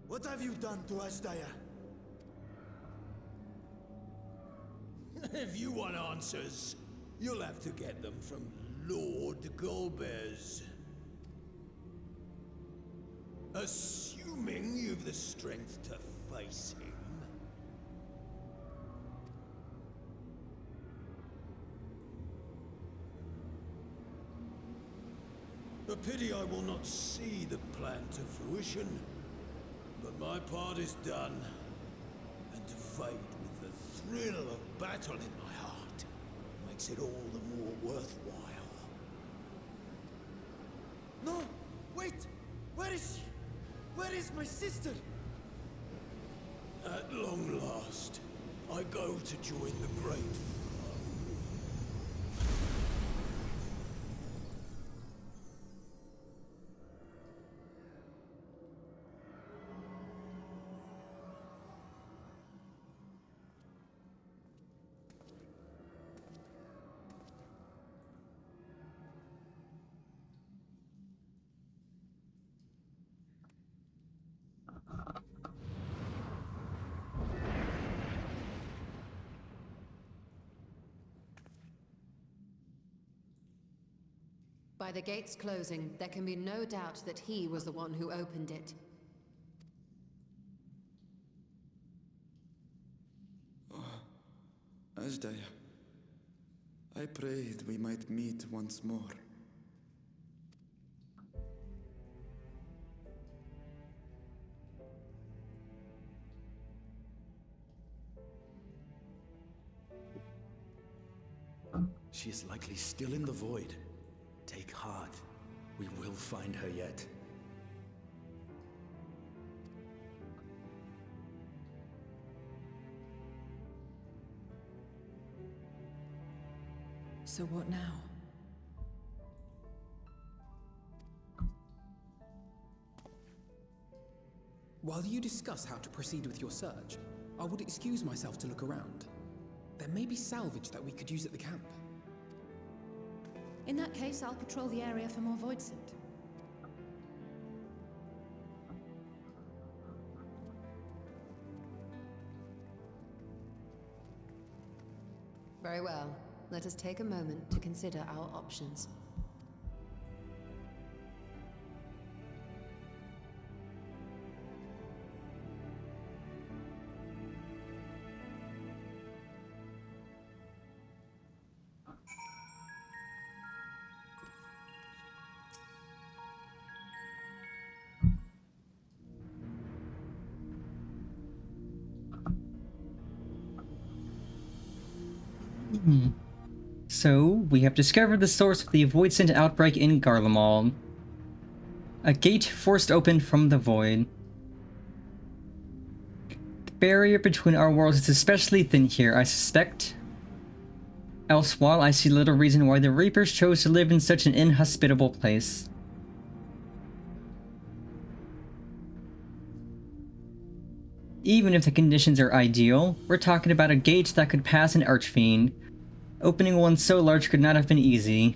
What have you done to Ashdaya? If you want answers, you'll have to get them from Lord Golbez. Assuming you've the strength to face him. A pity I will not see the plan to fruition, but my part is done, and to fight with the thrill of battle in my heart makes it all the more worthwhile. No! Wait! Where is she? Where is my sister? At long last, I go to join the great By the gates closing, there can be no doubt that he was the one who opened it. Ashdaya, I prayed we might meet once more. She is likely still in the void. Take heart. We will find her yet. So what now? While you discuss how to proceed with your search, I would excuse myself to look around. There may be salvage that we could use at the camp. In that case, I'll patrol the area for more voidsent. Very well. Let us take a moment to consider our options. So, we have discovered the source of the voidsent outbreak in Garlemald. A gate forced open from the void. The barrier between our worlds is especially thin here, I suspect. Else, while I see little reason why the Reapers chose to live in such an inhospitable place. Even if the conditions are ideal, we're talking about a gate that could pass an archfiend. Opening one so large could not have been easy.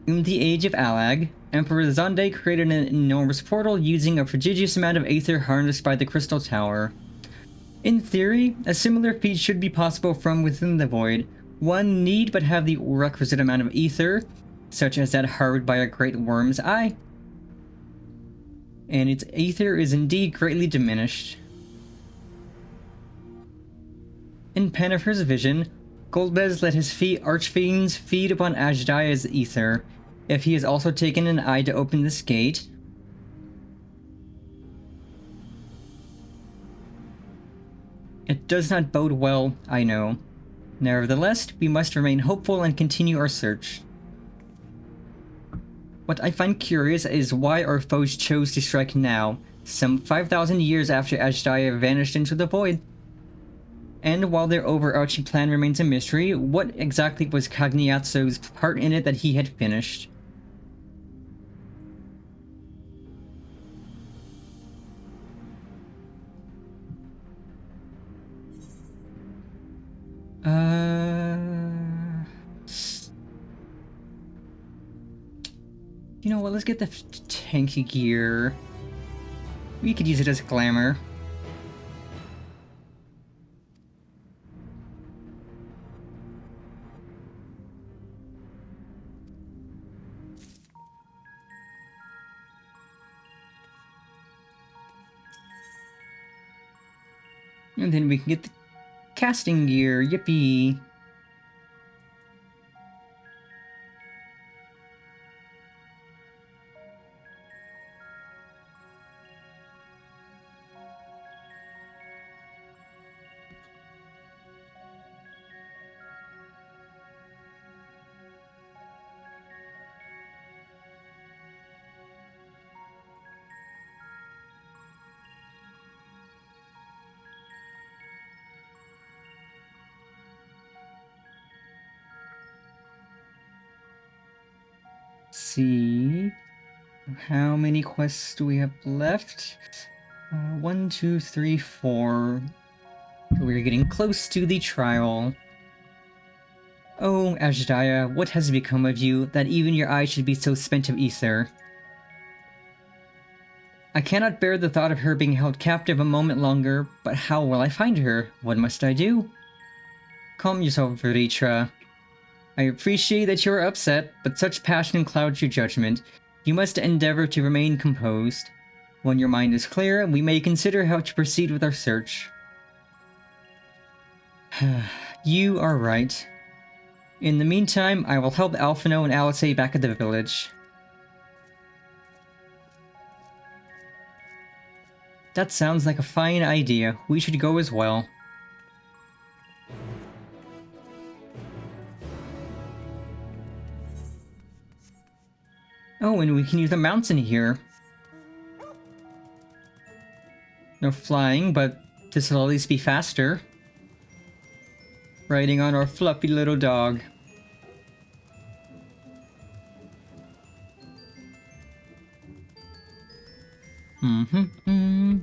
In the Age of Allag, Emperor Zonde created an enormous portal using a prodigious amount of aether harnessed by the Crystal Tower. In theory, a similar feat should be possible from within the void. One need but have the requisite amount of ether, such as that harbored by a great worm's eye. And its ether is indeed greatly diminished. In Pennifer's vision, Goldbez let his archfiends feed upon Ajdaya's ether. If he has also taken an eye to open this gate, it does not bode well, I know. Nevertheless, we must remain hopeful and continue our search. What I find curious is why our foes chose to strike now, some 5,000 years after Ajdaya vanished into the void. And while their overarching plan remains a mystery, what exactly was Cagliazzo's part in it that he had finished? You know what, let's get the tanky gear. We could use it as glamour. And then we can get the casting gear, yippee! See, how many quests do we have left? 1, 2, 3, 4. We're getting close to the trial. Oh, Ajdaya, what has become of you, that even your eyes should be so spent of ether? I cannot bear the thought of her being held captive a moment longer, but how will I find her? What must I do? Calm yourself, Veritra. I appreciate that you are upset, but such passion clouds your judgment. You must endeavor to remain composed. When your mind is clear, we may consider how to proceed with our search. You are right. In the meantime, I will help Alphino and Alice back at the village. That sounds like a fine idea. We should go as well. Oh, and we can use the mounts in here. No flying, but this will at least be faster. Riding on our fluffy little dog. Mm-hmm.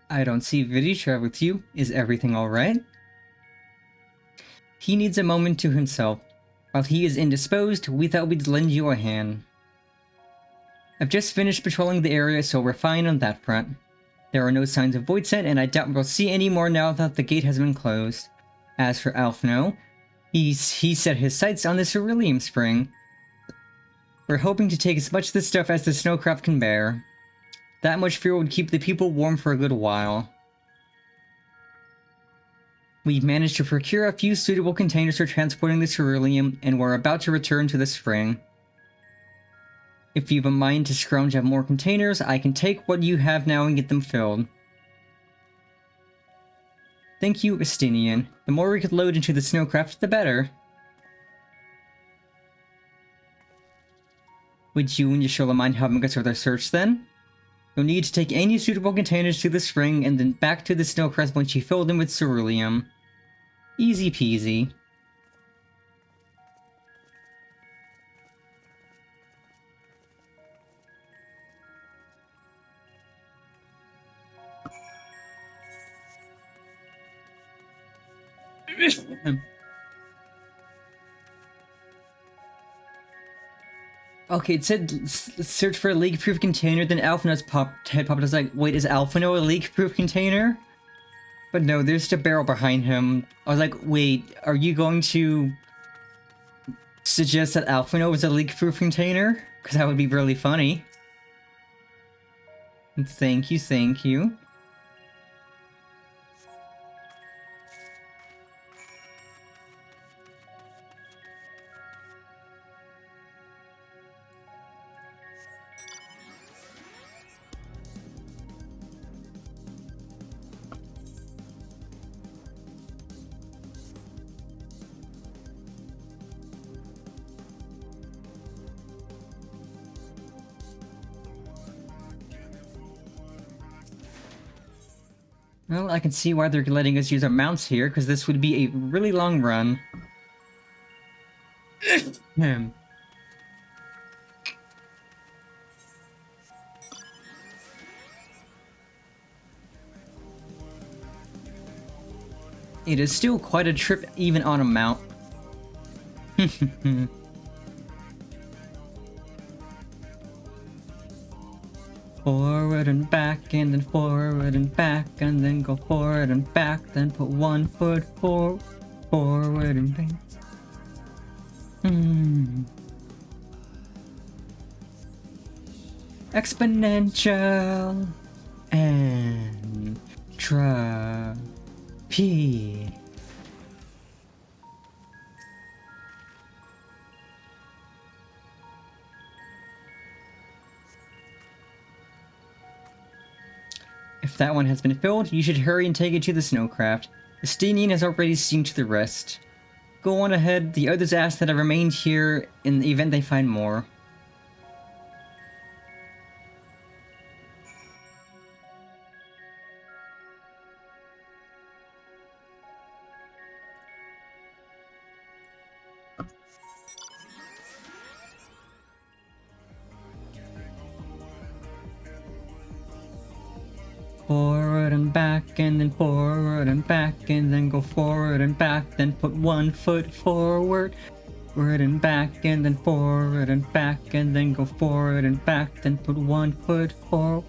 I don't see Vidisha with you. Is everything alright? He needs a moment to himself. While he is indisposed, we thought we'd lend you a hand. I've just finished patrolling the area, so we're fine on that front. There are no signs of Voidsent, and I doubt we'll see any more now that the gate has been closed. As for Alphino, he set his sights on the Cerulean Spring. We're hoping to take as much of this stuff as the snowcraft can bear. That much fuel would keep the people warm for a good while. We've managed to procure a few suitable containers for transporting the ceruleum, and we're about to return to the spring. If you've a mind to scrounge up more containers, I can take what you have now and get them filled. Thank you, Estinian. The more we could load into the snowcraft, the better. Would you and Yashola mind helping us with our search then? You'll need to take any suitable containers to the spring and then back to the snowcrest once you fill them with ceruleum. Easy peasy. Okay, it said search for a leak-proof container, then Alphino's head popped. I was like, wait, is Alphino a leak-proof container? But no, there's just a barrel behind him. I was like, wait, are you going to suggest that Alphino was a leak-proof container? Because that would be really funny. Thank you, thank you. Well, I can see why they're letting us use our mounts here, because this would be a really long run. It is still quite a trip even on a mount. Forward and back, and then forward and back, and then go forward and back, then put one foot forward and back. Exponential entropy. If that one has been filled, you should hurry and take it to the snowcraft. Estinian has already seen to the rest. Go on ahead, the others ask that I remain here in the event they find more. Forward forward and back, and then forward and back, and then go forward and back, then put 1 foot forward. Forward and back, and then forward and back, and then go forward and back, then put 1 foot forward.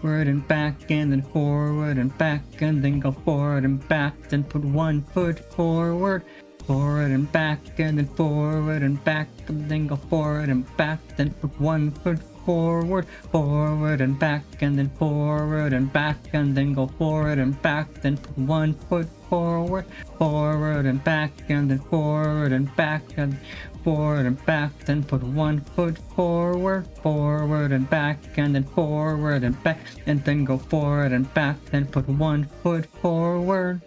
Forward and back, and then forward and back, and then go forward and back, then put 1 foot forward. Forward and back, and then forward and back, and then go forward and back, then put 1 foot forward. Forward and back, and then forward and back, and then go forward and back, then put 1 foot forward. Forward and back, and then forward and back, and forward and back, then put 1 foot forward. Forward and back, and then forward and back, and then go forward and back, then put 1 foot forward.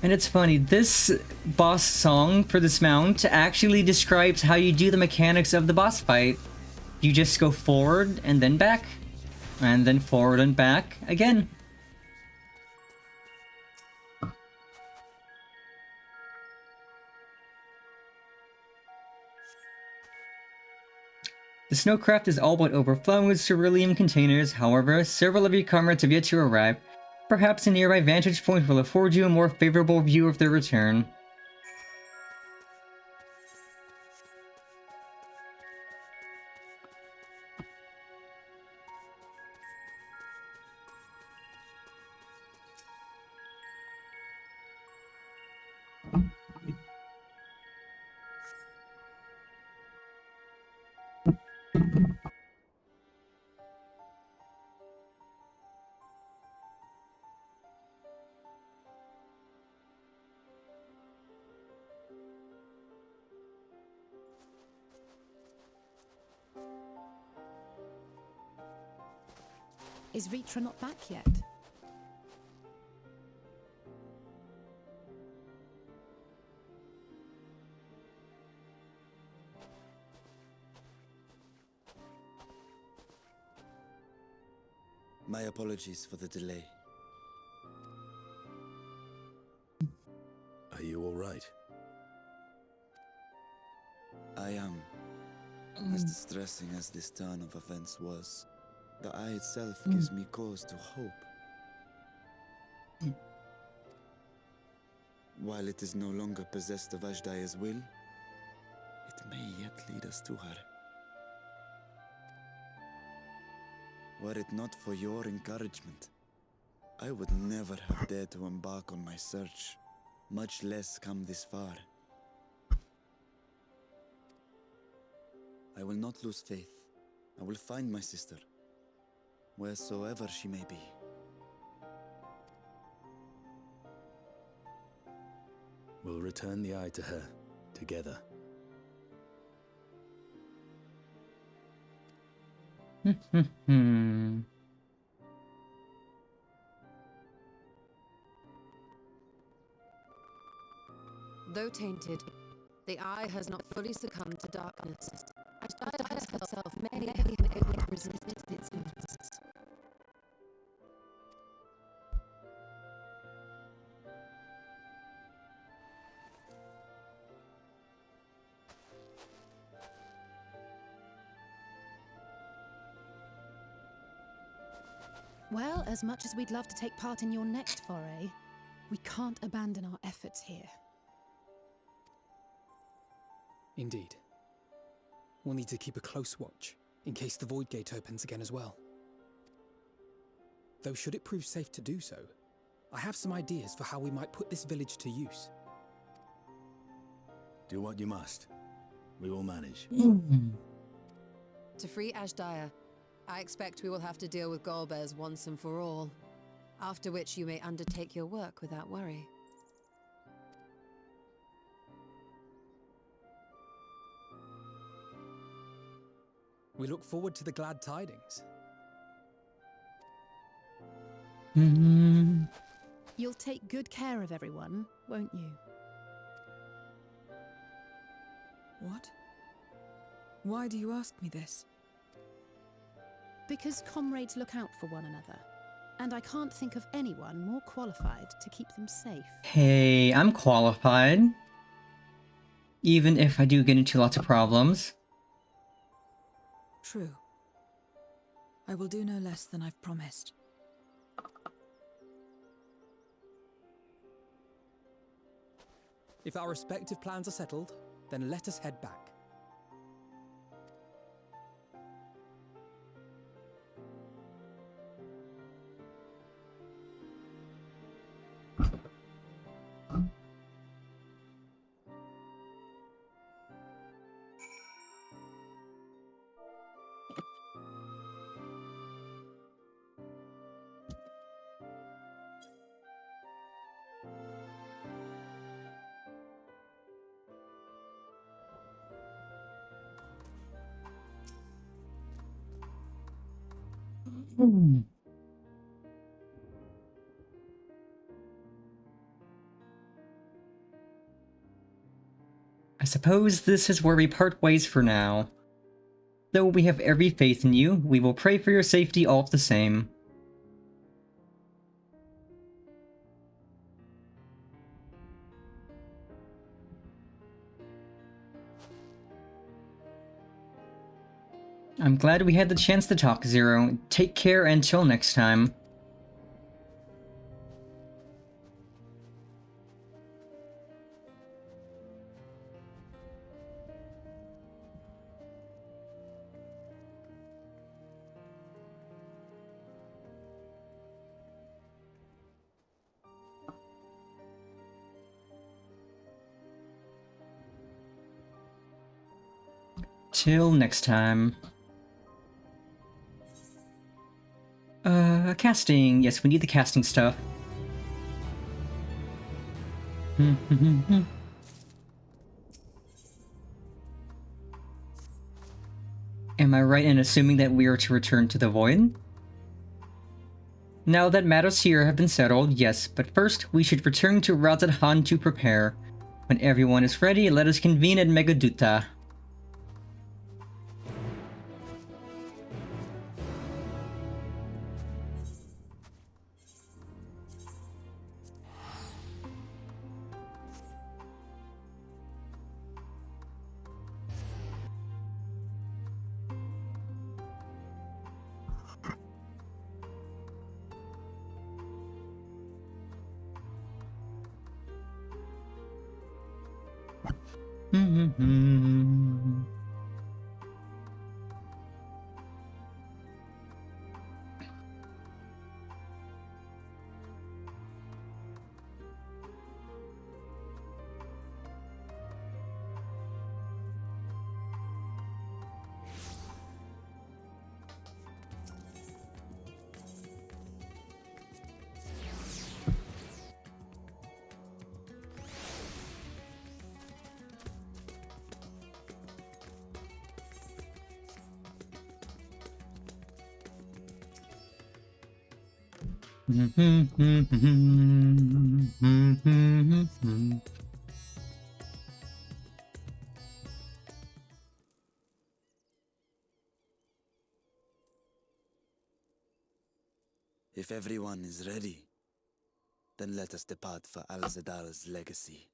And it's funny, this boss song for this mount actually describes how you do the mechanics of the boss fight. You just go forward and then back, and then forward and back again. The snowcraft is all but overflowing with cerulean containers. However, several of your comrades have yet to arrive. Perhaps a nearby vantage point will afford you a more favorable view of their return. Is Ritra not back yet? My apologies for the delay. Are you all right? I am. As distressing as this turn of events was, the eye itself gives me cause to hope. While it is no longer possessed of Ajdaya's will, it may yet lead us to her. Were it not for your encouragement, I would never have dared to embark on my search, much less come this far. I will not lose faith. I will find my sister, wheresoever she may be. We'll return the eye to her, together. Though tainted, the eye has not fully succumbed to darkness. Ajdaya herself may be able to resist its influence. Well, as much as we'd love to take part in your next foray, we can't abandon our efforts here. Indeed. We'll need to keep a close watch, in case the Void Gate opens again as well. Though should it prove safe to do so, I have some ideas for how we might put this village to use. Do what you must. We will manage. To free Ajdaya, I expect we will have to deal with Golbez once and for all, after which you may undertake your work without worry. We look forward to the glad tidings. You'll take good care of everyone, won't you? What? Why do you ask me this? Because comrades look out for one another, and I can't think of anyone more qualified to keep them safe. Hey, I'm qualified. Even if I do get into lots of problems. True. I will do no less than I've promised. If our respective plans are settled, then let us head back. I suppose this is where we part ways for now. Though we have every faith in you, we will pray for your safety all the same. I'm glad we had the chance to talk, Zero. Take care until next time. Till next time. Casting. Yes, we need the casting stuff. Am I right in assuming that we are to return to the Void? Now that matters here have been settled, yes, but first we should return to Razad Han to prepare. When everyone is ready, let us convene at Megaduta. If everyone is ready, then let us depart for Al-Zadal's legacy.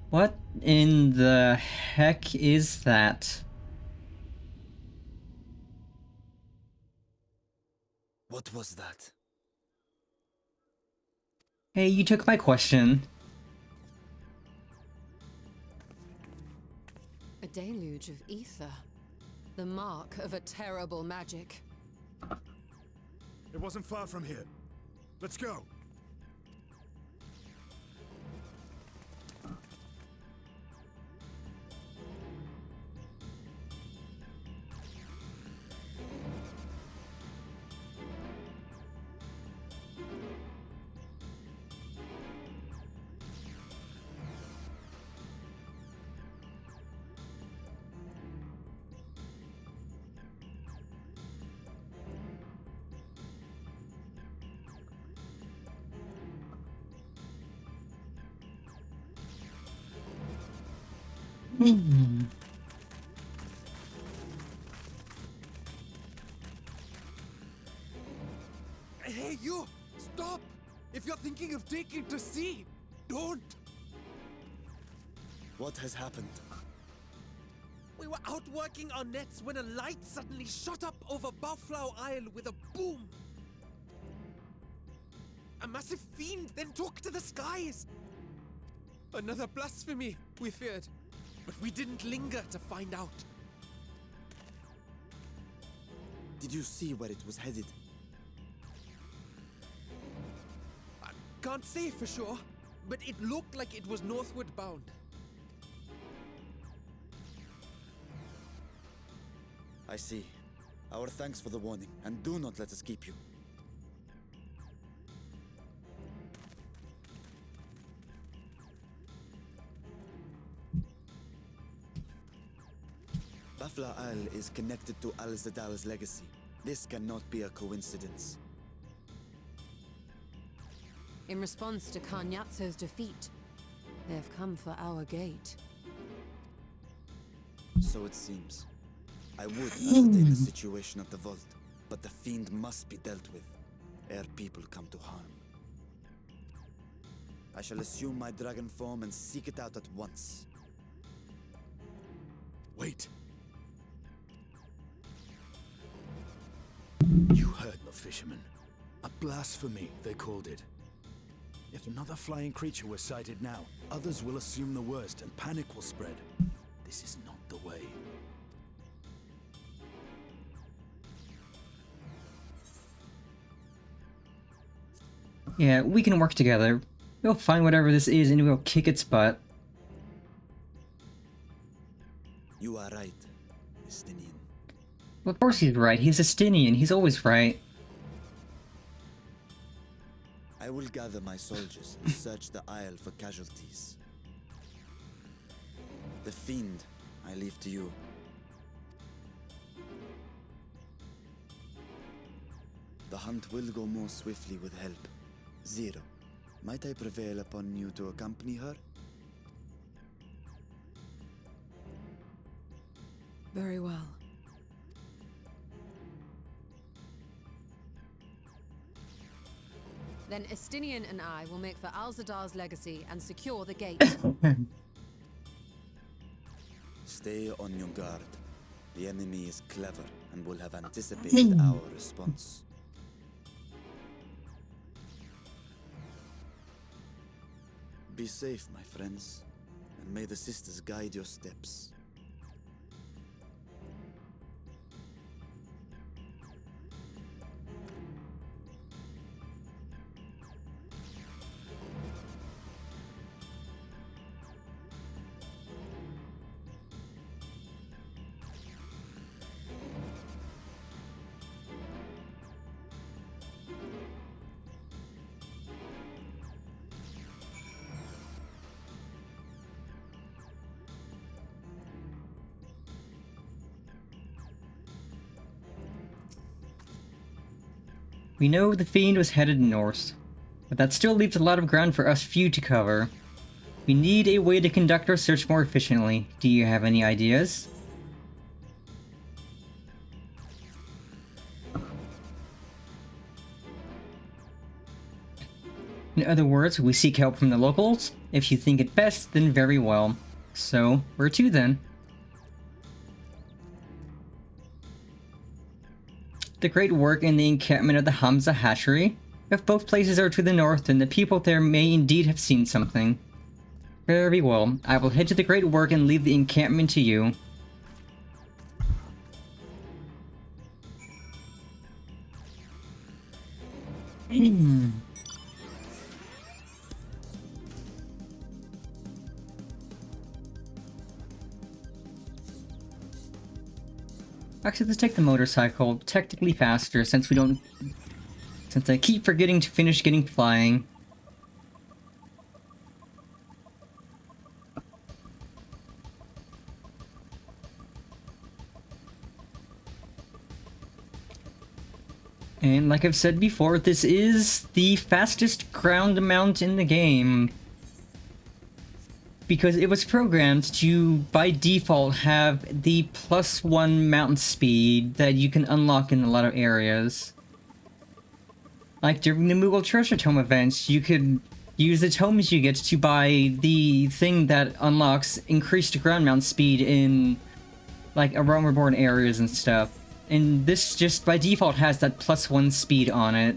What in the heck is that? What was that? Hey, you took my question. A deluge of ether. The mark of a terrible magic. It wasn't far from here. Let's go. Hey, you! you to see. Don't. What has happened? We were out working our nets when a light suddenly shot up over Buffalo Isle with a boom. A massive fiend then took to the skies. Another blasphemy, we feared, but we didn't linger to find out. Did you see where it was headed? I can't say for sure, but it looked like it was northward bound. I see. Our thanks for the warning, and do not let us keep you. Buffalo Isle is connected to Al-Zadal's legacy. This cannot be a coincidence. In response to Karnyatso's defeat, they have come for our gate. So it seems. I would ascertain the situation at the vault, but the fiend must be dealt with, ere people come to harm. I shall assume my dragon form and seek it out at once. Wait. You heard the fisherman. A blasphemy, they called it. If another flying creature were sighted now, others will assume the worst and panic will spread. This is not the way. Yeah, we can work together. We'll find whatever this is and we'll kick its butt. You are right, Estinian. Well, of course he's right. He's Estinian. He's always right. I will gather my soldiers and search the isle for casualties. The fiend, I leave to you. The hunt will go more swiftly with help. Zero, might I prevail upon you to accompany her? Very well. Then Estinian and I will make for Al-Zadar's legacy and secure the gate. Stay on your guard. The enemy is clever and will have anticipated our response. Be safe, my friends, and may the sisters guide your steps. We know the fiend was headed north, but that still leaves a lot of ground for us few to cover. We need a way to conduct our search more efficiently. Do you have any ideas? In other words, we seek help from the locals. If you think it best, then very well. So, where to then? The Great Work and the encampment of the Hamza hatchery. If both places are to the north, then the people there may indeed have seen something. Very well. I will head to the Great Work and leave the encampment to you. Actually, let's take the motorcycle. Technically faster, since we don't... Since I keep forgetting to finish getting flying. And like I've said before, this is the fastest ground mount in the game. Because it was programmed to, by default, have the +1 mount speed that you can unlock in a lot of areas. Like during the Moogle Treasure Tome events, you could use the tomes you get to buy the thing that unlocks increased ground mount speed in, like, around reborn areas and stuff. And this just by default has that +1 speed on it.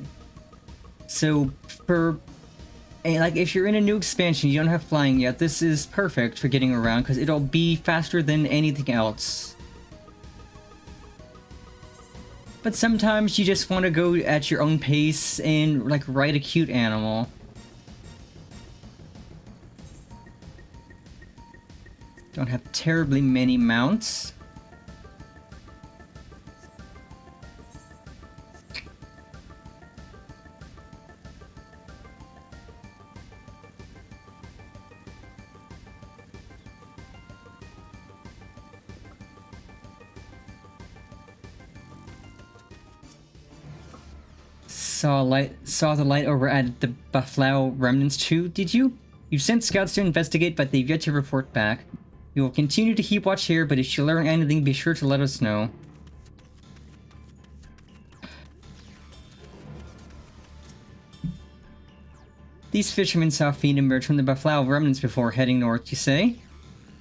So for, like, if you're in a new expansion, you don't have flying yet, this is perfect for getting around because it'll be faster than anything else. But sometimes you just want to go at your own pace and, like, ride a cute animal. Don't have terribly many mounts. Saw the light over at the Buffalo Remnants too, did you? You sent scouts to investigate, but they've yet to report back. We will continue to keep watch here, but if you learn anything, be sure to let us know. These fishermen saw Fiend emerge from the Buffalo Remnants before heading north, you say?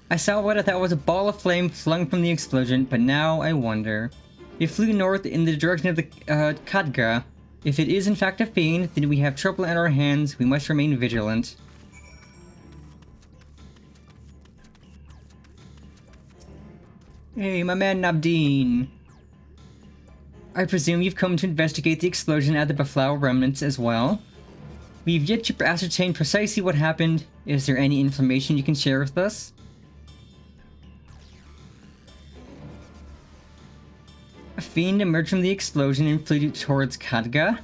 I saw what I thought was a ball of flame flung from the explosion, but now I wonder. It flew north in the direction of the Khadga. If it is in fact a fiend, then we have trouble in our hands. We must remain vigilant. Hey, my man Nabdeen. I presume you've come to investigate the explosion at the Buffalo Remnants as well? We've yet to ascertain precisely what happened. Is there any information you can share with us? A fiend emerged from the explosion and flew towards Khadga?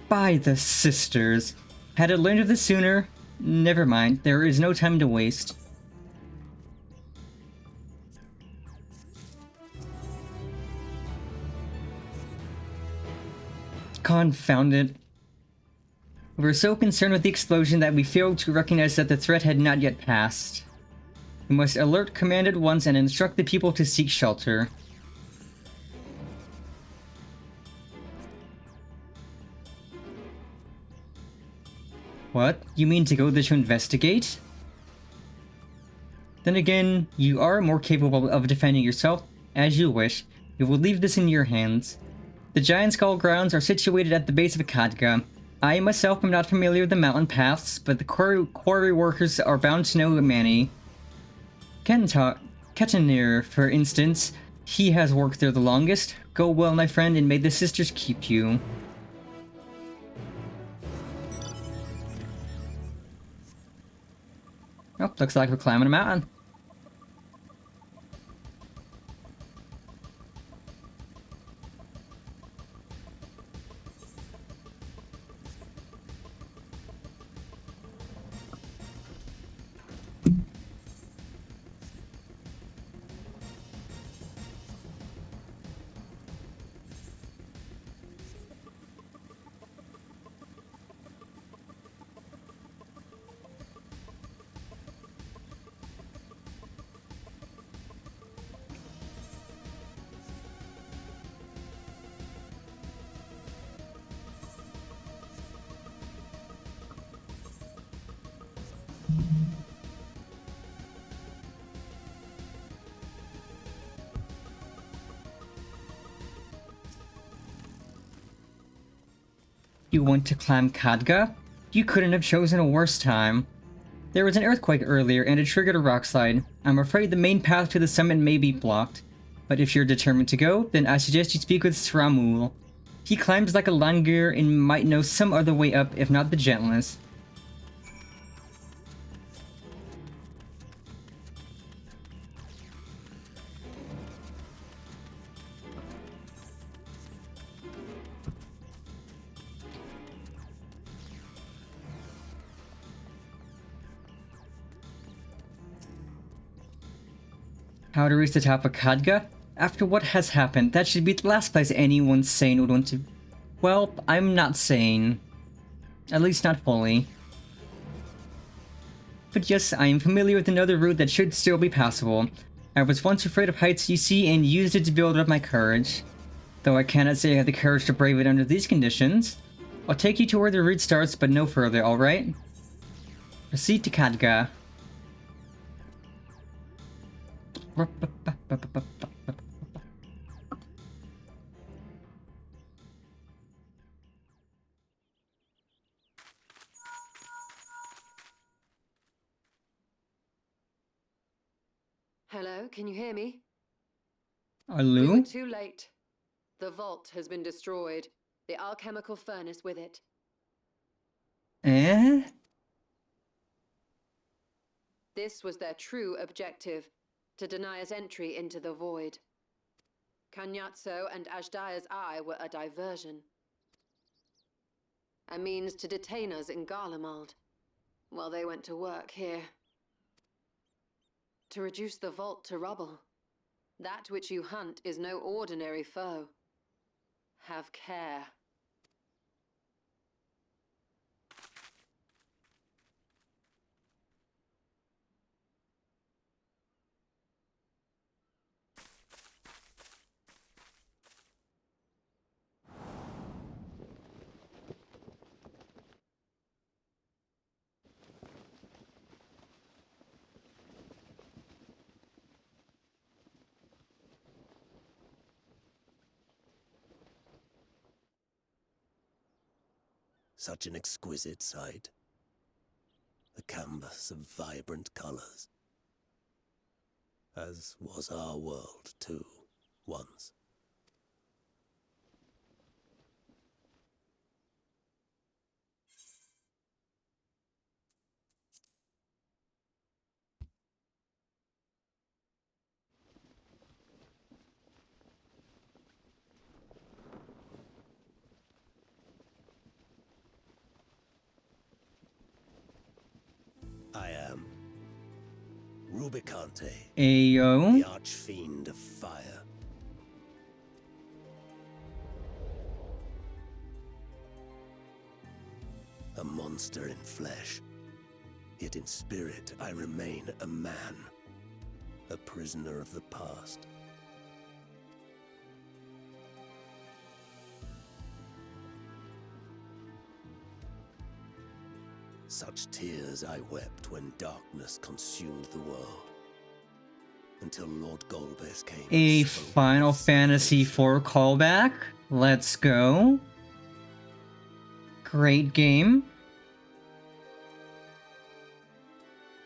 By the sisters! Had I learned of this sooner? Never mind, there is no time to waste. Confound it. We were so concerned with the explosion that we failed to recognize that the threat had not yet passed. We must alert command at once and instruct the people to seek shelter. What? You mean to go there to investigate? Then again, you are more capable of defending yourself, as you wish. We will leave this in your hands. The Giant Skull grounds are situated at the base of Khadga. I myself am not familiar with the mountain paths, but the quarry workers are bound to know many. Ketanir, for instance, he has worked there the longest. Go well, my friend, and may the sisters keep you. Oh, looks like we're climbing a mountain. You want to climb Khadga? You couldn't have chosen a worse time. There was an earthquake earlier and it triggered a rockslide. I'm afraid the main path to the summit may be blocked. But if you're determined to go, then I suggest you speak with Sramul. He climbs like a Langir and might know some other way up, if not the gentlest. How to reach the top of Khadga? After what has happened, that should be the last place anyone sane would want to... Well, I'm not sane. At least not fully. But yes, I am familiar with another route that should still be passable. I was once afraid of heights, you see, and used it to build up my courage. Though I cannot say I have the courage to brave it under these conditions. I'll take you to where the route starts, but no further, alright? Proceed to Khadga. Hello, can you hear me? We were Hello? too late. The vault has been destroyed. The alchemical furnace with it. Eh? This was their true objective, to deny us entry into the void. Kanyatso and Ajdaya's eye were a diversion. A means to detain us in Garlemald, while they went to work here. To reduce the vault to rubble. That which you hunt is no ordinary foe. Have care. Such an exquisite sight. A canvas of vibrant colors. As was our world, too, once. I am Rubicante, Ayo. the archfiend of fire. A monster in flesh, yet in spirit I remain a man, a prisoner of the past. Such tears I wept when darkness consumed the world. Until Lord Golbez came. A Final Fantasy IV callback. Let's go. Great game.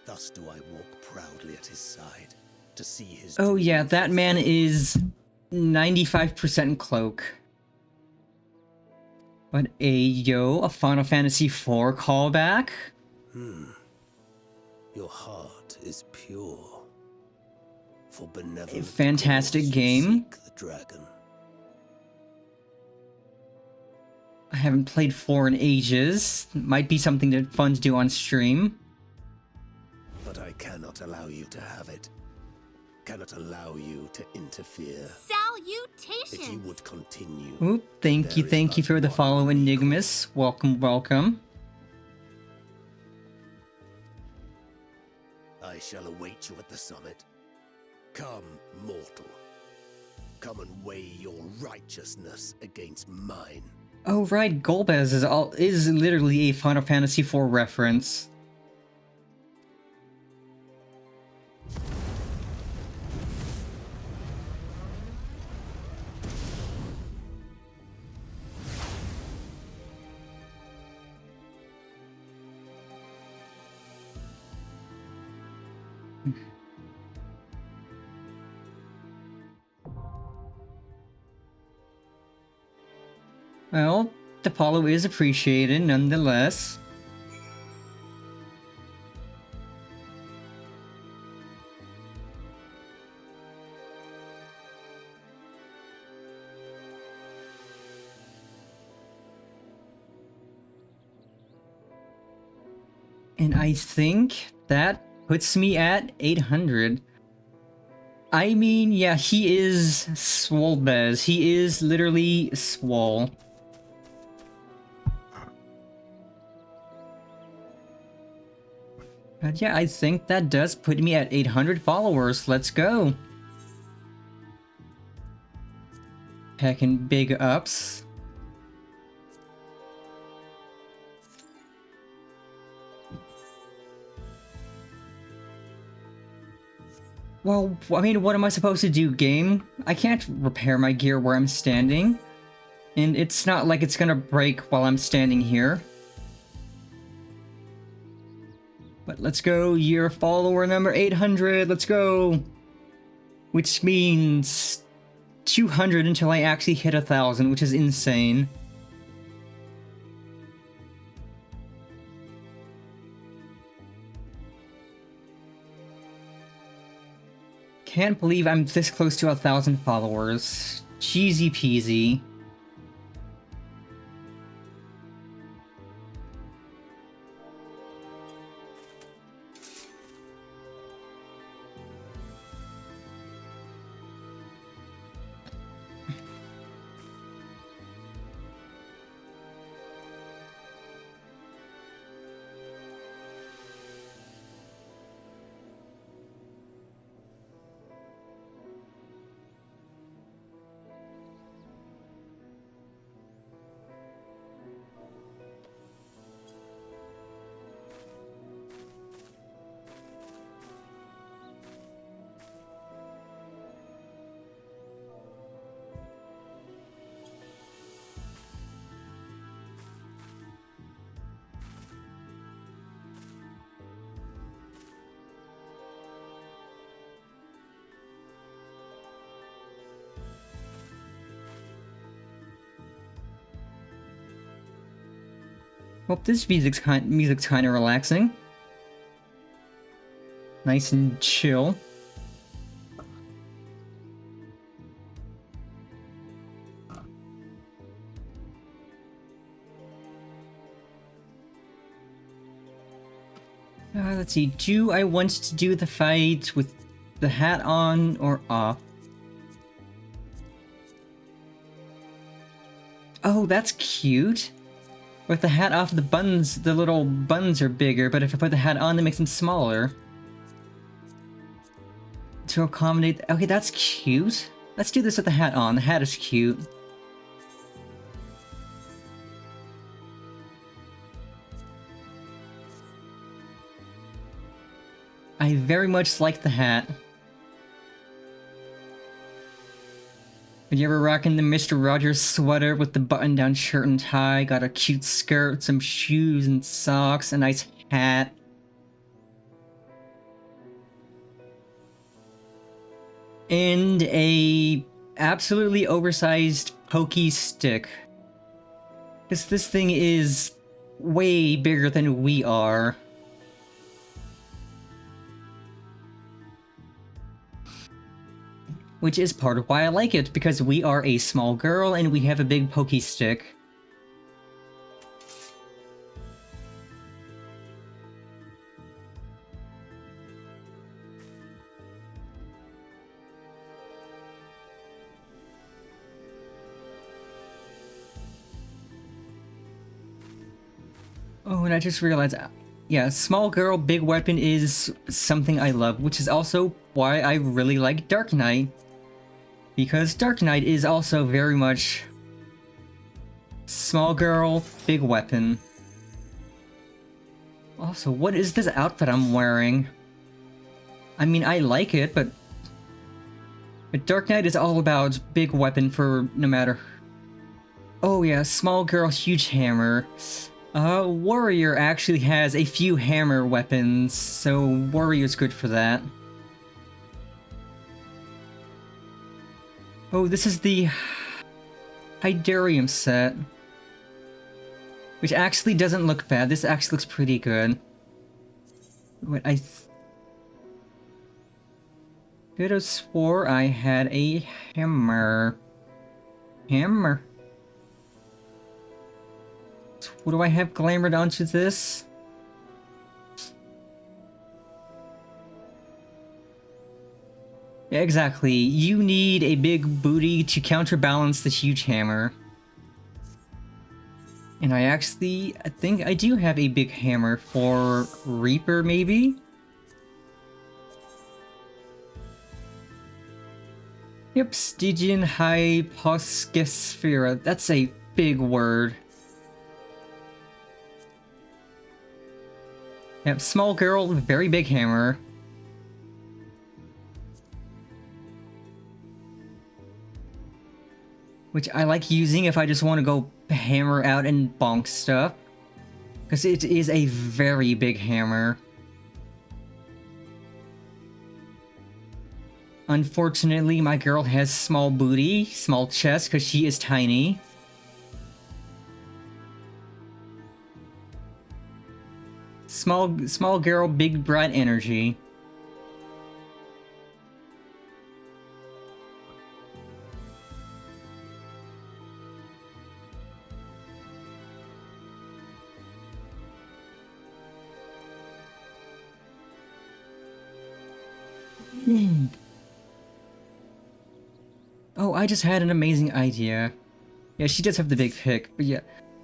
Thus do I walk proudly at his side, to see his Oh yeah, dream that man is 95% cloak. But a Final Fantasy IV callback? Your heart is pure. For benevolent A fantastic cause you game. seek the dragon. I haven't played 4 in ages. Might be something that fun to do on stream. But I cannot allow you to have it. Cannot allow you to interfere. Salutations! If you would continue. Oop, thank you for the follow, Enigmas. Welcome, welcome. I shall await you at the summit. Come, mortal. Come and weigh your righteousness against mine. Oh right, Golbez is literally a Final Fantasy IV reference. Well, the follow is appreciated nonetheless. And I think that puts me at 800. I mean, yeah, he is Swolbez. He is literally swole. But yeah, I think that does put me at 800 followers. Let's go. Pecking big ups. Well, I mean, what am I supposed to do, game? I can't repair my gear where I'm standing. And it's not like it's gonna break while I'm standing here. But let's go, year follower number 800, let's go! Which means 200 until I actually hit 1,000, which is insane. Can't believe I'm this close to 1,000 followers. Cheesy peasy. Well, this music's kind of relaxing. Nice and chill. Let's see, do I want to do the fight with the hat on or off? Oh, that's cute! With the hat off, the little buns are bigger, but if I put the hat on, it makes them smaller. To accommodate... Okay, that's cute. Let's do this with the hat on. The hat is cute. I very much like the hat. Are you ever rocking the Mr. Rogers sweater with the button-down shirt and tie? Got a cute skirt, some shoes and socks, a nice hat. And a absolutely oversized pokey stick. Because this thing is way bigger than we are. Which is part of why I like it, because we are a small girl and we have a big pokey stick. Oh, and I just realized, yeah, small girl, big weapon is something I love, which is also why I really like Dark Knight. Because Dark Knight is also very much small girl, big weapon. Also, what is this outfit I'm wearing? I mean, I like it, but Dark Knight is all about big weapon for no matter... Oh yeah, small girl, huge hammer. Warrior actually has a few hammer weapons, so Warrior's good for that. Oh, this is the Hydarium set. Which actually doesn't look bad. This actually looks pretty good. Wait, I could have swore I had a hammer. Hammer. So what do I have glamored onto this? Yeah, exactly. You need a big booty to counterbalance the huge hammer. And I think I do have a big hammer for Reaper, maybe? Yep, Stygian Hyposchesphera. That's a big word. Yep, small girl, very big hammer. which I like using if I just want to go hammer out and bonk stuff. Because it is a very big hammer. Unfortunately, my girl has small booty, small chest, because she is tiny. Small girl, big bright energy. Oh, I just had an amazing idea. Yeah, she does have the big pick, but yeah.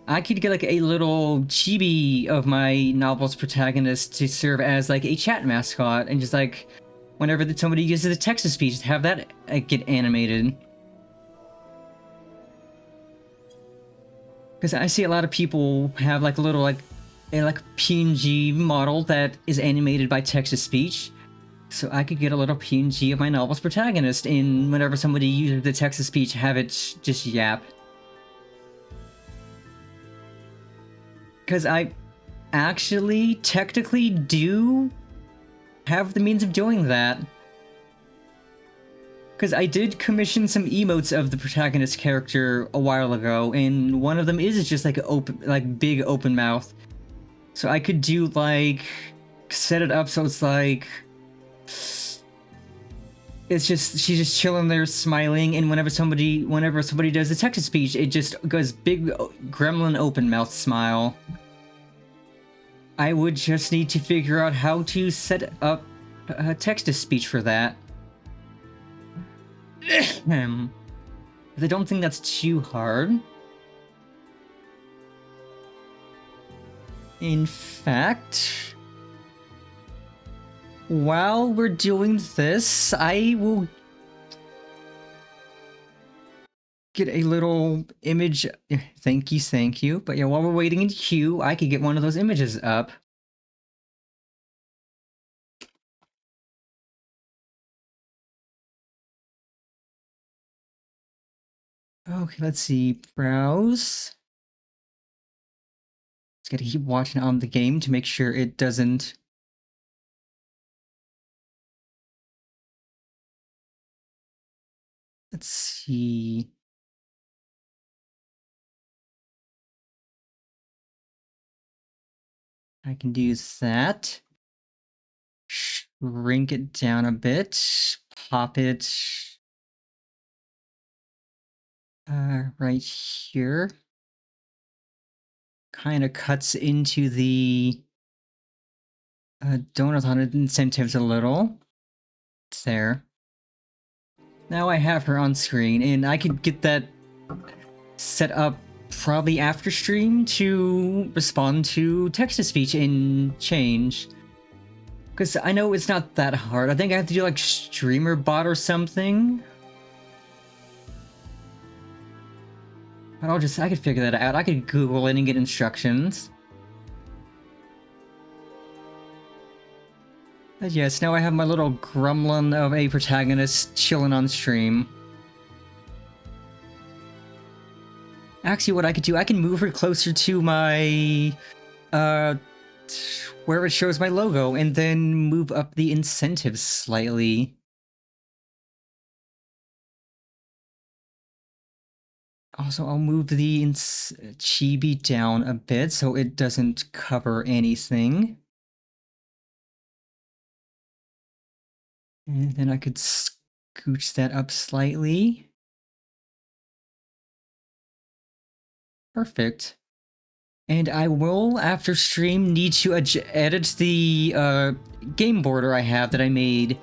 I could get like a little chibi of my novel's protagonist to serve as like a chat mascot, and just like whenever somebody uses a text-to-speech, have that get animated. Because I see a lot of people have like a little like a PNG model that is animated by text-to-speech. So I could get a little PNG of my novel's protagonist, and whenever somebody uses the text-to-speech, have it just yap. Because I actually technically do have the means of doing that. Because I did commission some emotes of the protagonist character a while ago, and one of them is just like open, like big open mouth. So I could do like set it up so it's like it's just she's just chilling there smiling, and whenever somebody does the text-to-speech, it just goes big gremlin open mouth smile. I would just need to figure out how to set up text-to-speech for that. I don't think that's too hard. In fact, while we're doing this, I will get a little image. Thank you. But yeah, while we're waiting in queue, I could get one of those images up. Okay, let's see. Browse. Just gotta keep watching on the game to make sure it doesn't. Let's see. I can do that. Shrink it down a bit. Pop it right here. Kind of cuts into the donut on incentives a little. It's there. Now I have her on screen, and I could get that set up probably after stream to respond to text-to-speech and change. Because I know it's not that hard. I think I have to do like streamer bot or something. But I could figure that out. I could Google it and get instructions. But yes, now I have my little gremlin of a protagonist chilling on stream. Actually, what I could do, I can move her closer to my, where it shows my logo, and then move up the incentives slightly. Also, I'll move the chibi down a bit so it doesn't cover anything. And then I could scooch that up slightly. Perfect. And I will, after stream, need to edit the game border I have that I made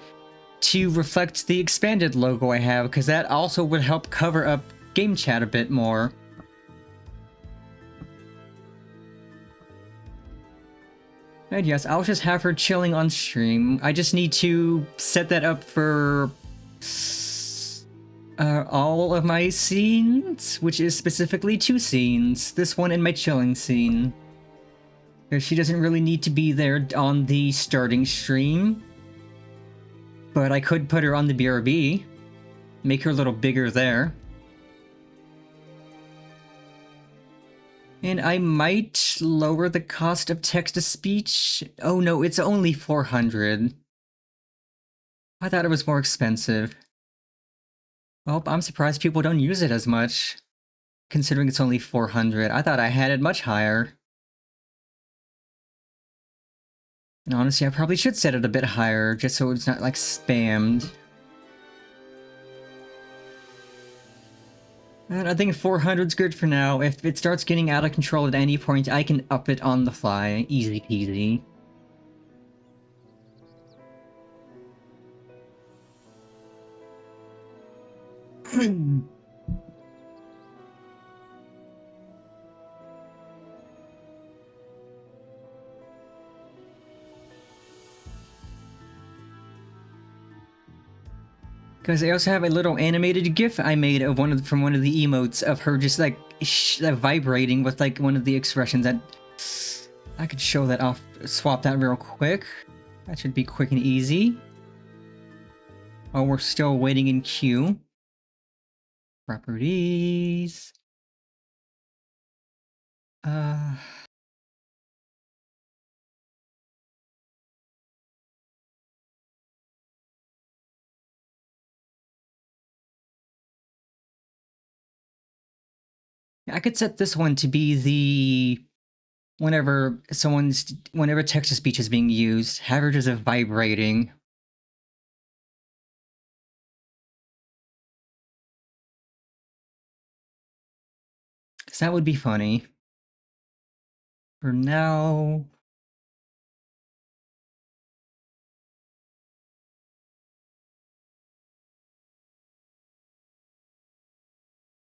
to reflect the expanded logo I have, because that also would help cover up game chat a bit more. And yes, I'll just have her chilling on stream. I just need to set that up for all of my scenes, which is specifically 2 scenes. This one and my chilling scene. Because she doesn't really need to be there on the starting stream. But I could put her on the BRB. Make her a little bigger there. And I might lower the cost of text-to-speech. Oh no, it's only 400. I thought it was more expensive. Well, I'm surprised people don't use it as much, considering it's only 400. I thought I had it much higher. And honestly, I probably should set it a bit higher, just so it's not, like, spammed. And I think 400's good for now. If it starts getting out of control at any point, I can up it on the fly. Easy peasy. Because I also have a little animated GIF I made of from one of the emotes of her just like vibrating with like one of the expressions. That I could show that off, swap that real quick. That should be quick and easy. Oh, we're still waiting in queue. Properties. I could set this one to be the whenever text-to-speech is being used, have her just vibrating. Because that would be funny. For now...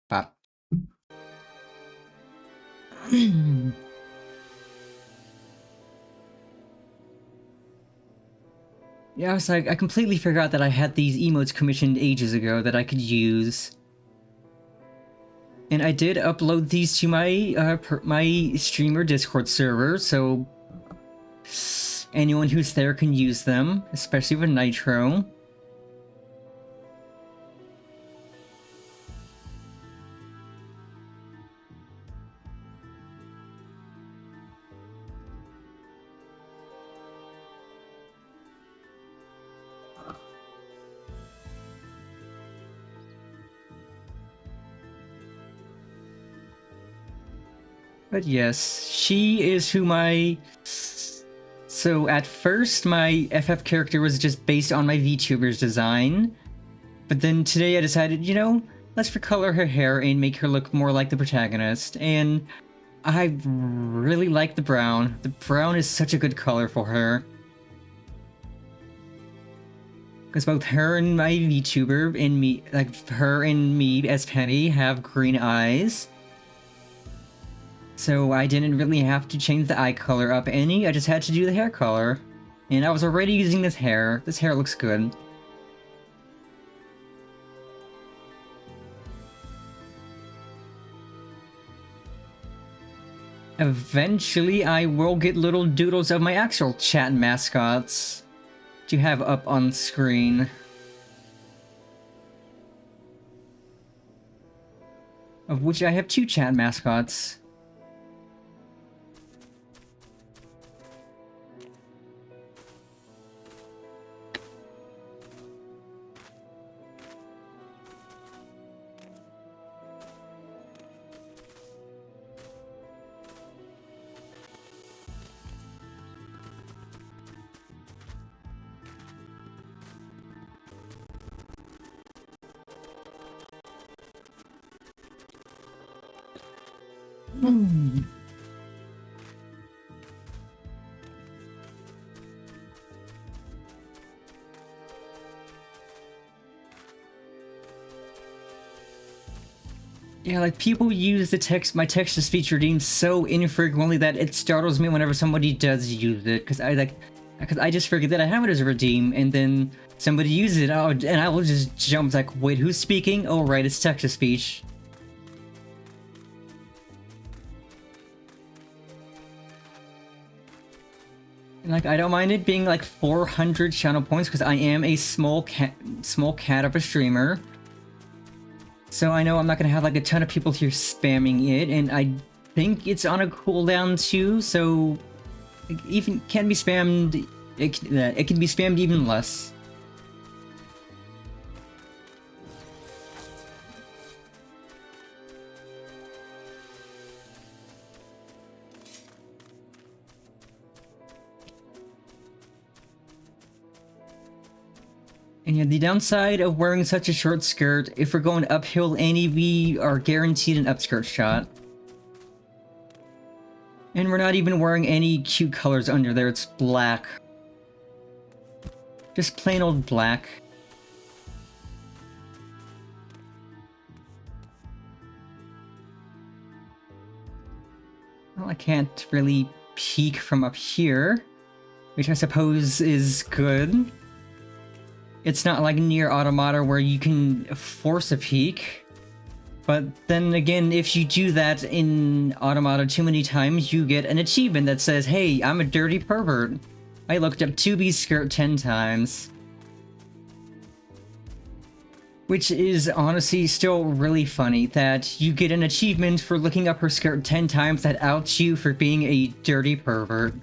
Pop. Yeah, I was like, I completely forgot that I had these emotes commissioned ages ago that I could use. And I did upload these to my my streamer Discord server, so anyone who's there can use them, especially with Nitro. But yes, she is who my... So at first, my FF character was just based on my VTuber's design. But then today I decided, you know, let's recolor her hair and make her look more like the protagonist. And I really like the brown. The brown is such a good color for her. Because both her and my VTuber and me, like her and me as Penny, have green eyes. So I didn't really have to change the eye color up any, I just had to do the hair color. And I was already using this hair. This hair looks good. Eventually I will get little doodles of my actual chat mascots to have up on screen. Of which I have 2 chat mascots. Yeah, like people use my text-to-speech redeem so infrequently that it startles me whenever somebody does use it. Because I just forget that I have it as a redeem, and then somebody uses it, and I will just jump like, wait, who's speaking? Oh right, it's text-to-speech. Like, I don't mind it being like 400 channel points because I am a small cat of a streamer. So I know I'm not gonna have like a ton of people here spamming it, and think it's on a cooldown too, so it even can be spammed. It can be spammed even less. And yeah, the downside of wearing such a short skirt, if we're going uphill, we are guaranteed an upskirt shot. And we're not even wearing any cute colors under there, it's black. Just plain old black. Well, I can't really peek from up here, which I suppose is good. It's not like near Automata where you can force a peek. But then again, if you do that in Automata too many times, you get an achievement that says, hey, I'm a dirty pervert. I looked up 2B's skirt 10 times. Which is honestly still really funny, that you get an achievement for looking up her skirt 10 times that outs you for being a dirty pervert.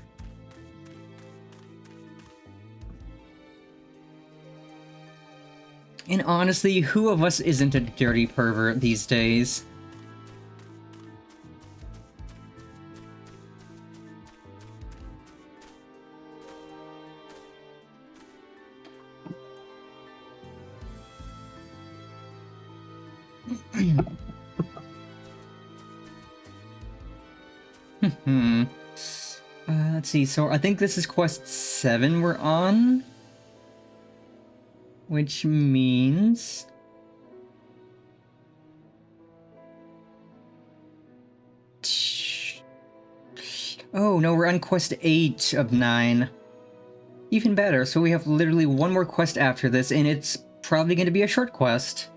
And honestly, who of us isn't a dirty pervert these days? Let's see, so I think this is quest 7 we're on. Which means... Oh, no, we're on quest 8 of 9. Even better, so we have literally one more quest after this, and it's probably going to be a short quest.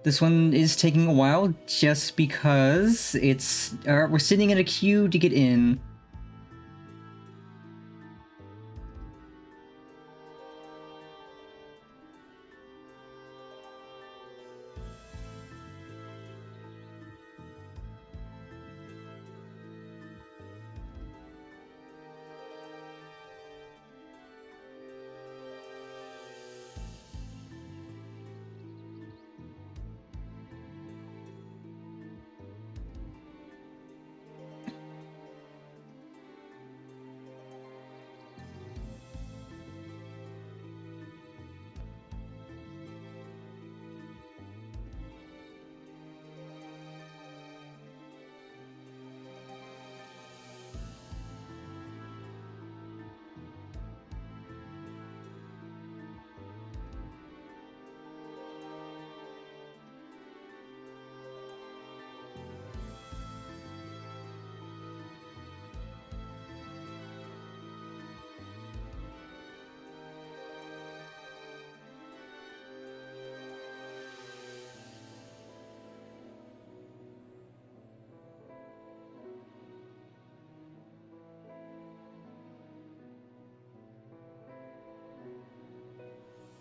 This one is taking a while just because it's... we're sitting in a queue to get in.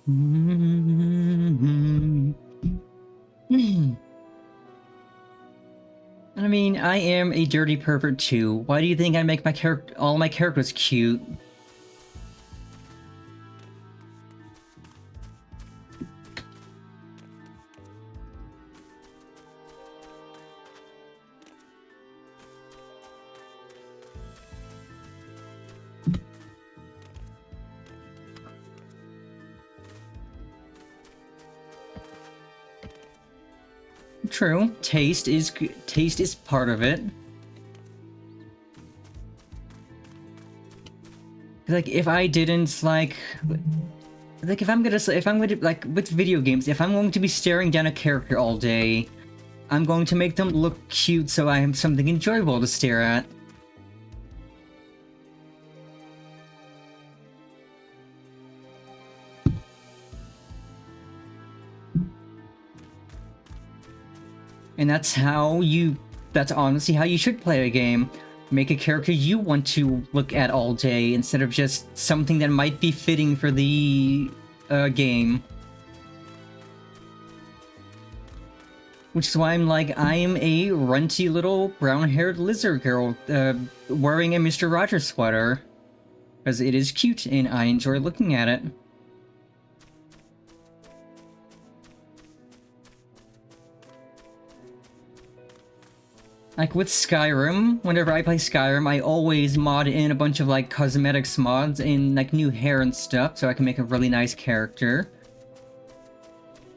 I mean, I am a dirty pervert too. Why do you think I make my all my characters cute? True, taste is part of it. Like if I didn't like if I'm gonna like with video games, if I'm going to be staring down a character all day, I'm going to make them look cute so I have something enjoyable to stare at. And that's honestly how you should play a game. Make a character you want to look at all day, instead of just something that might be fitting for the game. Which is why I'm like, I'm a runty little brown-haired lizard girl wearing a Mr. Rogers sweater. Because it is cute and I enjoy looking at it. Like with Skyrim, whenever I play Skyrim, I always mod in a bunch of like cosmetics mods and like new hair and stuff so I can make a really nice character.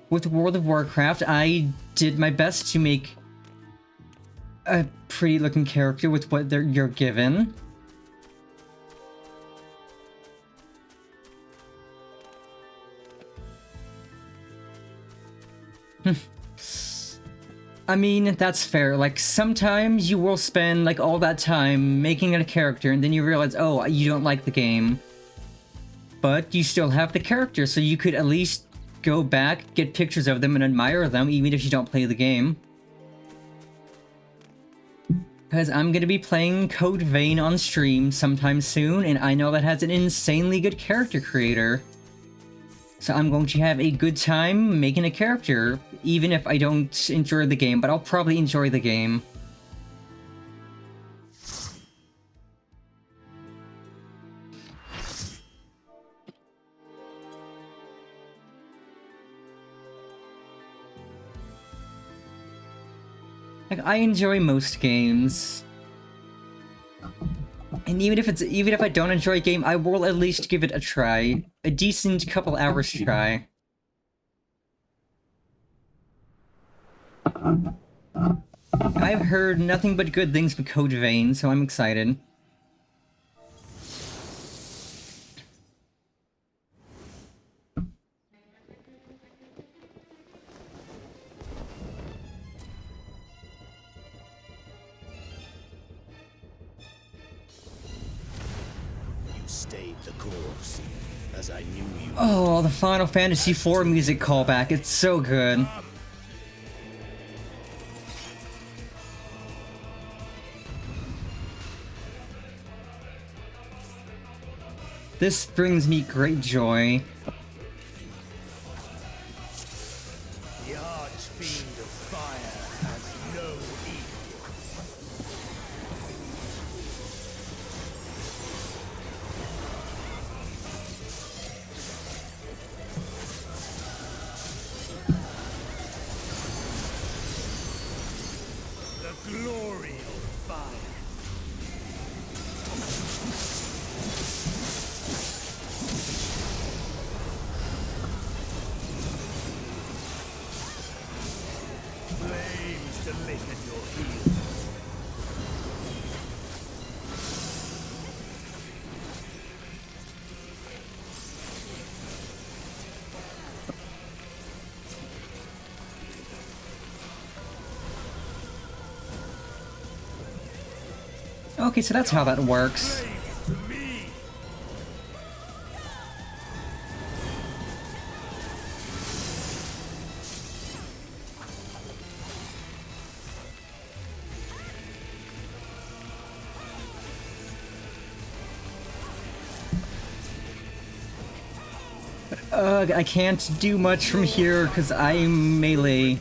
With World of Warcraft, I did my best to make a pretty looking character with what you're given. I mean, that's fair. Like, sometimes you will spend, like, all that time making a character, and then you realize, oh, you don't like the game. But you still have the character, so you could at least go back, get pictures of them, and admire them, even if you don't play the game. Because I'm gonna be playing Code Vein on stream sometime soon, and I know that has an insanely good character creator. So I'm going to have a good time making a character, even if I don't enjoy the game, but I'll probably enjoy the game. Like, I enjoy most games. And even if I don't enjoy a game, I will at least give it a try. A decent couple hours try. I've heard nothing but good things from Code Vein, so I'm excited. Stayed the course, as I knew you. Oh, the Final Fantasy IV music callback, it's so good. This brings me great joy. The Archfiend of Fire has no equal. The glory of fire. Flames to lick at your heels. Okay, so that's how that works. I can't do much from here because I'm melee.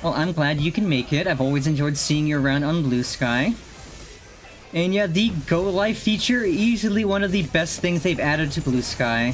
Well, I'm glad you can make it. I've always enjoyed seeing you around on Blue Sky. And yeah, the Go Live feature, easily one of the best things they've added to Blue Sky.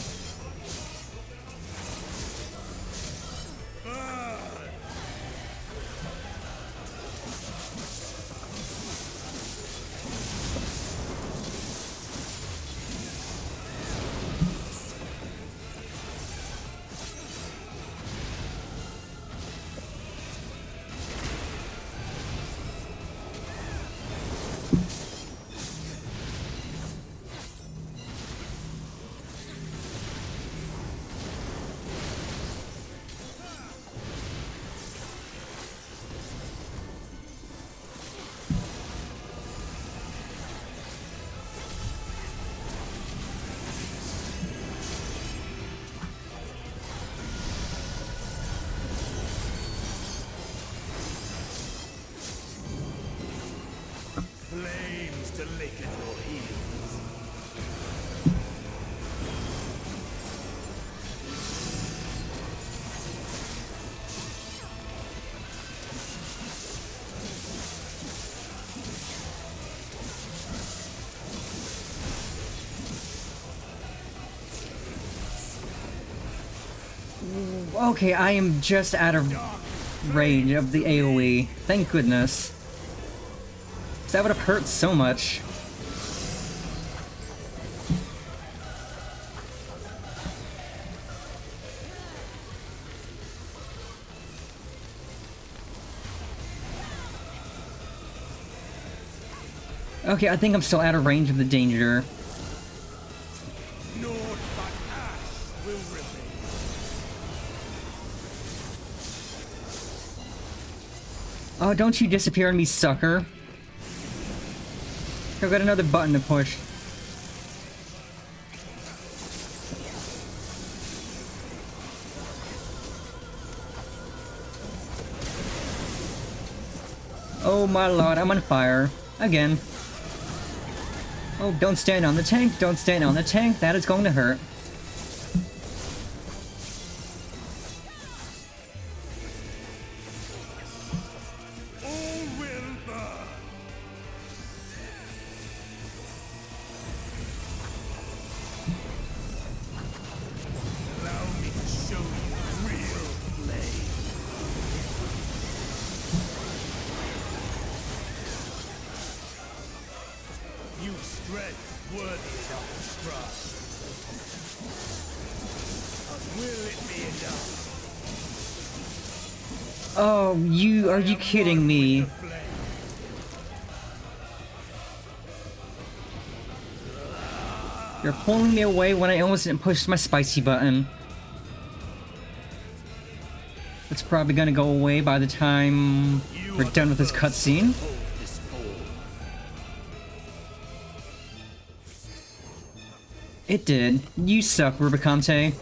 Flames to lick at your heels. Okay, I am just out of range of the AoE. Thank goodness. 'Cause that would have hurt so much. Okay, I think I'm still out of range of the danger. Oh, don't you disappear on me, sucker. I've got another button to push. Oh my lord, I'm on fire. Again. Oh, don't stand on the tank, don't stand on the tank, that is going to hurt. Oh, are you kidding me? You're pulling me away when I almost didn't push my spicy button. It's probably gonna go away by the time we're done with this cutscene. It did. You suck, Rubicante.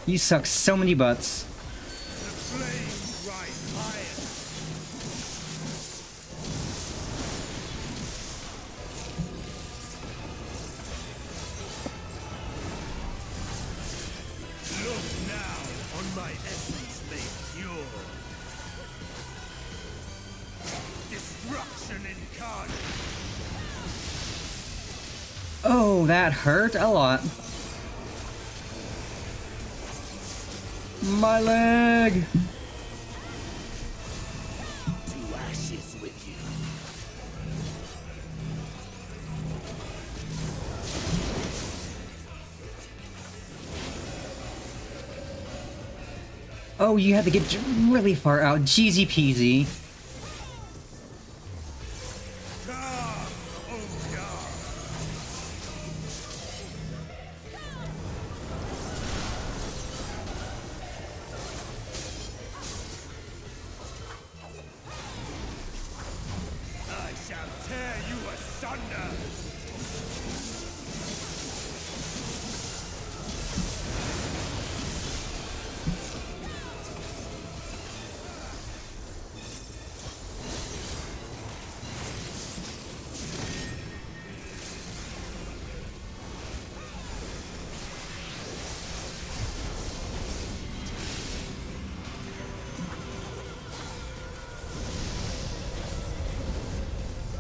You suck so many butts. Oh, that hurt a lot. My leg! To ashes with you. Oh, you had to get really far out. Jeezy peasy.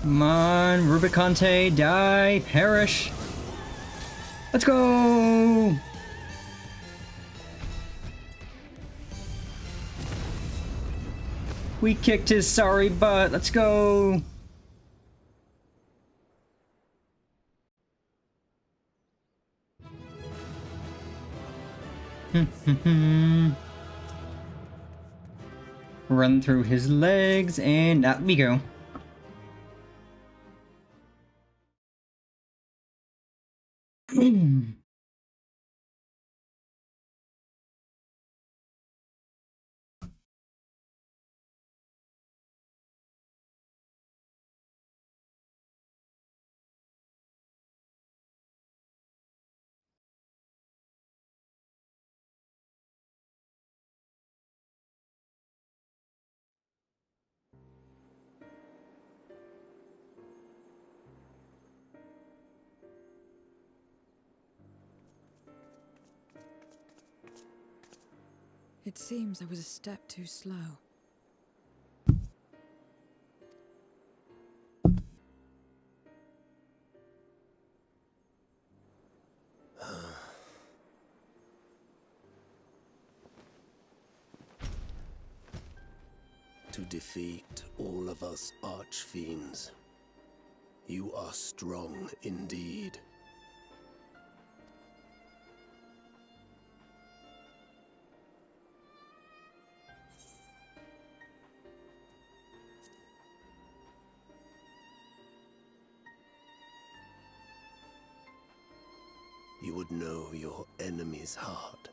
Come on, Rubicante, die, perish. Let's go! We kicked his sorry butt, let's go! Run through his legs, and out we go. It seems I was a step too slow. defeat all of us archfiends. You are strong indeed. You would know your enemy's heart.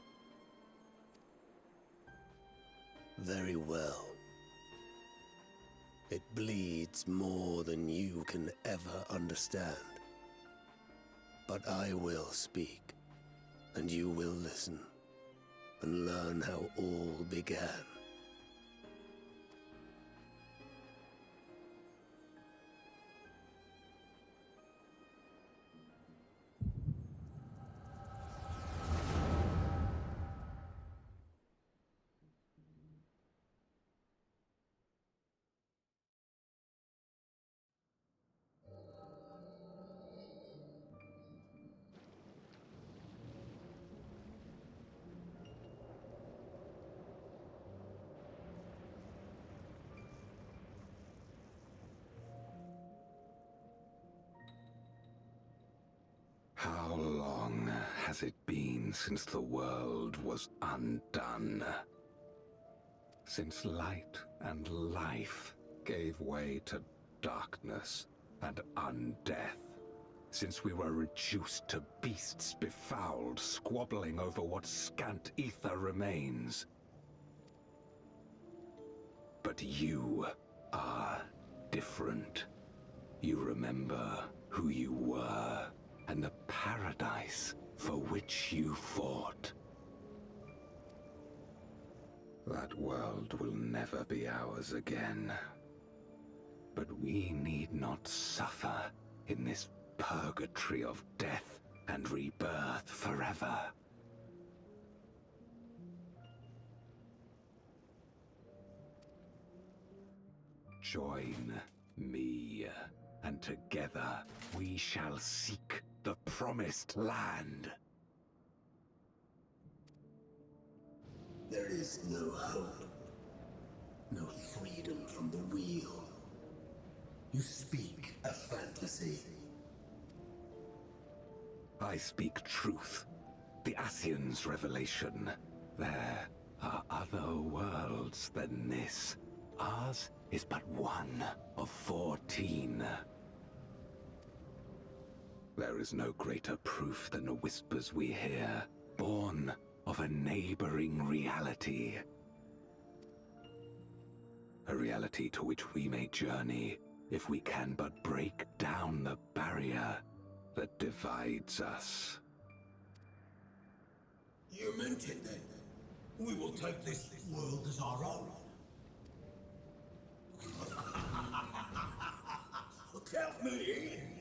Very well. It bleeds more than you can ever understand. But I will speak, and you will listen, and learn how all began. How long has it been since the world was undone? Since light and life gave way to darkness and undeath? Since we were reduced to beasts befouled, squabbling over what scant ether remains? But you are different. You remember who you were, and the paradise for which you fought. That world will never be ours again. But we need not suffer in this purgatory of death and rebirth forever. Join me, and together we shall seek the promised land. There is no hope, no freedom from the wheel. You speak a fantasy. I speak truth, the Ascian's revelation. There are other worlds than this. Ours is but one of 14. There is no greater proof than the whispers we hear, born of a neighboring reality. A reality to which we may journey if we can but break down the barrier that divides us. You meant it then. We will take this world as our own. Count me in.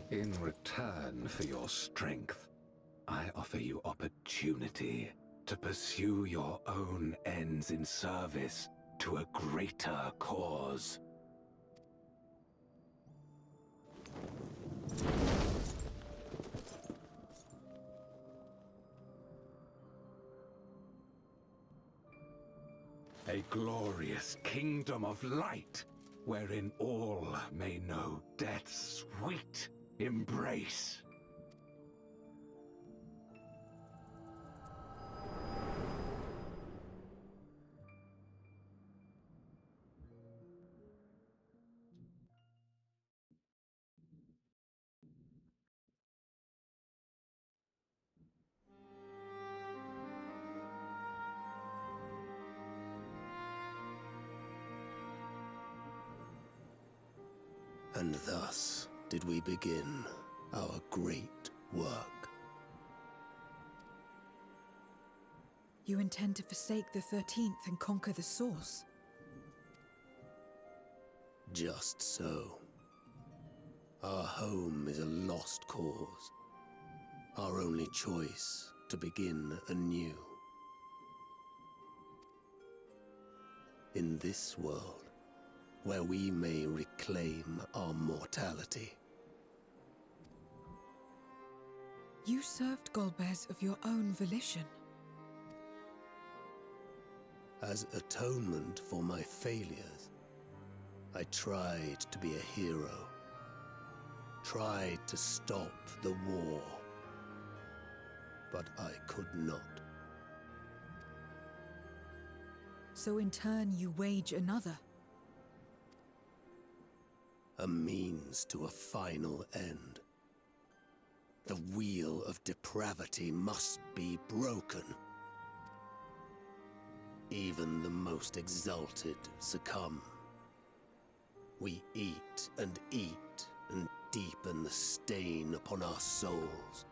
In return for your strength, I offer you opportunity to pursue your own ends in service to a greater cause. A glorious kingdom of light, wherein all may know death's sweet embrace. And thus did we begin our great work. You intend to forsake the 13th and conquer the Source? Just so. Our home is a lost cause. Our only choice to begin anew. In this world, where we may reclaim our mortality, You served Golbez of your own volition. As atonement for my failures, I tried to be a hero. Tried to stop the war. But I could not. So in turn you wage another. A means to a final end. The wheel of depravity must be broken. Even the most exalted succumb. We eat and deepen the stain upon our souls,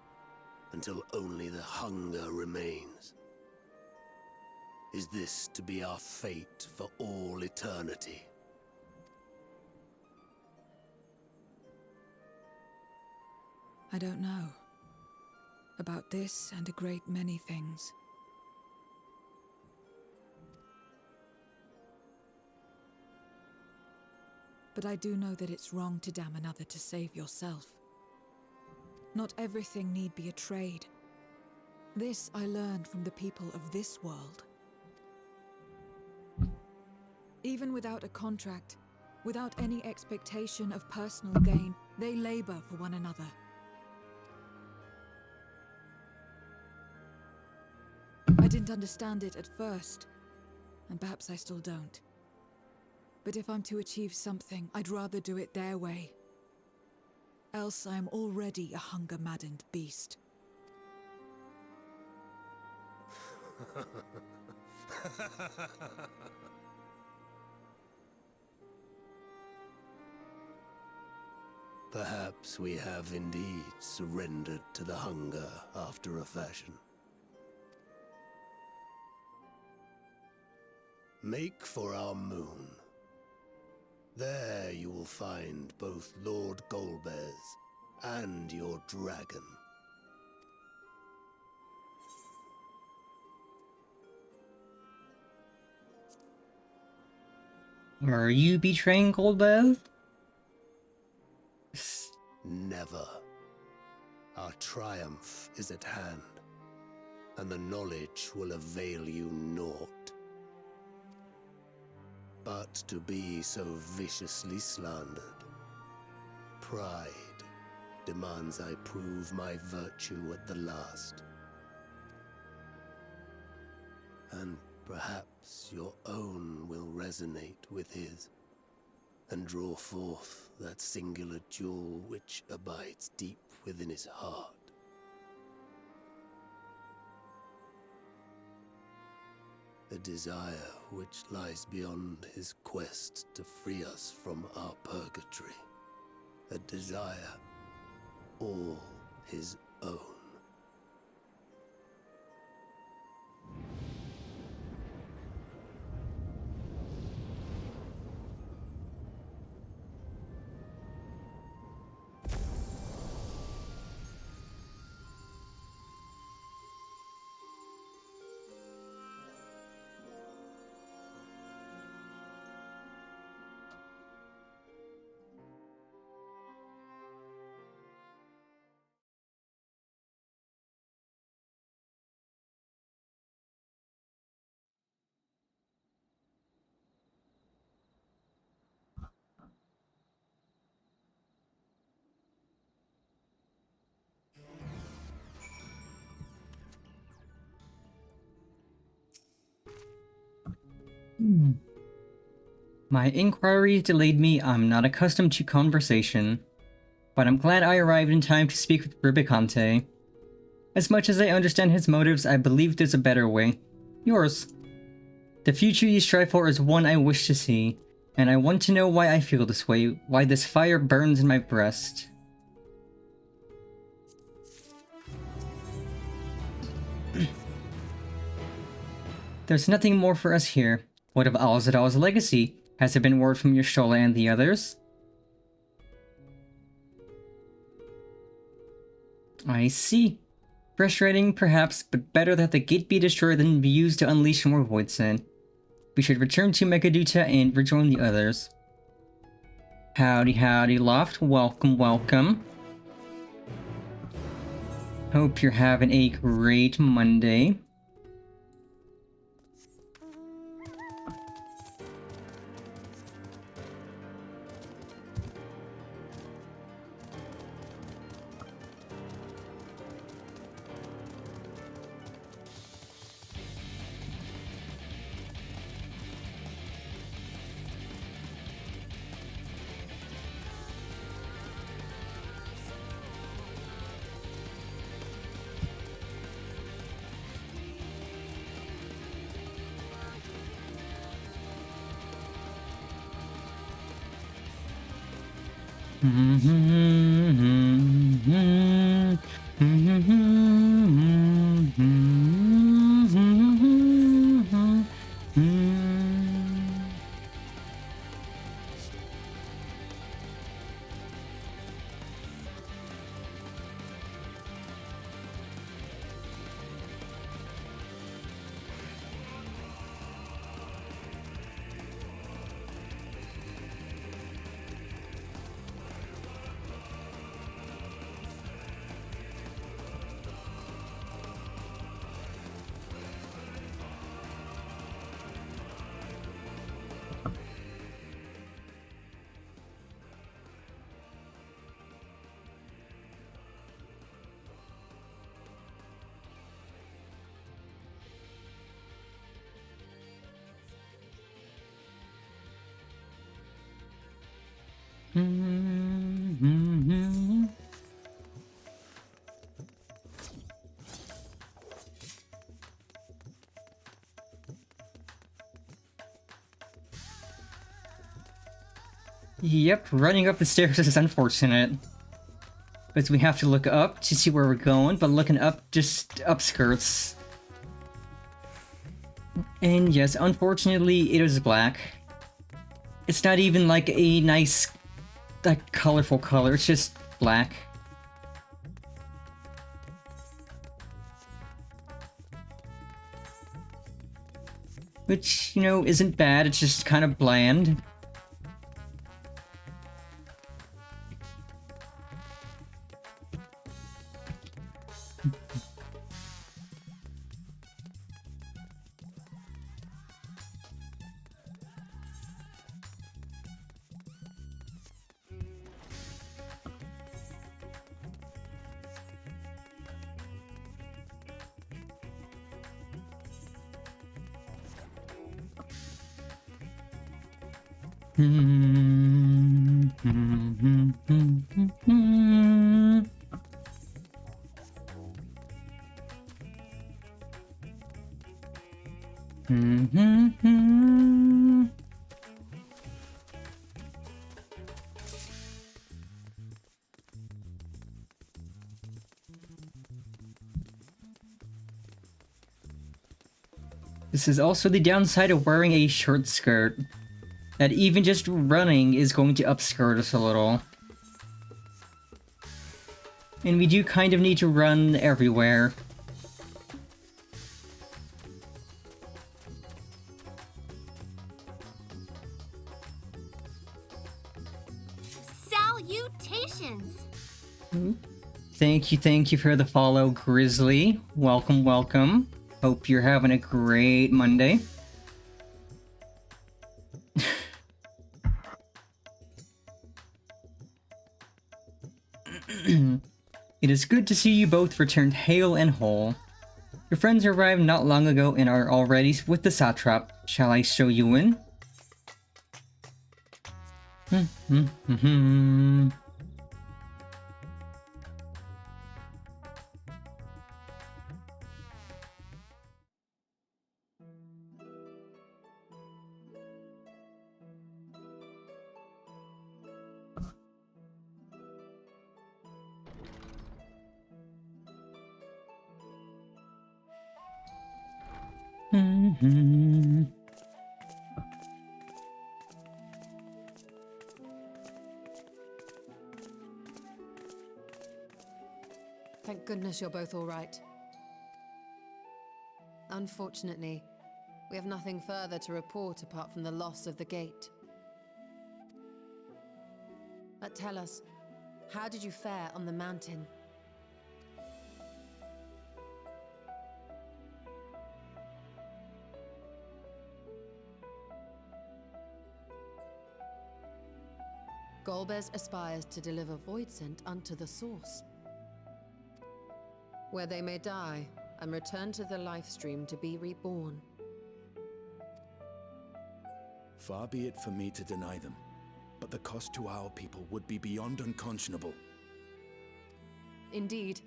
until only the hunger remains. Is this to be our fate for all eternity? I don't know. About this and a great many things. But I do know that it's wrong to damn another to save yourself. Not everything need be a trade. This I learned from the people of this world. Even without a contract, without any expectation of personal gain, they labor for one another. I didn't understand it at first, and perhaps I still don't. But if I'm to achieve something, I'd rather do it their way. Else I am already a hunger-maddened beast. Perhaps we have indeed surrendered to the hunger after a fashion. Make for our moon. There you will find both Lord Golbez and your dragon. Are you betraying Golbez? Never. Our triumph is at hand, and the knowledge will avail you naught. But to be so viciously slandered, pride demands I prove my virtue at the last. And perhaps your own will resonate with his, and draw forth that singular jewel which abides deep within his heart. A desire which lies beyond his quest to free us from our purgatory. A desire all his own. My inquiries delayed me. I'm not accustomed to conversation, but I'm glad I arrived in time to speak with Rubicante. As much as I understand his motives, I believe there's a better way. Yours. The future you strive for is one I wish to see, and I want to know why I feel this way, why this fire burns in my breast. There's nothing more for us here. What of Alzadal's legacy? Has there been word from Yashola and the others? I see. Frustrating, perhaps, but better that the gate be destroyed than be used to unleash more Voidsent. We should return to Megaduta and rejoin the others. Howdy, howdy, Loft. Welcome, welcome. Hope you're having a great Monday. Yep, running up the stairs is unfortunate. Because we have to look up to see where we're going, but looking up just upskirts. And yes, unfortunately, it is black. It's not even like a nice, like, colorful color, it's just black. Which, you know, isn't bad, it's just kind of bland. This is also the downside of wearing a short skirt. That even just running is going to upskirt us a little. And we do kind of need to run everywhere. Salutations! Thank you for the follow, Grizzly. Welcome, welcome. Hope you're having a great Monday. It is good to see you both returned hale and whole. Your friends arrived not long ago and are already with the satrap. Shall I show you in? Thank goodness you're both all right. Unfortunately, we have nothing further to report apart from the loss of the gate. But tell us, how did you fare on the mountain? Golbez aspires to deliver Voidsent unto the Source, where they may die and return to the life stream to be reborn. Far be it for me to deny them, but the cost to our people would be beyond unconscionable. Indeed,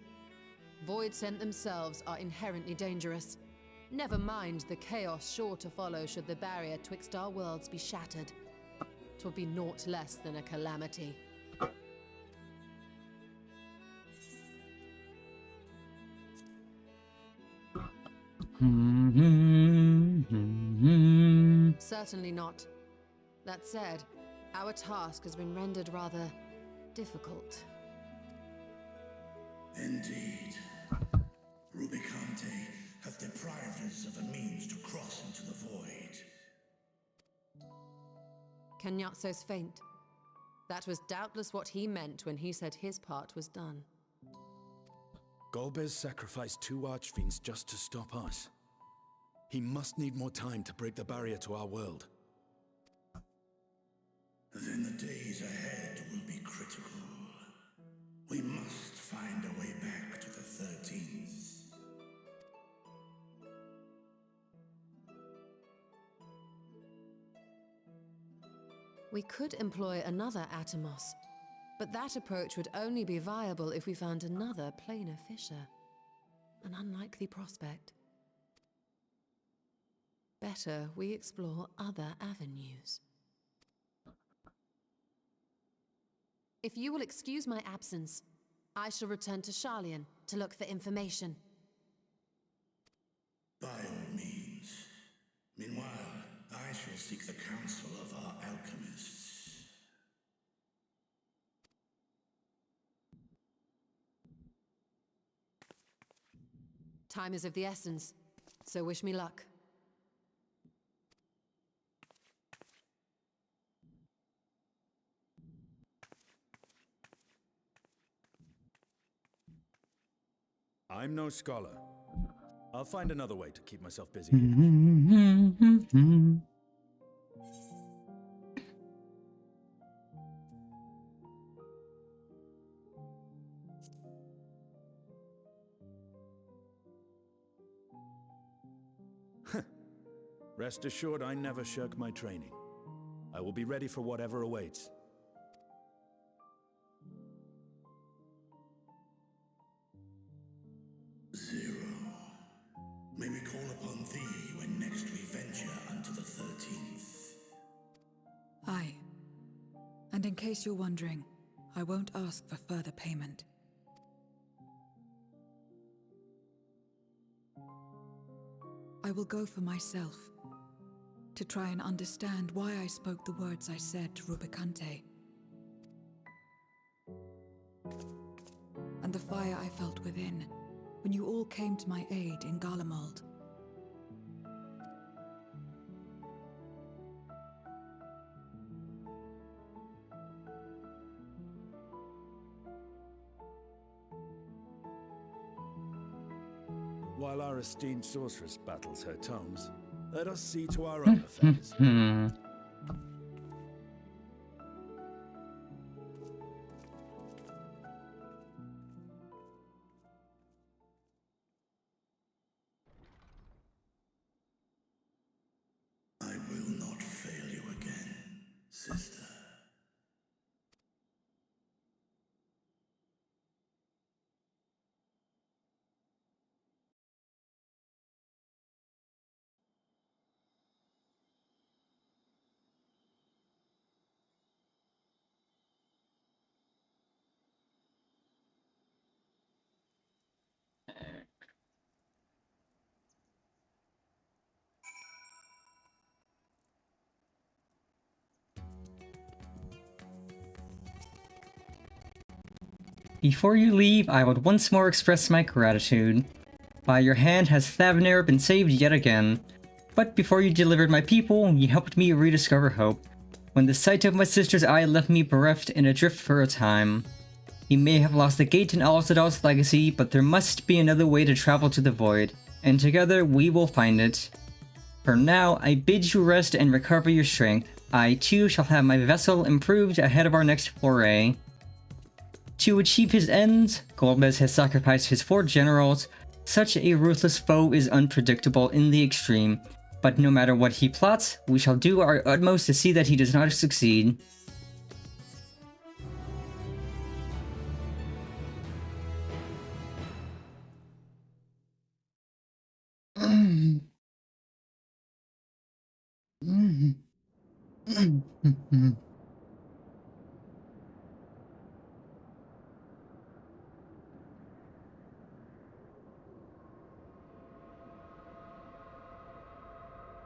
Voidsent themselves are inherently dangerous. Never mind the chaos sure to follow should the barrier twixt our worlds be shattered. 'Twould be naught less than a calamity. Certainly not. That said, our task has been rendered rather difficult. Indeed. Rubicante hath deprived us of a means to cross into the void. Kenyatso's faint. That was doubtless what he meant when he said his part was done. Golbez sacrificed 2 archfiends just to stop us. He must need more time to break the barrier to our world. Then the days ahead will be critical. We must find a way back to the 13th. We could employ another Atomos, but that approach would only be viable if we found another planar fissure. An unlikely prospect. Better we explore other avenues. If you will excuse my absence, I shall return to Sharlayan to look for information. By all means. Meanwhile, I shall seek the counsel of our alchemists. Time is of the essence, so wish me luck. I'm no scholar. I'll find another way to keep myself busy. Rest assured, I never shirk my training. I will be ready for whatever awaits. Zero. May we call upon thee when next we venture unto the 13th. Aye. And in case you're wondering, I won't ask for further payment. I will go for myself, to try and understand why I spoke the words I said to Rubicante. And the fire I felt within, when you all came to my aid in Garlemald. While our esteemed sorceress battles her tomes, let us see to our own affairs. I will not fail you again, sister. Before you leave, I would once more express my gratitude. By your hand has Thavnair been saved yet again. But before you delivered my people, you helped me rediscover hope, when the sight of my sister's eye left me bereft and adrift for a time. He may have lost the gate in Alcedal's legacy, but there must be another way to travel to the void, and together we will find it. For now, I bid you rest and recover your strength. I too shall have my vessel improved ahead of our next foray. To achieve his ends, Golbez has sacrificed his 4 generals. Such a ruthless foe is unpredictable in the extreme, but no matter what he plots, we shall do our utmost to see that he does not succeed.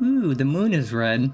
Ooh, the moon is red.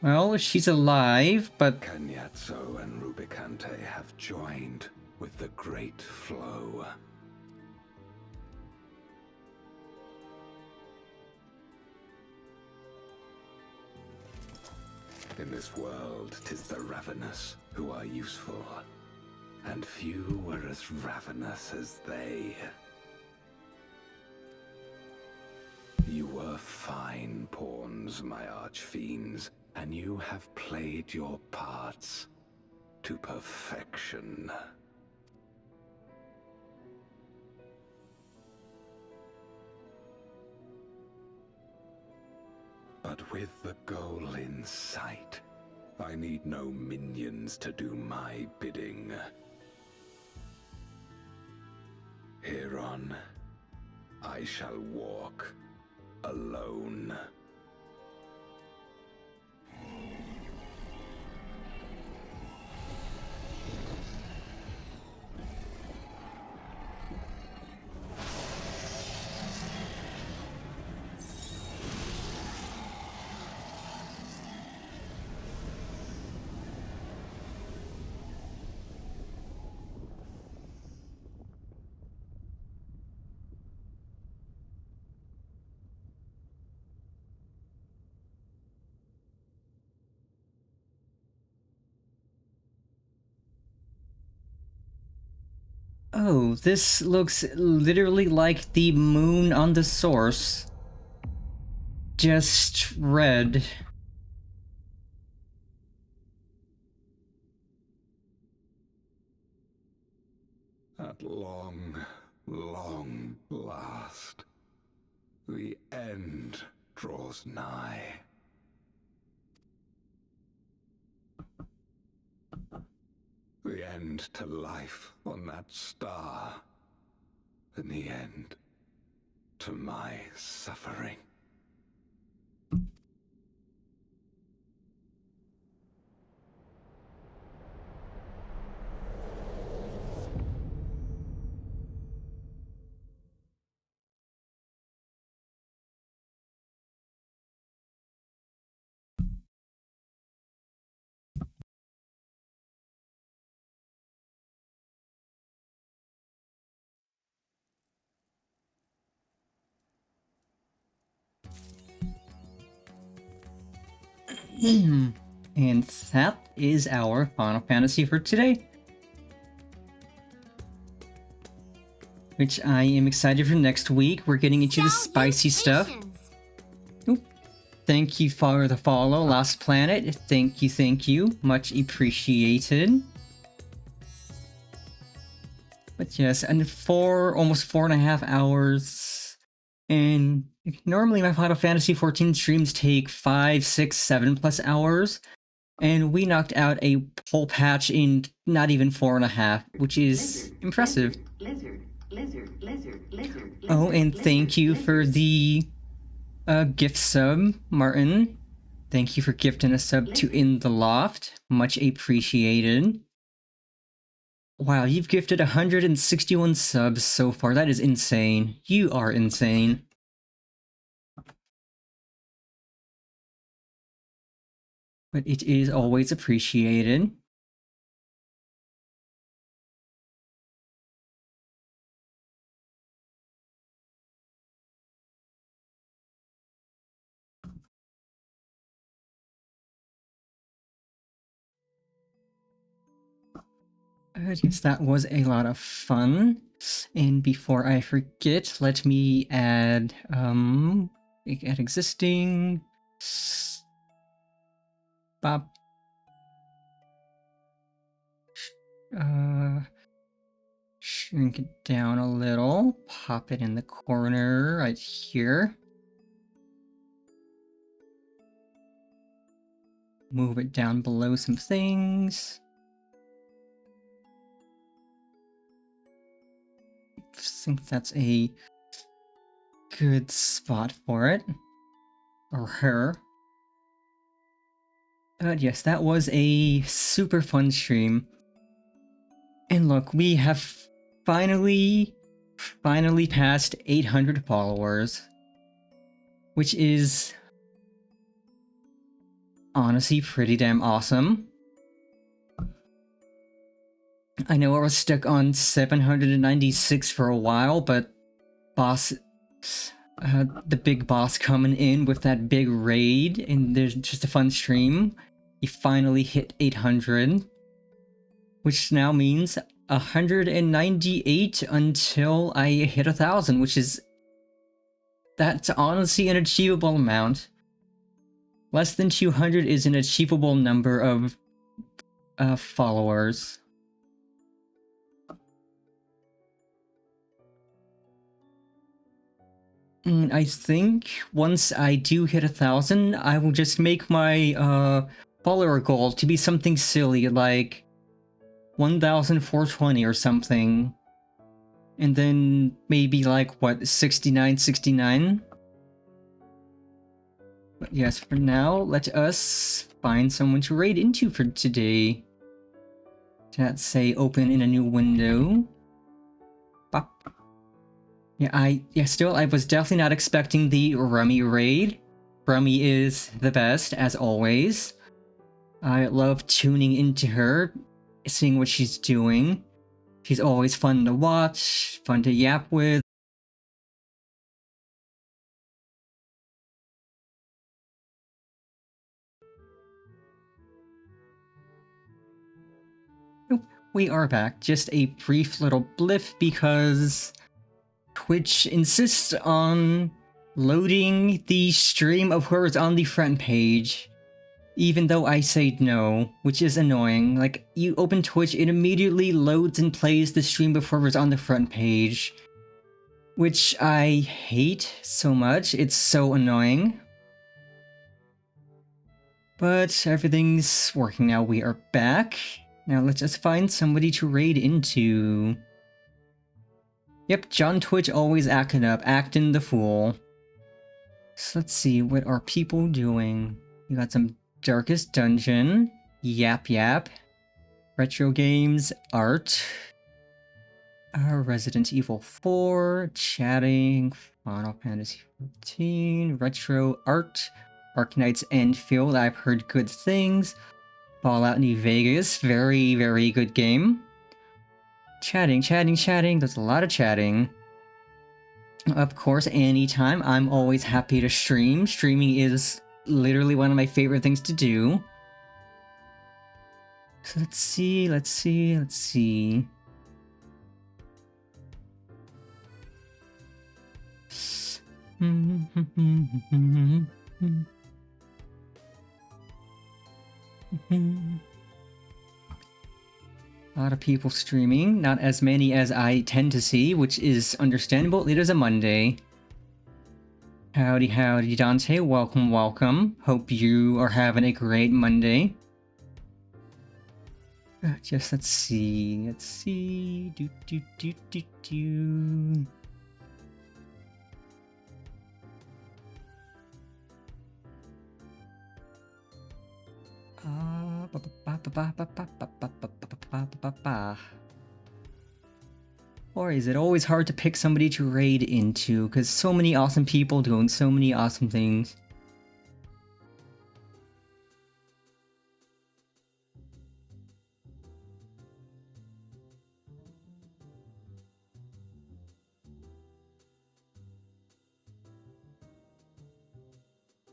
Well, she's alive, but... Kenyatso and Rubicante have joined with the Great Flow. In this world, 'tis the ravenous who are useful, and few were as ravenous as they. You were fine pawns, my archfiends, and you have played your parts to perfection. But with the goal in sight, I need no minions to do my bidding. Hereon, I shall walk alone. Oh, this looks literally like the moon on the source. Just red. At long, long last, the end draws nigh. The end to life on that star, and the end to my suffering. And that is our Final Fantasy for today. Which I am excited for next week. We're getting into the spicy stuff. Oop. Thank you for the follow, Last Planet. Thank you. Much appreciated. But yes, and almost 4.5 hours. And normally my Final Fantasy XIV streams take 5, 6, 7+ hours. And we knocked out a whole patch in not even 4.5, which is impressive. Oh, and thank you for the gift sub, Martin. Thank you for gifting a sub to In the Loft. Much appreciated. Wow, you've gifted 161 subs so far. That is insane. You are insane. But it is always appreciated. Yes, that was a lot of fun. And before I forget, let me add existing. Bop. Shrink it down a little. Pop it in the corner right here. Move it down below some things. I think that's a good spot for it. Or her. But yes, that was a super fun stream. And look, we have finally passed 800 followers. Which is honestly pretty damn awesome. I know I was stuck on 796 for a while, but the big boss coming in with that big raid, and there's just a fun stream. He finally hit 800, which now means 198 until I hit 1,000, which is... that's honestly an achievable amount. Less than 200 is an achievable number of followers. I think once I do hit 1,000, I will just make my follower goal to be something silly like 1,420 or something. And then maybe like, what, 6969? But yes, for now, let us find someone to raid into for today. Let's say open in a new window. Bop. Yeah, I was definitely not expecting the Rummy raid. Rummy is the best, as always. I love tuning into her, seeing what she's doing. She's always fun to watch, fun to yap with. We are back. Just a brief little blip because Twitch insists on loading the stream of whoever's on the front page, even though I say no, which is annoying. Like, you open Twitch, it immediately loads and plays the stream of whoever's on the front page, which I hate so much. It's so annoying. But everything's working now. We are back. Now let's just find somebody to raid into. Yep, John Twitch always acting up, acting the fool. So let's see, what are people doing? You got some Darkest Dungeon, Yap Yap, Retro Games, Art, Resident Evil 4, Chatting, Final Fantasy 15, Retro Art, Arknight's Endfield, I've heard good things, Fallout New Vegas, very, very good game. Chatting, there's a lot of chatting. Of course, anytime, I'm always happy to stream. Streaming is literally one of my favorite things to do. So let's see. A lot of people streaming, not as many as I tend to see, which is understandable. It is a Monday. Howdy, howdy, Dante. Welcome, welcome. Hope you are having a great Monday. Just let's see. Do. Or is it always hard to pick somebody to raid into? Because so many awesome people doing so many awesome things.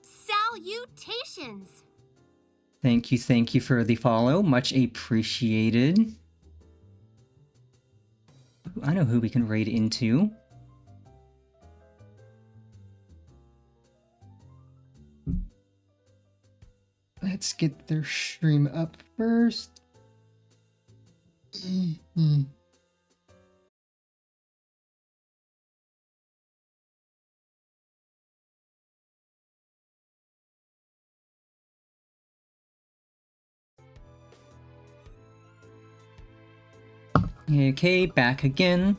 Salutations! Thank you for the follow. Much appreciated. I know who we can raid into. Let's get their stream up first. Okay, back again.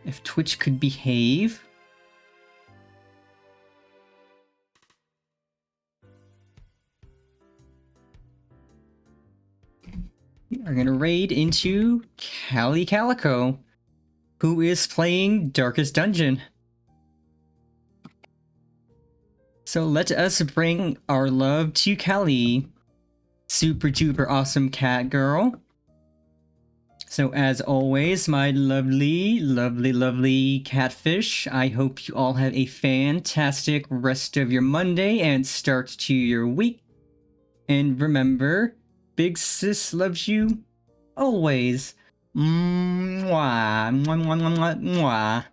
If Twitch could behave. We are gonna raid into Callie Calico, who is playing Darkest Dungeon. So let us bring our love to Callie, super duper awesome cat girl. So as always, my lovely catfish, I hope you all have a fantastic rest of your Monday and start to your week. And remember, Big Sis loves you always. Mwah, mwah, mwah, mwah, mwah.